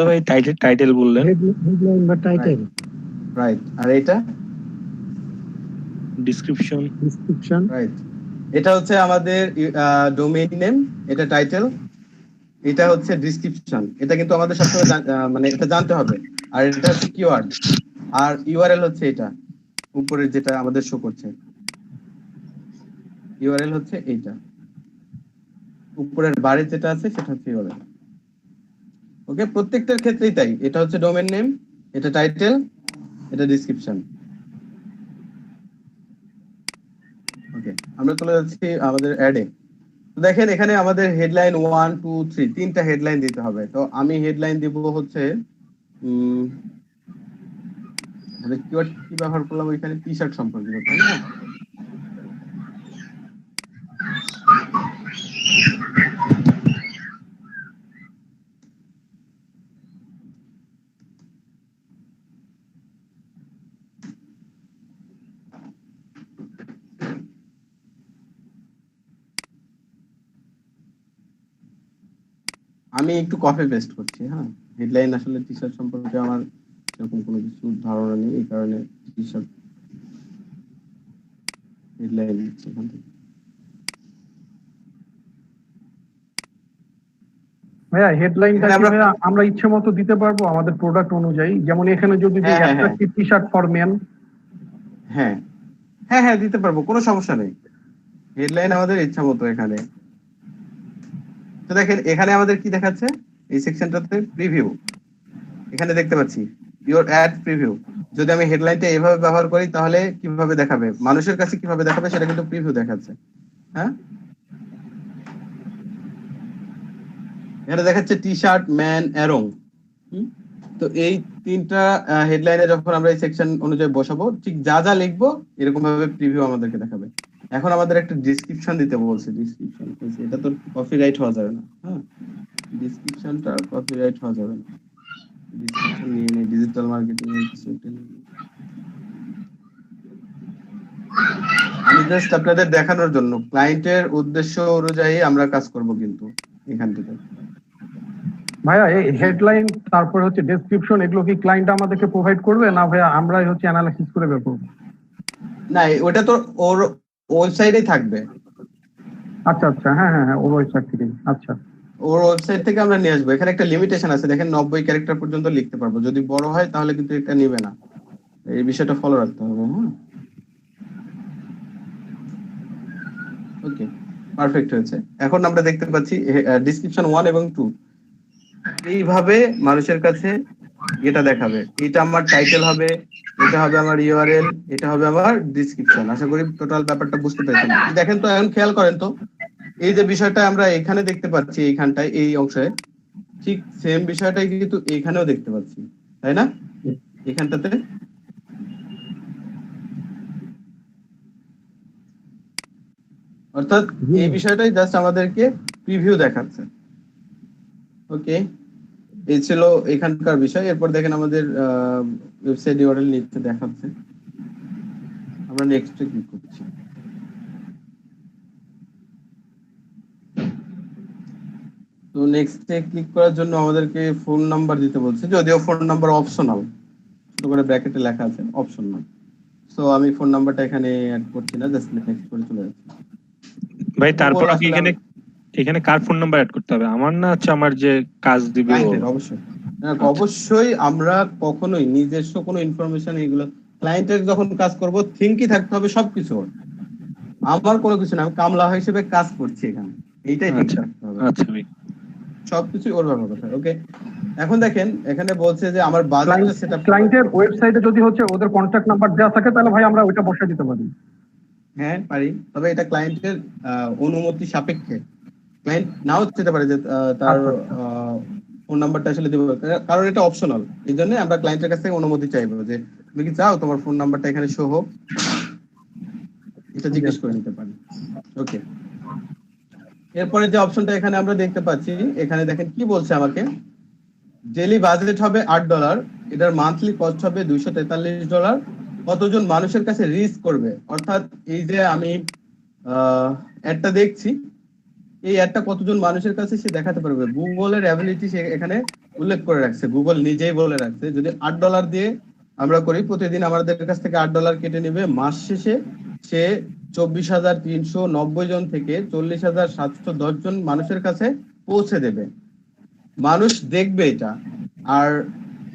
ভাই টাইটেল বললেন, হেডলাইন বা টাইটেল, রাইট। আর এটা ডেসক্রিপশন, রাইট। এটা হচ্ছে আমাদের ডোমেইন নেম, এটা টাইটেল, এটা হচ্ছে ডেসক্রিপশন। এটা কিন্তু আমাদের সবসময় মানে এটা জানতে হবে। আর এটা হচ্ছে কিওয়ার্ড, আর ইউআরএল হচ্ছে এটা উপরে যেটা আমাদের শো করছে, ইউআরএল হচ্ছে এইটা উপরের বারে যেটা আছে সেটা হচ্ছে ইউআরএল। ওকে, প্রত্যেকটার ক্ষেত্রেই তাই। এটা হচ্ছে ডোমেইন নেম, এটা টাইটেল, এটা ডেসক্রিপশন। ওকে, আমরা চলে যাচ্ছি আমাদের অ্যাডে। তো দেখেন এখানে আমাদের হেডলাইন 1 2 3 তিনটা হেডলাইন দিতে হবে। তো আমি হেডলাইন দিব হচ্ছে মানে কিওয়ার্ড কি ব্যবহার করলাম ওইখানে, টি শার্ট সম্পর্কিত, তাই না? আমি একটু কপি পেস্ট করছি। হ্যাঁ, হেডলাইন আসলে টি শার্ট সম্পর্কে আমার এরকম কোনো কিছু ধারণা নেই, এই কারণে টি শার্ট হেডলাইন দিচ্ছি এখান থেকে। ভাইয়া হেডলাইনটা আমরা ইচ্ছে মতো দিতে পারবো আমাদের প্রোডাক্ট অনুযায়ী, যেমন এখানে যদি টি শার্ট ফর মেন। হ্যাঁ হ্যাঁ হ্যাঁ দিতে পারবো, কোনো সমস্যা নেই। হেডলাইন আমাদের ইচ্ছা মতো এখানে। তো দেখেন এখানে আমাদের কি দেখাচ্ছে, এই সেকশনটাতে প্রিভিউ, এখানে দেখতে পাচ্ছি ইওর অ্যাড প্রিভিউ। যদি আমি হেডলাইনটা এইভাবে ব্যবহার করি তাহলে কিভাবে দেখাবে, মানুষের কাছে কিভাবে দেখাবে সেটা কিন্তু প্রিভিউ দেখাচ্ছে। হ্যাঁ, এখানে দেখাচ্ছে টি শার্ট, ম্যান, অ্যারং। তো এই তিনটা হেডলাইনে যখন আমরা এই সেকশন অনুযায়ী বসাবো, ঠিক যা যা লিখবো এরকম ভাবে প্রিভিউ আমাদেরকে দেখাবে। এখন আমাদের একটা ডেসক্রিপশন দিতে বলছে। ডেসক্রিপশন এটা তো কপিরাইট হওয়া যাবে না। হ্যাঁ, ডেসক্রিপশনটা কপিরাইট হওয়া যাবে না। ডেসক্রিপশন নিয়ে নেই, ডিজিটাল মার্কেটিং এর কিছু একটা নিয়ে। আমি জাস্ট আপনাদের দেখানোর জন্য, ক্লায়েন্টের উদ্দেশ্য অনুযায়ী আমরা কাজ করব কিন্তু এখান থেকে। ভাইয়া এই হেডলাইন তারপর হচ্ছে ডেসক্রিপশন, এগুলো কি ক্লায়েন্ট আমাদেরকে প্রোভাইড করবে না ভাইয়া আমরাই হচ্ছে অ্যানালাইসিস করে বের করব? না, ওটা তো ওর ওয়েবসাইটেই থাকবে। আচ্ছা আচ্ছা, হ্যাঁ হ্যাঁ হ্যাঁ, ওর ওয়েবসাইট থেকে। আচ্ছা, ওর ওয়েবসাইট থেকে আমরা নিয়ে আসবো। এখানে একটা লিমিটেশন আছে, দেখেন 90 ক্যারেক্টার পর্যন্ত লিখতে পারবো। যদি বড় হয় তাহলে কিন্তু এটা নিবে না, এই বিষয়টা ফলো রাখতে হবে। হ্যাঁ, ওকে, পারফেক্ট হয়েছে। এখন আমরা দেখতে পাচ্ছি ডেসক্রিপশন 1 এবং 2 এইভাবে মানুষের কাছে এটা দেখাবে। এটা আমার টাইটেল হবে, এটা হবে আমার ইউআরএল, এটা হবে আমার ডেসক্রিপশন। আশা করি টোটাল ব্যাপারটা বুঝতে পেরেছেন। দেখেন তো, এখন খেয়াল করেন তো, এই যে বিষয়টা আমরা এখানে দেখতে পাচ্ছি এইখানটায়, এই অংশে, ঠিক সেম বিষয়টাই কিন্তু এখানেও দেখতে পাচ্ছি, তাই না? এখানটাতে অর্থাৎ এই বিষয়টাই জাস্ট আমাদেরকে প্রিভিউ দেখাচ্ছে। ওকে, এই ছিল এখানকার বিষয়। এরপর দেখেন আমাদের ওয়েবসাইট ইউআরএল নিচে দেখাচ্ছে। আমরা নেক্সটে ক্লিক করছি। তো নেক্সটে ক্লিক করার জন্য আমাদেরকে ফোন নাম্বার দিতে বলছে, যদিও ফোন নাম্বার অপশনাল, ছোট করে ব্র্যাকেটে লেখা আছে অপশনাল। সো আমি ফোন নাম্বারটা এখানে অ্যাড করছি না, জাস্ট নেক্সট করে চলে যাচ্ছি। ভাই তারপর এখানে কার ফোন নাম্বার অ্যাড করতে হবে? আমার না, আচ্ছা আমার যে কাজ দিবে? অবশ্যই হ্যাঁ, অবশ্যই আমরা কখনোই নিজস্ব কোনো ইনফরমেশন এগুলো ক্লায়েন্টের যখন কাজ করব থিঙ্কই থাকতে হবে সবকিছু আমার কোনো কিছু না, আমি কামলা হিসেবে কাজ করছি এখানে, এইটাই ঠিক থাকতে হবে। আচ্ছা ভাই, সবকিছু ওর ব্যাপার কথা। ওকে, এখন দেখেন এখানে বলছে যে আমার বাজেটটা সেটআপ ক্লায়েন্টের ওয়েবসাইটে যদি হচ্ছে ওদের কন্ট্যাক্ট নাম্বার দেওয়া থাকে তাহলে ভাই আমরা ওইটা বসিয়ে দিতে পারি। হ্যাঁ পারি, তবে এটা ক্লায়েন্টের অনুমতি সাপেক্ষে। ক্লায়েন্ট নাও দিতে পারে যে তার ফোন নাম্বারটা আসলে দেব, কারণ এটা অপশনাল। এই জন্য আমরা ক্লায়েন্টের কাছ থেকে অনুমতি চাইবো যে তুমি কি চাও তোমার ফোন নাম্বারটা এখানে শো হোক, এটা জিজ্ঞেস করে নিতে পারি। ওকে, এরপরে যে অপশনটা এখানে আমরা দেখতে পাচ্ছি, এখানে দেখেন কি বলছে আমাকে, ডেইলি বাজেট হবে $8, এটার মান্থলি কস্ট হবে $243, কতজন মানুষের কাছে রিচ করবে, অর্থাৎ এই যে আমি অ্যাডটা দেখছি, এই অ্যাডটা কতজন মানুষের কাছে সে দেখাতে পারবে। গুগলের অ্যাবিলিটি সে এখানে উল্লেখ করে রাখছে, গুগল নিজেই বলে রাখছে যদি $8 দিয়ে আমরা করি, প্রতিদিন আমাদের কাছ থেকে $8 কেটে নেবে, মাস শেষে সে 24,390 জন থেকে 40,710 জন মানুষের কাছে পৌঁছে দেবে। মানুষ দেখবে এটা, আর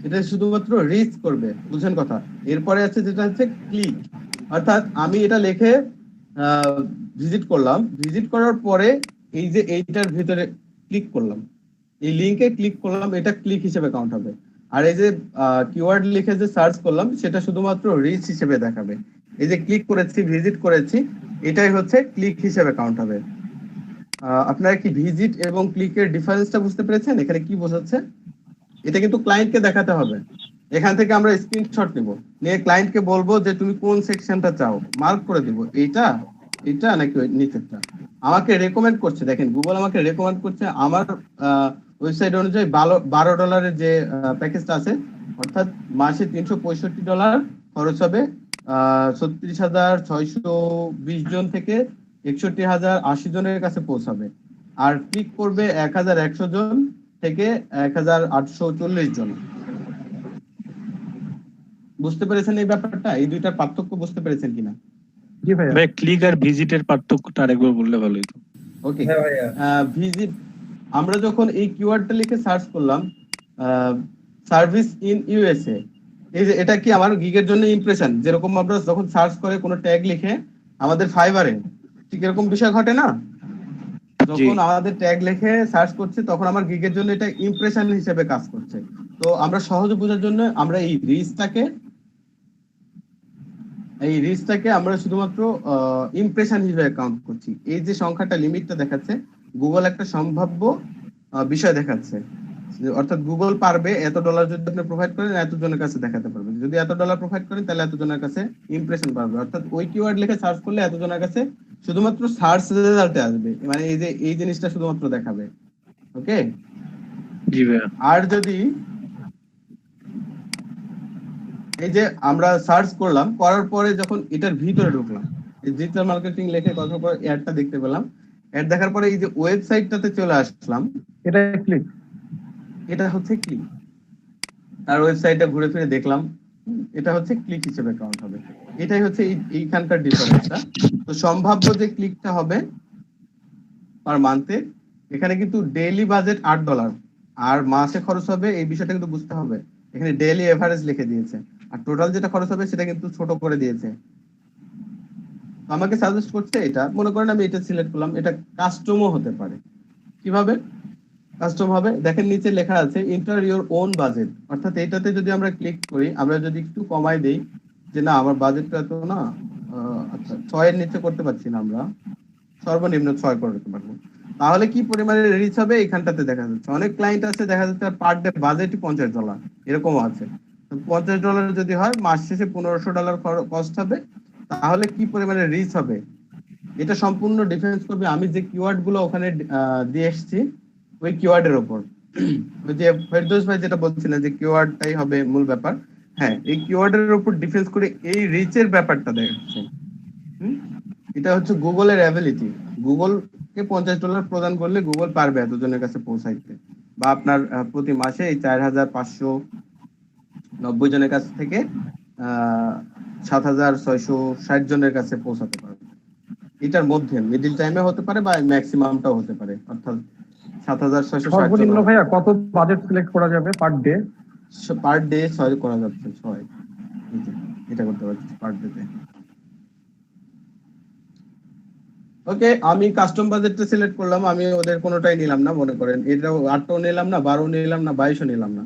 এটা শুধুমাত্র রিচ করবে, বুঝছেন কথা। এরপরে আছে যেটা হচ্ছে ক্লিক, অর্থাৎ আমি এটা লিখে ভিজিট করলাম, ভিজিট করার পরে এই যে এইটার ভিতরে ক্লিক করলাম, এই লিংকে ক্লিক করলাম, এটা ক্লিক হিসেবে কাউন্ট হবে। আর এই যে কিওয়ার্ড লিখে যে সার্চ করলাম সেটা শুধুমাত্র রিচ হিসেবে দেখাবে। এই যে ক্লিক করেছি, ভিজিট করেছি, এটাই হচ্ছে ক্লিক হিসেবে কাউন্ট হবে। আপনারা কি ভিজিট এবং ক্লিকের ডিফারেন্সটা বুঝতে পেরেছেন? এখানে কি বোঝাচ্ছে? এটা কিন্তু ক্লায়েন্টকে দেখাতে হবে। এখান থেকে আমরা স্ক্রিনশট নিব, নিয়ে ক্লায়েন্টকে বলবো যে তুমি কোন সেকশনটা চাও, মার্ক করে দিব, এইটা এটা নাকি নিচেরটা। আমাকে রেকমেন্ড করছে, দেখেন গুগল আমাকে রেকমেন্ড করছে আমার ওয়েবসাইট অনুযায়ী $12 যে প্যাকেজটা আছে, অর্থাৎ মাসে $365 খরচ হবে 36,620 জন থেকে 61,080 জনের কাছে পৌঁছাবে। আর ক্লিক করবে 1,100 জন থেকে 1,840 জন। বুঝতে পেরেছেন এই ব্যাপারটা? এই দুইটার পার্থক্য বুঝতে পেরেছেন কিনা? জি ভাইয়া। ভাই ক্লিক আর ভিজিটের পার্থক্যটা আরেকবার বললে ভালো হতো। ওকে, ভিজিট আমরা যখন এই কিওয়ার্ডটা লিখে সার্চ করলাম, সার্ভিস ইন ইউএসএ, এই যে এটা কি আমার গিগের জন্য ইমপ্রেশন, যেরকম আমরা যখন সার্চ করে কোনো ট্যাগ লিখে আমাদের ফাইবারে ঠিক এরকম বিষয় ঘটে না, যখন আমাদের ট্যাগ লিখে সার্চ করছে তখন আমার গিগের জন্য এটা ইমপ্রেশন হিসেবে কাজ করছে। তো আমরা সহজে বোঝার জন্য আমরা এই রিচটাকে আমরা শুধুমাত্র ইমপ্রেশন হিসেবে কাউন্ট করছি। এই যে সংখ্যাটা লিমিটটা দেখাচ্ছে, গুগল একটা সম্ভাব্য বিষয় দেখাচ্ছে, অর্থাৎ গুগল পারবে $এত যদি আপনি প্রোভাইড করেন এতজনের কাছে দেখাতে পারবে, যদি $এত প্রোভাইড করেন তাহলে এতজনের কাছে ইমপ্রেশন পারবে, অর্থাৎ ওই কিওয়ার্ড লিখে সার্চ করলে এতজনের কাছে শুধুমাত্র সার্চ রেজাল্টে আসবে, মানে এই যে এই জিনিসটা শুধুমাত্র দেখাবে। ওকে, জি ভাই। আর যদি এই যে আমরা সার্চ করলাম, করার পরে যখন এটার ভিতরে ঢুকলাম, এই ডিজিটাল মার্কেটিং লিখে কথা পরে অ্যাডটা দেখতে পেলাম, অ্যাড দেখার পরে এই যে ওয়েবসাইটটাতে চলে আসলাম, এটা ক্লিক, এটা হচ্ছে ক্লিক। তার ওয়েবসাইটটা ঘুরে ফিরে দেখলাম, এটা হচ্ছে ক্লিক হিসেবে কাউন্ট হবে। এটাই হচ্ছে এইখানকার ডিফারেন্সটা। তো সম্ভাব্য যে ক্লিকটা হবে পার মান্থে, এখানে কিন্তু ডেইলি বাজেট $8 আর মাসে খরচ হবে, এই বিষয়টা কিন্তু বুঝতে হবে। এখানে ডেইলি এভারেজ লিখে দিয়েছে, আর টোটাল যেটা খরচ হবে সেটা কিন্তু ছোট করে দিয়েছে। আমাকে সাজেস্ট করছে এটা, মনে করেন আমি এটা সিলেক্ট করলাম, এটা কাস্টমও হতে পারে। কিভাবে কাস্টম হবে? দেখেন নিচে লেখা আছে এন্টার ইওর ওন বাজেট, অর্থাৎ এইটাতে যদি আমরা ক্লিক করি, আমরা যদি একটু কমাই দেই যে না আমার বাজেটটা তো না, আচ্ছা 6 এর নিচে করতে পারছি না, আমরা সর্বনিম্ন 6 করতে পারবো, তাহলে কি পরিমাণে রিচ হবে এখানটাতে দেখা যাচ্ছে। অনেক ক্লায়েন্ট আছে দেখা যাচ্ছে পার ডে বাজেটই $50, এরকমও আছে। $50 যদি হয়, মাস শেষে $1,500 কস্ট হবে, তাহলে কি পরিমাণে রিচ হবে এটা সম্পূর্ণ ডিফারেন্স করবে আমি যে কিওয়ার্ড গুলো ওখানে দিয়ে এসেছি ওই কিওয়ার্ডের উপর। ওই যে ফেরদৌস ভাই যেটা বলছিলেন যে কিওয়ার্ডটাই হবে মূল ব্যাপার, হ্যাঁ এই কিওয়ার্ডের উপর ডিফেন্স করে এই রিচের ব্যাপারটা দেখাচ্ছে। এটা হচ্ছে গুগলের অ্যাবিলিটি। গুগলকে $50 প্রদান করলে গুগল পারবে এতজনের কাছে পৌঁছাইতে, বা আপনার প্রতি মাসে এই 4,590 জনের কাছ থেকে 7,660 জনের কাছে পৌঁছাতে পারবে। এটার মধ্যে মিডিল টাইমে হতে পারে বা ম্যাক্সিমামটাও হতে পারে, অর্থাৎ 7,660 সর্বনিম্ন ভাইয়া কত বাজেট সিলেক্ট করা যাবে পার ডে? পার ডে 6 করা যাচ্ছে, 6 এটা করতে পারছি পার ডে তে। ওকে, আমি কাস্টম বাজেটটা সিলেক্ট করলাম, আমি ওদের কোনোটাই নিলাম না, মনে করেন এটাও 8টাও নিলাম না, 12 নিলাম না, 22ও নিলাম না।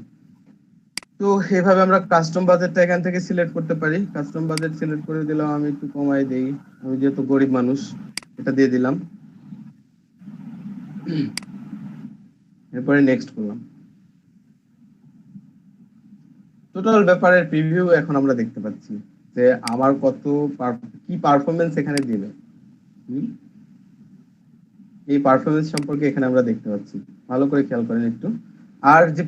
তো এভাবে আমরা কাস্টম বাজেটটা এখান থেকে সিলেক্ট করতে পারি। কাস্টম বাজেট সিলেক্ট করে দিলাম, আমি একটু কমাই দেই, আমি যেহেতু গরিব মানুষ, এটা দিয়ে দিলাম। এরপরে নেক্সট করলাম। টোটাল ব্যাপারের প্রিভিউ এখন আমরা দেখতে পাচ্ছি যে আমার কত কি পারফরমেন্স এখানে দিবে। এই পারফরমেন্স সম্পর্কে এখানে আমরা দেখতে পাচ্ছি, ভালো করে খেয়াল করেন একটু। আর যে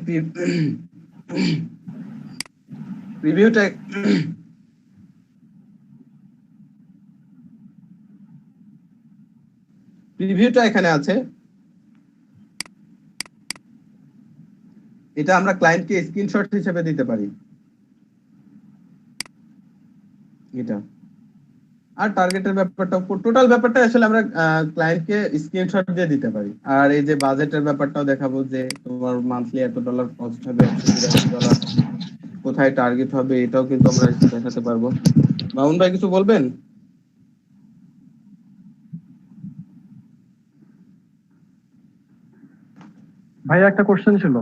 প্রিভিউটা এখানে আছে, এটা আমরা ক্লায়েন্টকে স্ক্রিনশট হিসেবে দিতে পারি এটা। আর টার্গেটের ব্যাপারটা, টোটাল ব্যাপারটা আসলে আমরা ক্লায়েন্টকে স্ক্রিনশট দিয়ে দিতে পারি। আর এই যে বাজেটের ব্যাপারটাও দেখাবো যে তোমার মান্থলি এত ডলার কস্ট হবে, $182, কোথায় টার্গেট হবে এটাও কিন্তু আমরা দেখাতে পারবো। মামুন ভাই কিছু বলবেন? ভাইয়া একটা কোশ্চেন ছিল।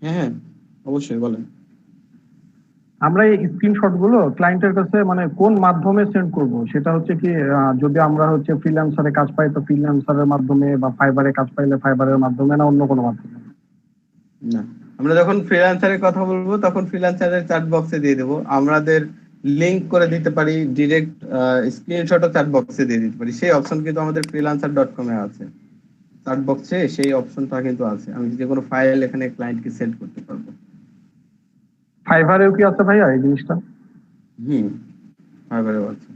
হ্যাঁ অবশ্যই বলেন। আমরা এই স্ক্রিনশট গুলো ক্লায়েন্টের কাছে মানে কোন মাধ্যমে সেন্ড করব? সেটা হচ্ছে কি যদি আমরা হচ্ছে ফ্রিল্যান্সারে কাজ পাই তো ফ্রিল্যান্সারের মাধ্যমে, বা ফাইবারে কাজ পাইলে ফাইবারের মাধ্যমে, না অন্য কোনো মাধ্যমে? না, আমরা যখন ফ্রিল্যান্সারের কথা বলবো তখন ফ্রিল্যান্সারের চ্যাট বক্সে দিয়ে দেবো, আমাদের লিংক করে দিতে পারি, ডিরেক্ট স্ক্রিনশটও চ্যাট বক্সে দিয়ে দিতে পারি। সেই অপশন কিন্তু আমাদের freelancer.com এ আছে, চ্যাট বক্সে সেই অপশনটা কিন্তু আছে। আমি যে কোনো ফাইল এখানে ক্লায়েন্টকে সেন্ড করতে পারবো। ফাইবারেও কি আছে ভাইয়া এই জিনিসটা? ফাইবারেও আছে।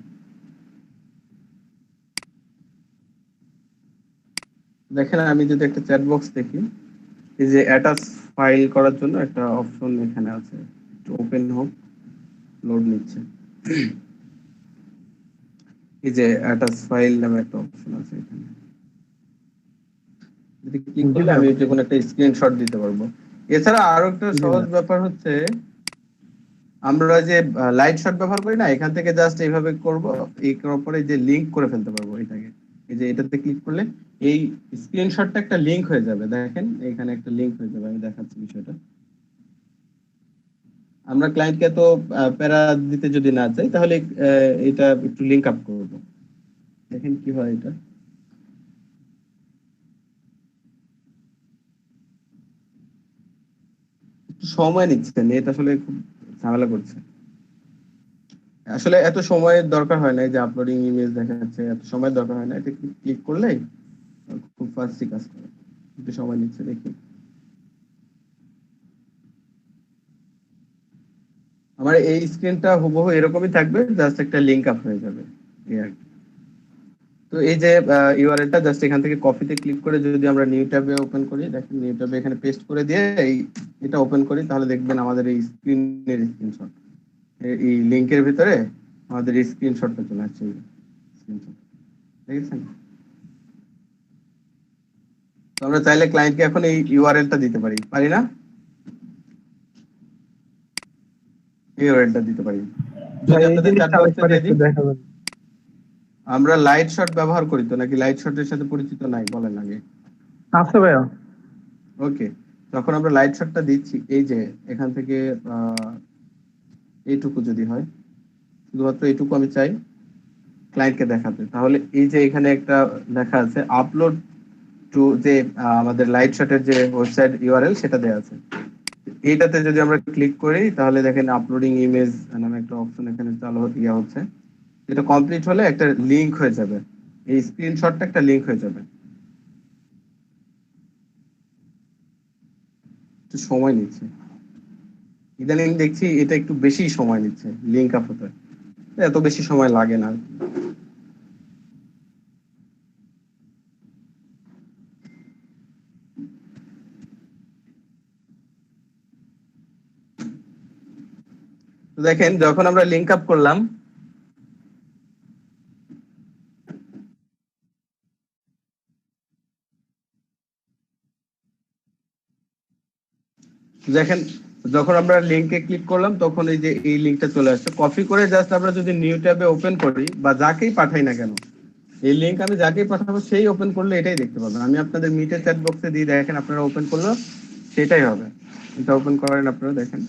দেখেন আমি যদি একটা চ্যাট বক্স দেখি, এই যে অ্যাটাচ ফাইল করার জন্য একটা অপশন এখানে আছে, একটু ওপেন হোক, লোড নিচ্ছে। এই যে অ্যাটাচ ফাইল নামে একটা অপশন আছে এখানে, যদি ক্লিক করলে আমি যে কোনো একটা স্ক্রিনশট দিতে পারবো। এছাড়া আরো একটা সহজ ব্যাপার হচ্ছে, আমরা যে লাইট শট ব্যবহার করি না, এখান থেকে জাস্ট এইভাবে করব, এই করার পরে যে লিংক করে ফেলতে পারবো এটাকে। এই যে এটাতে ক্লিক করলে এই স্ক্রিনশটটা একটা লিংক হয়ে যাবে, দেখেন এখানে একটা লিংক হয়ে যাবে। আমি দেখাচ্ছি বিষয়টা। আমরা ক্লায়েন্টকে তো প্যারা দিতে যদি না চাই, তাহলে এটা একটু লিংক আপ করব। দেখেন কি হয় এটা। সময় নিচ্ছে, নেট আসলে খুব ঝামেলা করছে। আসলে এত সময়ের দরকার হয় না, এই যে আপলোডিং ইমেজ দেখাচ্ছে, এত সময় দরকার হয় না, এটা ক্লিক করলেই খুব ফাস্টলি কাজ করে। একটু সময় নিচ্ছে, দেখি। আমার এই স্ক্রিনটা হুবহু এরকমই থাকবে, জাস্ট একটা লিংক আপ হয়ে যাবে এই আর কি। তো এই যে ইউআরএলটা জাস্ট এখান থেকে কপিতে ক্লিক করে যদি আমরা নিউ ট্যাবে ওপেন করি, দেখেন নিউ ট্যাবে এখানে পেস্ট করে দিয়ে এটা ওপেন করি, তাহলে দেখবেন আমাদের এই স্ক্রিনের স্ক্রিনশট, এই লিংকের ভিতরে আমাদের এই স্ক্রিনশটটা চলে আসছে। স্ক্রিনশট দেখেছেন? তো আমরা চাইলে ক্লায়েন্টকে এখন এই ইউআরএলটা দিতে পারি না? এই ইউআরএলটা দিতে পারি। যদি আপনাদের চ্যাট বক্সে দিয়ে দিই, আমরা লাইট শট ব্যবহার করি তো, নাকি লাইট শটের সাথে পরিচিত নাই বলেন আগে? আছে ভাইয়া। ওকে, যখন আমরা লাইট শটটা দিচ্ছি, এই যে এখান থেকে এইটুকু যদি হয়, শুধুমাত্র এইটুকু আমি চাই ক্লায়েন্টকে দেখাতে, তাহলে এই যে এখানে একটা লেখা আছে আপলোড টু, যে আমাদের লাইট শটের যে ওয়েবসাইট ইউআরএল সেটা দেওয়া আছে। এইটাতে যদি আমরা ক্লিক করি, তাহলে দেখেন আপলোডিং ইমেজ নামে একটা অপশন এখানে চালু হচ্ছে। এটা কমপ্লিট হলে একটা লিংক হয়ে যাবে, এই স্ক্রিনশটটা একটা লিংক হয়ে যাবে। একটু সময় নিচ্ছে, ইদানিং দেখছি এটা একটু বেশি সময় নিচ্ছে লিংক আপ হতে, এত বেশি সময় লাগে না। দেখেন যখন আমরা লিংক আপ করলাম, দেখেন যখন আমরা লিংকে ক্লিক করলাম তখন এই যে এই লিংকটা চলে আসছে, কপি করে জাস্ট আমরা যদি নিউ ট্যাবে ওপেন করি বা যাকেই পাঠাই না কেন, এই লিংক আমি যাকেই পাঠাবো সেই ওপেন করলে এটাই দেখতে পাবেন। আমি আপনাদের মিটের চ্যাট বক্সে দিয়ে দেখেন, আপনারা ওপেন করলে সেটাই হবে। এটা ওপেন করেন, আপনারা দেখেন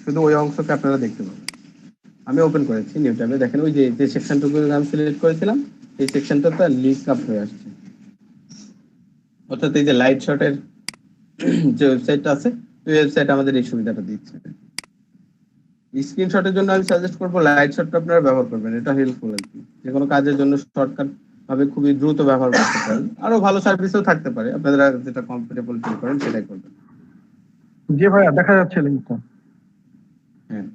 শুধু ওই অংশকে আপনারা দেখতে পাবেন। আমি ওপেন করেছি নিউ ট্যাবে, দেখেন ওই যে যে সেকশনটুকু আমি সিলেক্ট করেছিলাম এই সেকশনটা তো লিঙ্ক আপ হয়ে আসছে। অর্থাৎ এই যে লাইট শটের যে ওয়েবসাইটটা আছে ওই ওয়েবসাইট আমাদের এই সুবিধাটা দিচ্ছে। স্ক্রিনশটের জন্য আমি সাজেস্ট করবো লাইট শটটা আপনারা ব্যবহার করবেন, এটা হেল্পফুল আর কি। যে কোনো কাজের জন্য শর্টকাট ভাবে খুবই দ্রুত ব্যবহার করতে পারেন। আরো ভালো সার্ভিসও থাকতে পারে, আপনারা যেটা কমফোর্টেবল ফিল করেন সেটাই করবেন। জি ভাইয়া দেখা যাচ্ছে লিংকটা। হ্যাঁ,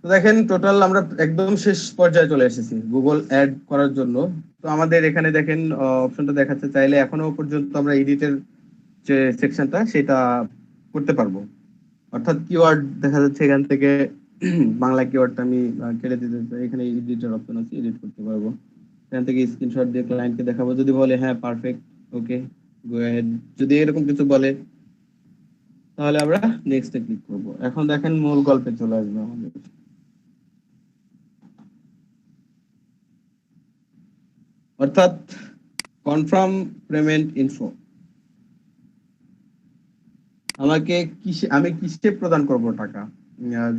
তো দেখেন টোটাল আমরা একদম শেষ পর্যায়ে চলে এসেছি গুগল অ্যাড করার জন্য। তো আমাদের এখানে দেখেন অপশনটা দেখাচ্ছে, চাইলে এখনো পর্যন্ত আমরা এডিটের যে সেকশনটা সেটা করতে পারবো। অর্থাৎ কিওয়ার্ড দেখা যাচ্ছে এখান থেকে বাংলা কিওয়ার্ডটা আমি কেটে দিতে চাই, এখানে এডিটের অপশন আছে, এডিট করতে পারবো। এখান থেকে স্ক্রিনশট দিয়ে ক্লায়েন্টকে দেখাবো, যদি বলে হ্যাঁ পারফেক্ট ওকে গো অ্যাহেড, যদি এরকম কিছু বলে তাহলে আমরা নেক্সটে ক্লিক করব। এখন দেখেন মূল গল্পে চলে আসবে আমাদের। অর্থাৎ কনফার্ম পেমেন্ট ইনফো, আমি কিসে প্রদান করব টাকা।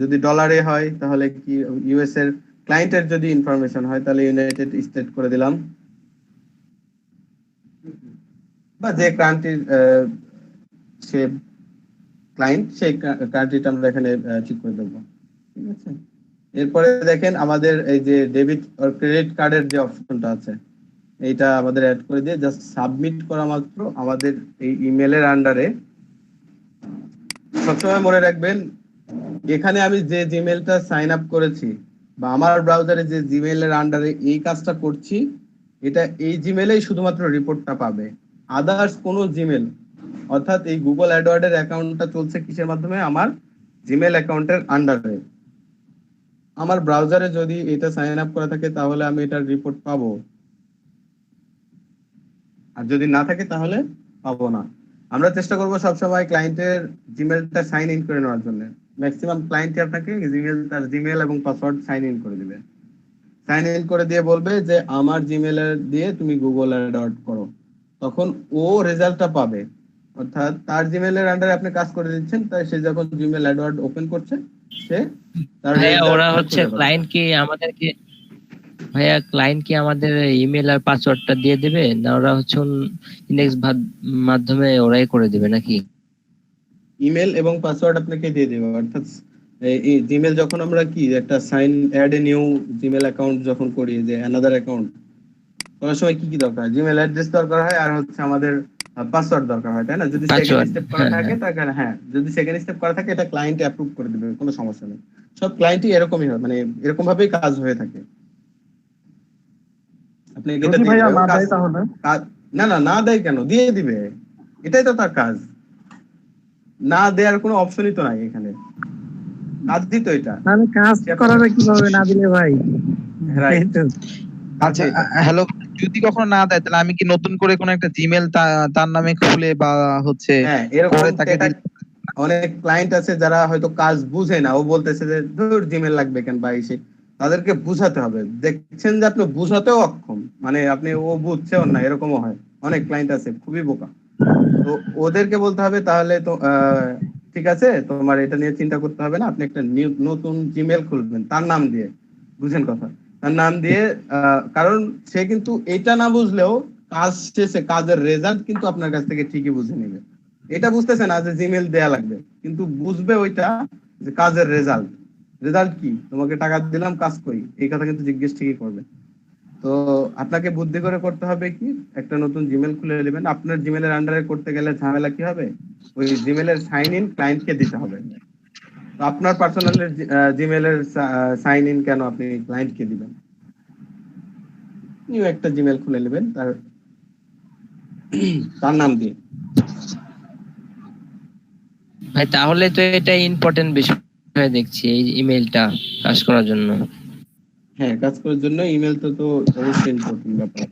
যদি ডলারে হয় তাহলে কি ইউএস এর ক্লায়েন্টের যদি ইনফরমেশন হয় তাহলে ইউনাইটেড স্টেট করে দিলাম, বা যে কান্ট্রির সে ক্লায়েন্ট সেই কান্ট্রিটা আমরা এখানে ঠিক করে দেবো। ঠিক আছে, এরপরে দেখেন আমাদের এই যে ডেবিট আর ক্রেডিট কার্ডের যে অপশনটা আছে এইটা আমাদের অ্যাড করে দিয়ে জাস্ট সাবমিট করা মাত্র আমাদের এই ইমেলের আন্ডারে, সবসময় মনে রাখবেন এখানে আমি যে জিমেলটা সাইন আপ করেছি বা আমার ব্রাউজারে যে জিমেলের আন্ডারে এই কাজটা করছি, এটা এই জিমেলেই শুধুমাত্র রিপোর্টটা পাবে। আদার্স কোনো জিমেল, অর্থাৎ এই গুগল অ্যাডওয়ার্ডের অ্যাকাউন্টটা চলছে কিসের মাধ্যমে, আমার জিমেল অ্যাকাউন্টের আন্ডারে। আমার ব্রাউজারে যদি এটা সাইন আপ করা থাকে তাহলে আমি এটার রিপোর্ট পাবো, আর যদি না থাকে তাহলে পাবো না। আমরা চেষ্টা করবো সবসময় ক্লায়েন্টের জিমেলটা সাইন ইন করে নেওয়ার জন্য। ম্যাক্সিমাম ক্লায়েন্ট আপনাকে তার জিমেল এবং পাসওয়ার্ড সাইন ইন করে দিবে, সাইন ইন করে দিয়ে বলবে যে আমার জিমেল দিয়ে তুমি গুগল অ্যাডওয়ার্ড করো, তখন ও রেজাল্টটা পাবে। অর্থাৎ তার জিমেলের আন্ডারে আপনি কাজ করে দিচ্ছেন, তাই সে যখন জিমেল অ্যাডওয়ার্ড ওপেন করছে সে তার ওরা হচ্ছে ক্লায়েন্ট কি আমাদের ইমেল আর পাসওয়ার্ডটা দিয়ে দিবে না, ওরা হচ্ছে ইন্ডেক্স মাধ্যমে ওরাই করে দিবে নাকি? ইমেল এবং পাসওয়ার্ড আপনাকে দিয়ে দেবে। অর্থাৎ এই জিমেল যখন আমরা কি একটা sign add a new Gmail account যখন করি, যে অ্যানাদার অ্যাকাউন্ট করার সময় কি কি দরকার, জিমেল অ্যাড্রেস দরকার হয় আর হচ্ছে আমাদের পাসওয়ার্ড দরকার হয়, তাই না? যদি সেকেন্ড স্টেপ করা থাকে তাহলে যদি সেকেন্ড স্টেপ করা থাকে এটা ক্লায়েন্ট অ্যাপ্রুভ করে দিবে, কোনো সমস্যা নেই। সব ক্লায়েন্টই এরকমই হয়, মানে এরকম ভাবেই কাজ হয়ে থাকে। আপনি এটা না দেয় কেন, দিয়ে দিবে, এটাই তো তার কাজ। না দেওয়ার কোনো অপশনই তো নাই এখানে, কাজ দিত এটা। আমি কাজ করাবে কিভাবে না দিলে ভাই? আচ্ছা হ্যালো, যদি কখনো না দেয় তাহলে আমি কি নতুন করে কোন একটা জিমেল তার নামে খুলে বা হচ্ছে অনেক ক্লায়েন্ট আছে যারা হয়তো কাজ বুঝে না, ও বলতেছে যে ধর জিমেল লাগবে কেন বা এসে, তাদেরকে বুঝাতে হবে। দেখছেন যে আপনি বুঝাতেও অক্ষম, মানে আপনি ও বুঝছেও না, এরকমও হয়। অনেক ক্লায়েন্ট আছে খুবই বোকা, তো ওদেরকে বলতে হবে তাহলে তো ঠিক আছে তোমার এটা নিয়ে চিন্তা করতে হবে না, আপনি একটা নতুন জিমেল খুলবেন তার নাম দিয়ে, বুঝেন কথা, তার নাম দিয়ে। কারণ সে কিন্তু এটা না বুঝলেও কাজ শেষে কাজের রেজাল্ট কিন্তু আপনার কাছ থেকে ঠিকই বুঝে নেবে। এটা বুঝতেছে না যে জিমেল দেয়া লাগবে, কিন্তু বুঝবে ওইটা যে কাজের রেজাল্ট কি, তোমাকে টাকা দিলাম কাজ করি, এই কথা কিন্তু জিজ্ঞেস ঠিকই করবে। তো আপনাকে বুদ্ধি করে করতে হবে কি, একটা নতুন জিমেল খুলে নেবেন। আপনার জিমেলের আন্ডারে করতে গেলে ঝামেলা কি হবে, ওই জিমেলের সাইন ইন ক্লায়েন্টকে দিতে হবে। তো আপনার পার্সোনাল জিমেলের সাইন ইন কেন আপনি ক্লায়েন্টকে দিবেন? নিউ একটা জিমেল খুলে নেবেন তার নাম দিয়ে। ভাই তাহলে তো এটা ইম্পর্টেন্ট বিষয় দেখছি, এই ইমেলটা কাজ করার জন্য। হ্যাঁ, কাজ করার জন্য ইমেল তো অবশ্যই ইম্পর্টেন্ট ব্যাপার।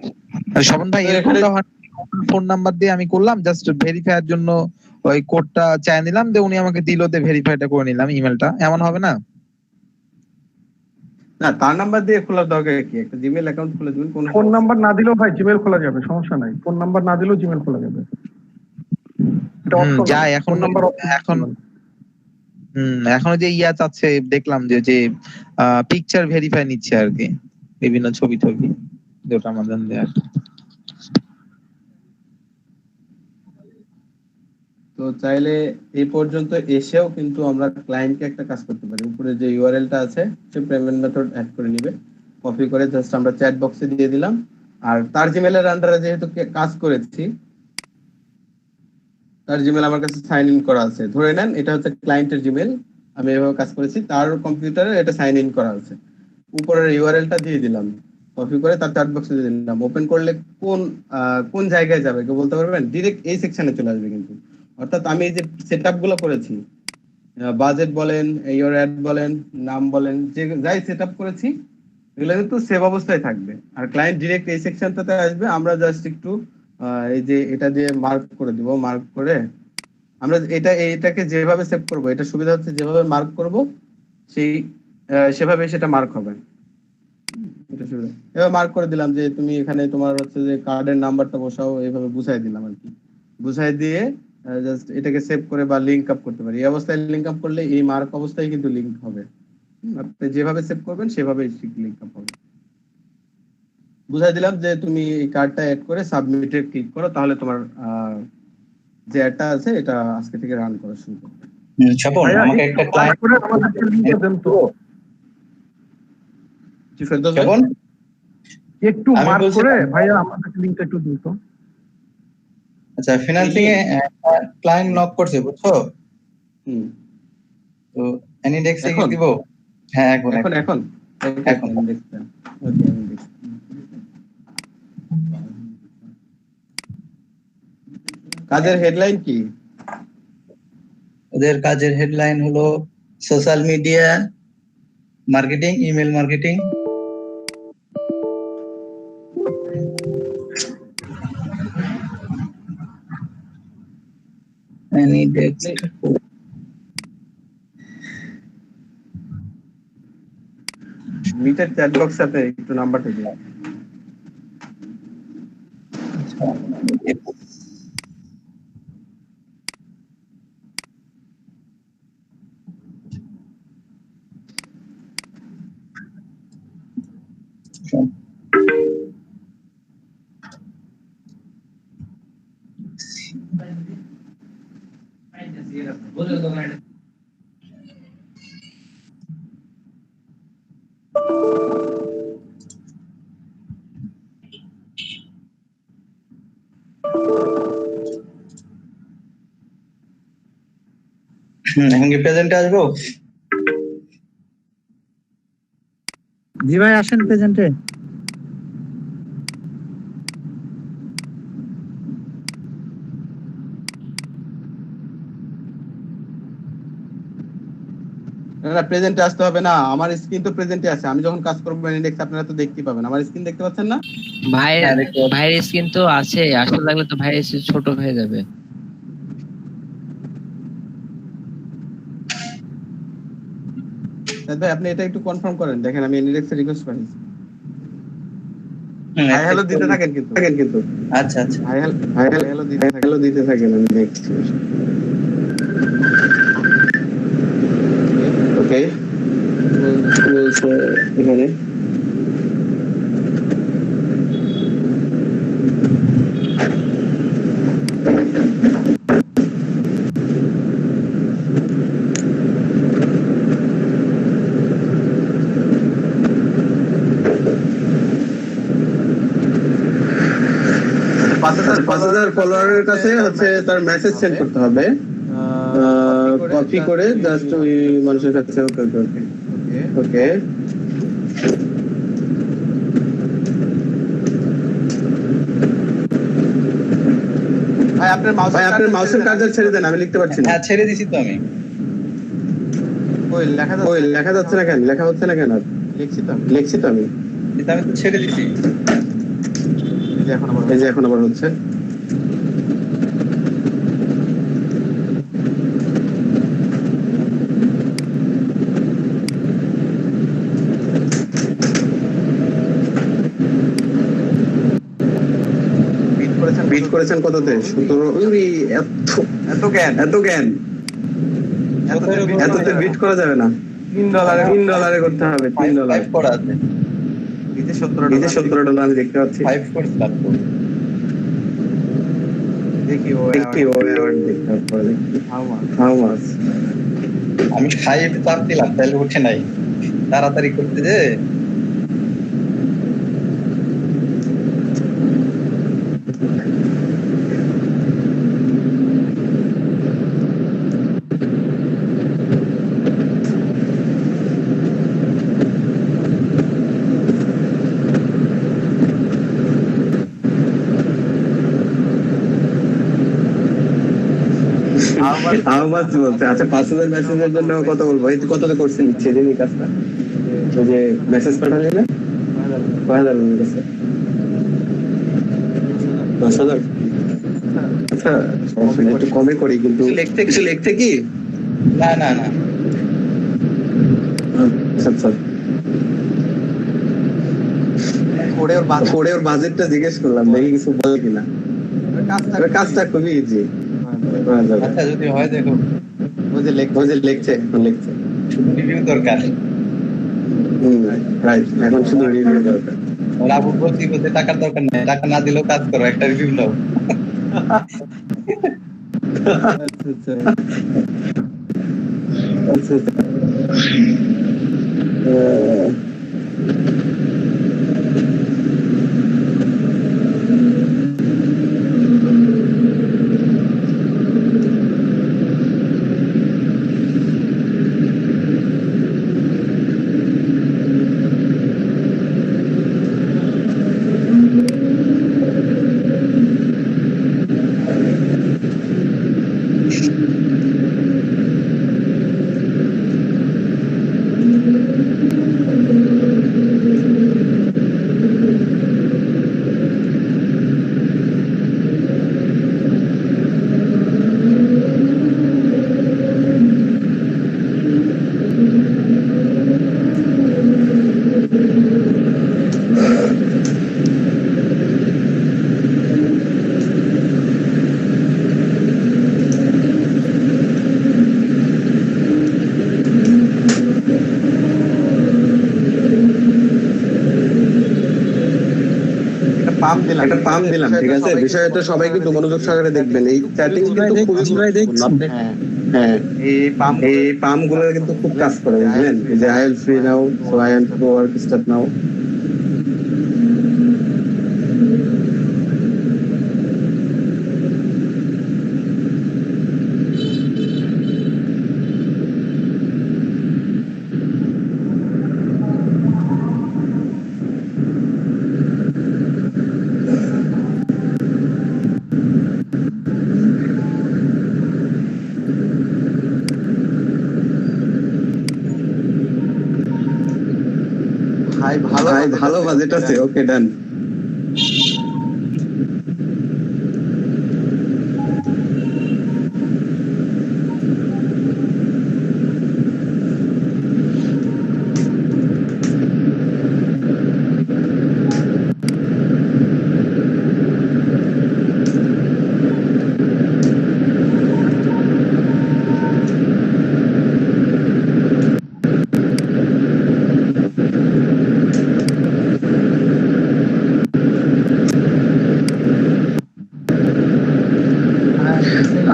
স্বপন ভাই, এরকমটা ফোন নাম্বার দিয়ে আমি করলাম জাস্ট ভেরিফাইয়ের জন্য, ওই কোডটা চাই নিলাম, দিয়ে উনি আমাকে দিল, দিয়ে ভেরিফাইটা করে নিলাম ইমেলটা, এমন হবে না? না, তার নাম্বার দিয়ে খোলার দরকার কি? একটা জিমেল অ্যাকাউন্ট খুলে দিবেন। কোন ফোন নাম্বার না দিলেও ভাই জিমেল খোলা যাবে, সমস্যা নাই। ফোন নাম্বার না দিলেও জিমেল খোলা যাবে। যাই এখন এখন যে ইয়া চাচ্ছে দেখলাম যে পিকচার ভেরিফাই নিচ্ছে আর কি, বিভিন্ন ছবি যেটা আমাদের দেয়া। তো চাইলে এই পর্যন্ত এসেও কিন্তু আমরা ক্লায়েন্টকে একটা কাজ করতে পারি। উপরে যে ইউআরএলটা আছে সে পেমেন্ট মেথড অ্যাড করে নিবে, কপি করে জাস্ট আমরা চ্যাট বক্সে দিয়ে দিলাম। আর তার জিমেলের আন্ডারে যেহেতু কাজ করেছি, তার জিমেল আমার কাছে সাইন ইন করা আছে। ধরে নেন এটা হচ্ছে ক্লায়েন্টের জিমেল, আমি এভাবে কাজ করেছি, তার কম্পিউটারে এটা সাইন ইন করা আছে। উপরের ইউআরএলটা দিয়ে দিলাম, কপি করে তার চ্যাট বক্সে দিয়ে দিলাম। ওপেন করলে কোন জায়গায় যাবে কেউ বলতে পারবেন? ডিরেক্ট এই সেকশনে চলে আসবে। কিন্তু অর্থাৎ আমি এই যে সেটআপ গুলো করেছি, বাজেট বলেন, ইওর অ্যাড বলেন, নাম বলেন, যে যাই সেটআপ করেছি এগুলো কিন্তু সেভ অবস্থায় থাকবে। আর ক্লায়েন্ট ডিরেক্ট এই সেকশনটাতে আসবে। আমরা জাস্ট একটু এই যে এটা দিয়ে মার্ক করে দিব। মার্ক করে আমরা এটাকে যেভাবে সেভ করব, এটা সুবিধা হচ্ছে যেভাবে মার্ক করব সেভাবে সেটা মার্ক হবে। এটা সুবিধা। এবার মার্ক করে দিলাম যে তুমি এখানে তোমার হচ্ছে যে কার্ডের নাম্বারটা বসাও, এইভাবে বুঝাই দিলাম আর কি। বুঝাই দিয়ে জাস্ট এটাকে সেভ করে বা লিংক আপ করতে পারি। এই অবস্থায় লিংক আপ করলে এই মার্ক অবস্থায় কিন্তু লিংক হবে। আপনি যেভাবে সেভ করবেন সেভাবেই লিংক আপ হবে। বুঝাই দিলাম যে তুমি এই কার্ডটা অ্যাড করে সাবমিটে ক্লিক করো, তাহলে তোমার যে অ্যাডটা আছে এটা আজকে থেকে রান করা শুরু করবে। স্বপন, আমাকে একটা ক্লায়েন্ট করে আমাদেরকে লিংকটা দেন তো। জি ফেরদৌস ভাই, একটু মার্ক করে ভাইয়া আমাদেরকে লিংকটা একটু দিন তো। আচ্ছা, ফিনান্সিং এ ক্লায়েন্ট নক করছে, বুঝছো? তো অ্যানিডেক্স এ কি দিব? হ্যাঁ, এখন কাজের হেডলাইন কি? ওদের কাজের হেডলাইন হলো social media marketing, email marketing. অ্যানিডেক্স মিটার চ্যাট বক্স সাথে একটু নাম্বারটা দিন। এখন কি প্রেজেন্টে আসবো? জি ভাই, আসেন প্রেজেন্টে। না, প্রেজেন্টে আসতে হবে না, আমার স্ক্রিন তো প্রেজেন্টে আছে। আমি যখন কাজ করব ইন্ডেক্স আপনারা তো দেখতে পাবেন। আমার স্ক্রিন দেখতে পাচ্ছেন না? ভাইয়ের স্ক্রিন তো আছে, আসলে লাগলে তো ভাইয়ের স্ক্রিন ছোট হয়ে যাবে। ভাই আপনি এটা একটু কনফার্ম করেন, দেখেন আমি ইন্ডেক্সে রিকোয়েস্ট পাঠিয়েছি। হাই হ্যালো দিতে থাকেন কিন্তু। আচ্ছা হাই হ্যালো দিতে থাকেন, আমি দেখছি। ওকে, এখানে পাঁচ হাজার ফলোয়ারের কাছে হচ্ছে তার মেসেজ সেন্ড করতে হবে, কপি করে জাস্ট ওই মানুষের কাছে। ওকে ভাই আপনার মাউসের কার্সার ছেড়ে দেন, আমি লিখতে পারছি না। হ্যাঁ, ছেড়ে দিছি তো আমি। ওই লেখা যাচ্ছে না কেন? লেখা হচ্ছে না কেন? লিখছি তো আমি। আমি তো ছেড়ে দিছি। এই যে এখন আবার হচ্ছে। বিট করেছেন কততে? 17। এত জ্ঞান এততে বিট করা যাবে না। $3 করতে হবে। $3 করা আছে। নিচে $17 আমি দেখতে পাচ্ছি। 5 করছিলাম তো। দেখি ও অ্যাওয়ার্ড দেখতে পারে। How much? আমি 5 চাপ দিলাম তাহলে উঠে নাই। তাড়াতাড়ি করতে যে হাউ মাচ বলতে? আচ্ছা 5000 মেসেজের জন্য কত বলবো? এই কততে করছেন ইচ্ছে দিন এই কাজটা? ওই যে মেসেজ পাঠালে না 5000 বলে গেছে 10,000। আচ্ছা একটু কমে করি কিন্তু লিখতে কি না আচ্ছা পরে ওর বাজেটটা জিজ্ঞেস করলাম, দেখি কিছু বলে কিনা। কাজটা খুবই ইজি। আচ্ছা যদি হয় দেখো লিখছে শুধু রিভিউ দরকার। রাইট, এখন শুধু রিভিউ দরকার। ওরা বলছি যে টাকার দরকার নেই, টাকা না দিলেও কাজ করো, একটা রিভিউ নাও। আচ্ছা একটা পাম্প দিলাম, ঠিক আছে? বিষয়টা সবাই কিন্তু মনোযোগ সহকারে দেখবেন। এই চ্যাটিং কিন্তু খুবই হ্যাঁ, এই পাম্প গুলো কিন্তু খুব কাজ করে, বুঝলেন? যে I will free now, so I am to work start now. ভালো বাজেট আছে। ওকে ডান।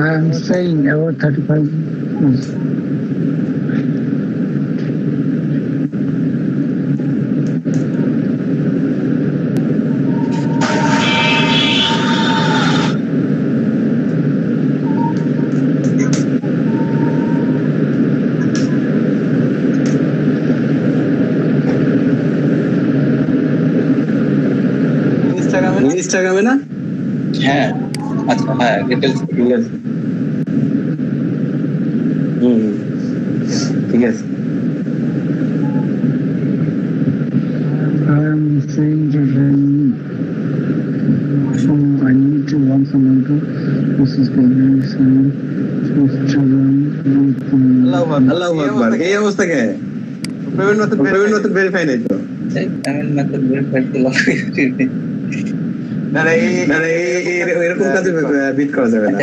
I am saying about 35. ইনস্টাগ্রামে না? হ্যাঁ আচ্ছা, হ্যাঁ ডিটেইলস ঠিক আছে। ঠিক আছে। I am saying that so I need to want someone to this is going to Instagram with আল্লাহু আকবার। এই অবস্থা কে? পেমেন্ট মেথড ভেরিফাই নাই তো। পেমেন্ট মেথড ভেরিফাই করলাম। এরকম কাজে বিট করা যাবে না।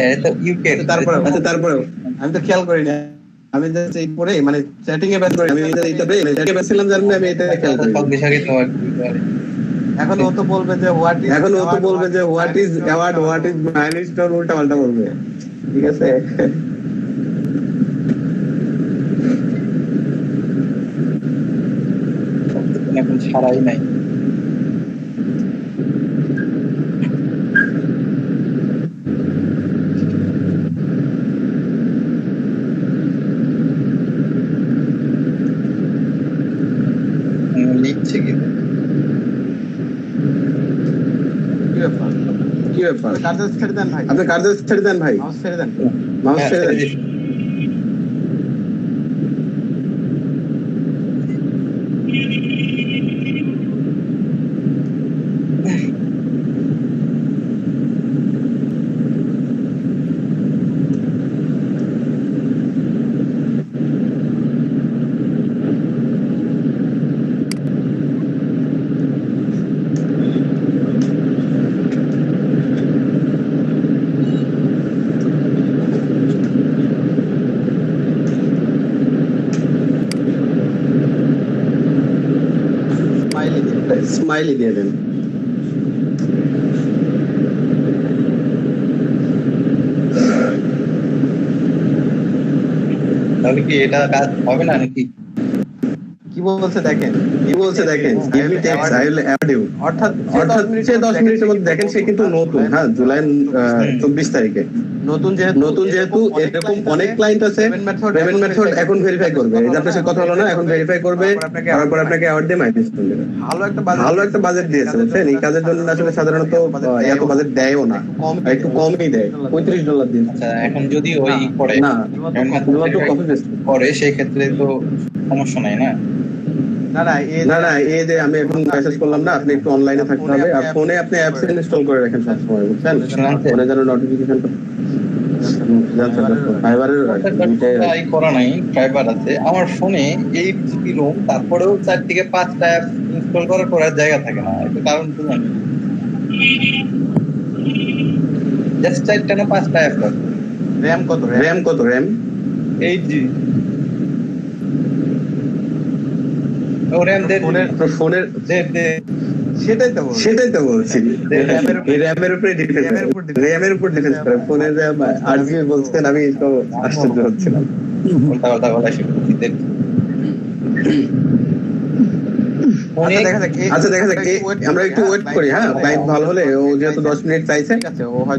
তারপরে আমি তো খেয়াল করি না, আমি জাস্ট এই পরে মানে চ্যাটিং এ ব্যাস করি, আমি চ্যাটিং এ ব্যাসছিলাম জানেন, আমি এটা খেয়াল করি। এখন ও তো বলবে যে what is award, what is milestone, উল্টা পাল্টা বলবে, ঠিক আছে? এখন ছাড়াই নাই। লিখছে কিন্তু কি ব্যাপার? কার্যাস ছেড়ে দেন ভাই, আপনি কার্যাস ছেড়ে দেন ভাই, মাউস ছেড়ে দেন, মাউস ছেড়ে দেন। স্মাইলি দিয়ে দেন। তাহলে কি এটা কাজ হবে না নাকি? কি বলছে দেখেন, give me text, I will add you। অর্থাৎ সে 10 মিনিটের মধ্যে দেখেন, সে কিন্তু নতুন, হ্যাঁ, জুলাই 24 তারীখে নতুন, যেহেতু এরকম অনেক ক্লায়েন্ট আছে, পেমেন্ট মেথড এখন ভেরিফাই করবে। এই যে আপনার সাথে কথা হলো না, এখন ভেরিফাই করবে, তারপর আপনাকে অ্যাওয়ার্ড দিয়ে মাইলস্টোন দেবে। ভালো একটা বাজেট দিয়েছে, বুঝছেন? এই কাজের জন্য আসলে সাধারণত এত বাজেট দেয়ও না, একটু কমই দেয়, $35 দিয়ে। আচ্ছা, এখন যদি ওই করে না, কপি পেস্ট করে সেই ক্ষেত্রে তো সমস্যা নাই না? না, এই যে আমি এখন মেসেজ করলাম না, আপনি একটু অনলাইনে থাকতে হবে, আর ফোনে আপনি অ্যাপস ইনস্টল করে রাখেন সব সময়, বুঝছেন? ফোনে যেন নোটিফিকেশন করা নাই, ফাইবার আছে আমার ফোনে, 8 GB রোম, তারপরেও 4 থেকে 5টা অ্যাপ ইনস্টল করার পর আর জায়গা থাকে না। এটা কারণ তো জানি, জাস্ট 4টা না 5টা অ্যাপ আছে। র‍্যাম কত? 8 GB। ও র‍্যাম ফোনের সেটাই তো বলছি, র‍্যামের উপরে ডিপেন্ড করে। ফোনে যে 8 GB বলছেন, আমি তো আশ্চর্য হচ্ছিলাম। উল্টা বলা শিখতে। আচ্ছা দেখা যাক, আমরা একটু ওয়েট করি, হ্যাঁ, লাইভ ভালো হলে। ও যেহেতু 10 মিনিট চাইছে,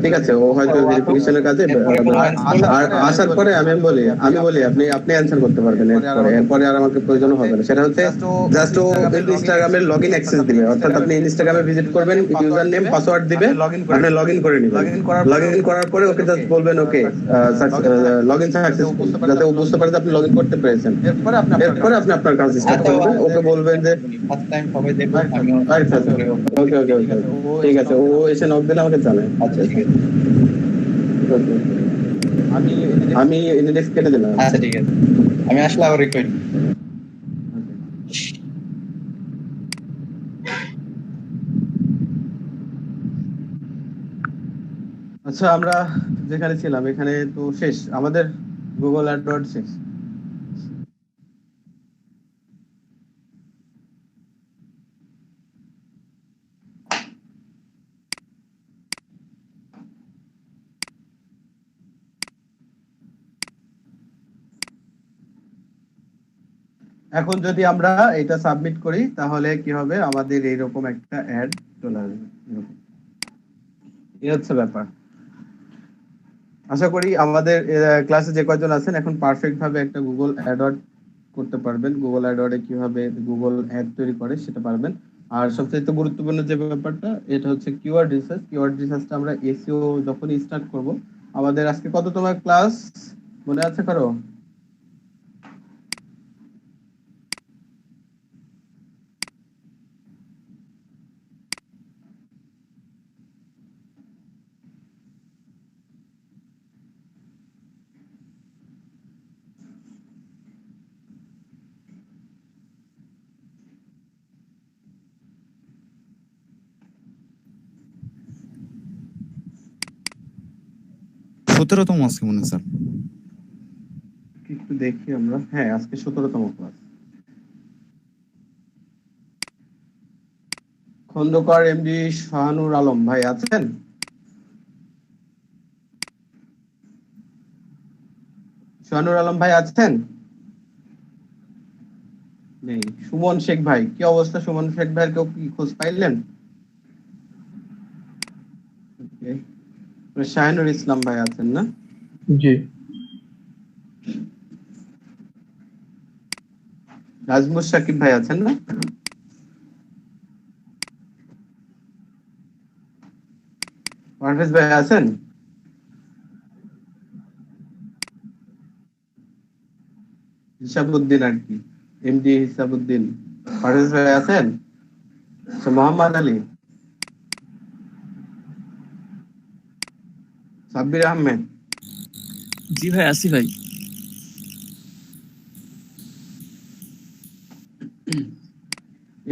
ঠিক আছে, ও হয়তো ভেরিফিকেশনের কাজে, আর আসার পরে আমি বলি আপনি অ্যানসার করতে পারবেন। এরপরে আর আমাকে প্রয়োজন হবে না। সেটা হচ্ছে জাস্ট ও ইনস্টাগ্রামের লগইন অ্যাক্সেস দিবে, অর্থাৎ আপনি ইনস্টাগ্রামে ভিজিট করবেন, ইউজার নেম পাসওয়ার্ড দিবে, আপনি লগইন করে নেবেন। লগইন করার পরে ওকে জাস্ট বলবেন ওকে লগইন সাকসেসফুল, যাতে ও বুঝতে পারে যে আপনি লগইন করতে পেরেছেন। এরপরে আপনি আপনার কাজ স্টার্ট করবেন। ওকে বলবেন যে ওকে, ঠিক আছে, ও এসে নক দিলে আমাকে জানায়। আচ্ছা, ঠিক আছে, আমি ইনডেক্স কেটে দিলাম। আচ্ছা, ঠিক আছে, আমি আসলে আবার রিকোয়েস্ট। আচ্ছা, আমরা যেখানে ছিলাম এখানে তো শেষ, আমাদের গুগল অ্যাডওয়ার্ডস শেষ। এখন যদি আমরা এটা সাবমিট করি তাহলে কি হবে, আমাদের এইরকম একটা অ্যাড চলে আসবে। এই হচ্ছে ব্যাপার। আশা করি আমাদের ক্লাসে যে কয়জন আছেন এখন পারফেক্ট ভাবে একটা গুগল অ্যাডওয়ার্ড করতে পারবেন। গুগল অ্যাডওয়ার্ডে কিভাবে গুগল অ্যাড তৈরি করে সেটা পারবেন। আর সবচেয়ে গুরুত্বপূর্ণ যে ব্যাপারটা, এটা হচ্ছে কিওয়ার্ড রিসার্চ। কিওয়ার্ড রিসার্চটা আমরা এসইও যখনই স্টার্ট করব, আমাদের আজকে কততম ক্লাস মনে আছে কারো? 17তম আজকে মনে হয় স্যার। একটু দেখি আমরা। হ্যাঁ, আজকে 17তম ক্লাস। খন্দকার এমডি শাহানুর আলম ভাই আছেন? শাহানুর আলম ভাই আছেন? নেই। সুমন শেখ ভাই, কি অবস্থা সুমন শেখ ভাইয়ের কেউ কি খোঁজ পাইলেন? শাহিনুর ইসলাম ভাই আছেন না? জি। নাজমুল সাকিব ভাই আছেন না? পারভেজ ভাই আছেন? হিসাবউদ্দিন আর কি, এমডি হিসাবউদ্দিন। পারভেজ ভাই আছেন? আচ্ছা, মোহাম্মদ আলী, সাব্বির আহমেদ। জি ভাই আসি ভাই।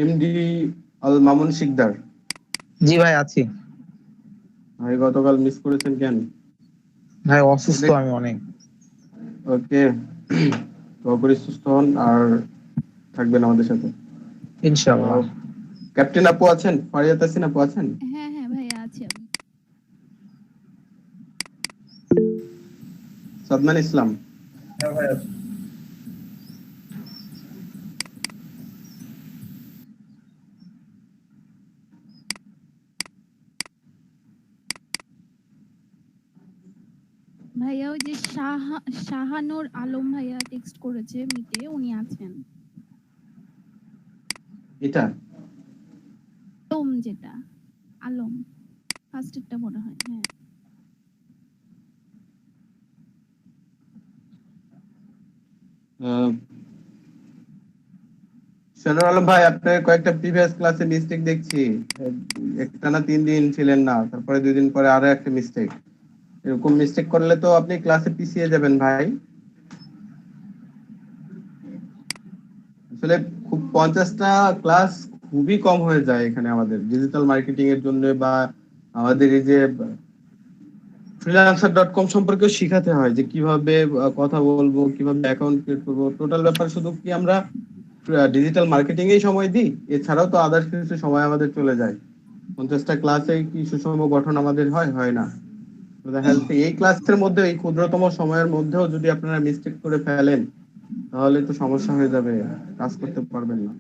এমডি আল মামুন শিকদার। জি ভাই আছি। ভাই গতকাল মিস করেছেন কেন? ভাই অসুস্থ আমি অনেক। ওকে, পুরোপুরি সুস্থ হন আর থাকবেন আমাদের সাথে ইনশাআল্লাহ। ক্যাপ্টেন আপু আছেন? ফারিয়া তাসিন আপু আছেন? হ্যাঁ হ্যাঁ ভাইয়া আছি আমি। সাদমান ইসলাম। হ্যাঁ ভাই আছি। ভাইয়া ওই যে শাহানুর আলম ভাইয়া টেক্সট করেছে মিটে, উনি আছেন। এটা আলম, যেটা আলম ফার্স্টেরটা মনে হয়। হ্যাঁ শাহানুর আলম ভাই, আপনার কয়েকটা প্রিভিয়াস ক্লাসে মিস্টেক দেখছি। একটানা 3 দিন ছিলেন না, তারপরে 2 দিন পরে আরো একটা মিস্টেক। এরকম মিস্টেক করলে তো আপনি ক্লাসে পিছিয়ে যাবেন ভাই। আসলে খুব 50টা ক্লাস খুবই কম হয়ে যায় এখানে আমাদের ডিজিটাল মার্কেটিং এর জন্য, বা আমাদের এই যে freelancer.com সম্পর্কে শিখাতে হয় যে কিভাবে কথা বলবো, কিভাবে অ্যাকাউন্ট ক্রিয়েট করবো। টোটাল ব্যাপার শুধু কি আমরা ডিজিটাল মার্কেটিং এই সময় দিই, এছাড়াও তো আদার্স কিছু সময় আমাদের চলে যায়। 50টা ক্লাসে কি সুষম গঠন আমাদের হয় না। তো দেখা যাচ্ছে এই ক্লাসের মধ্যে, এই ক্ষুদ্রতম সময়ের মধ্যেও যদি আপনারা মিস্টেক করে ফেলেন তাহলে তো সমস্যা হয়ে যাবে, কাজ করতে পারবেন না।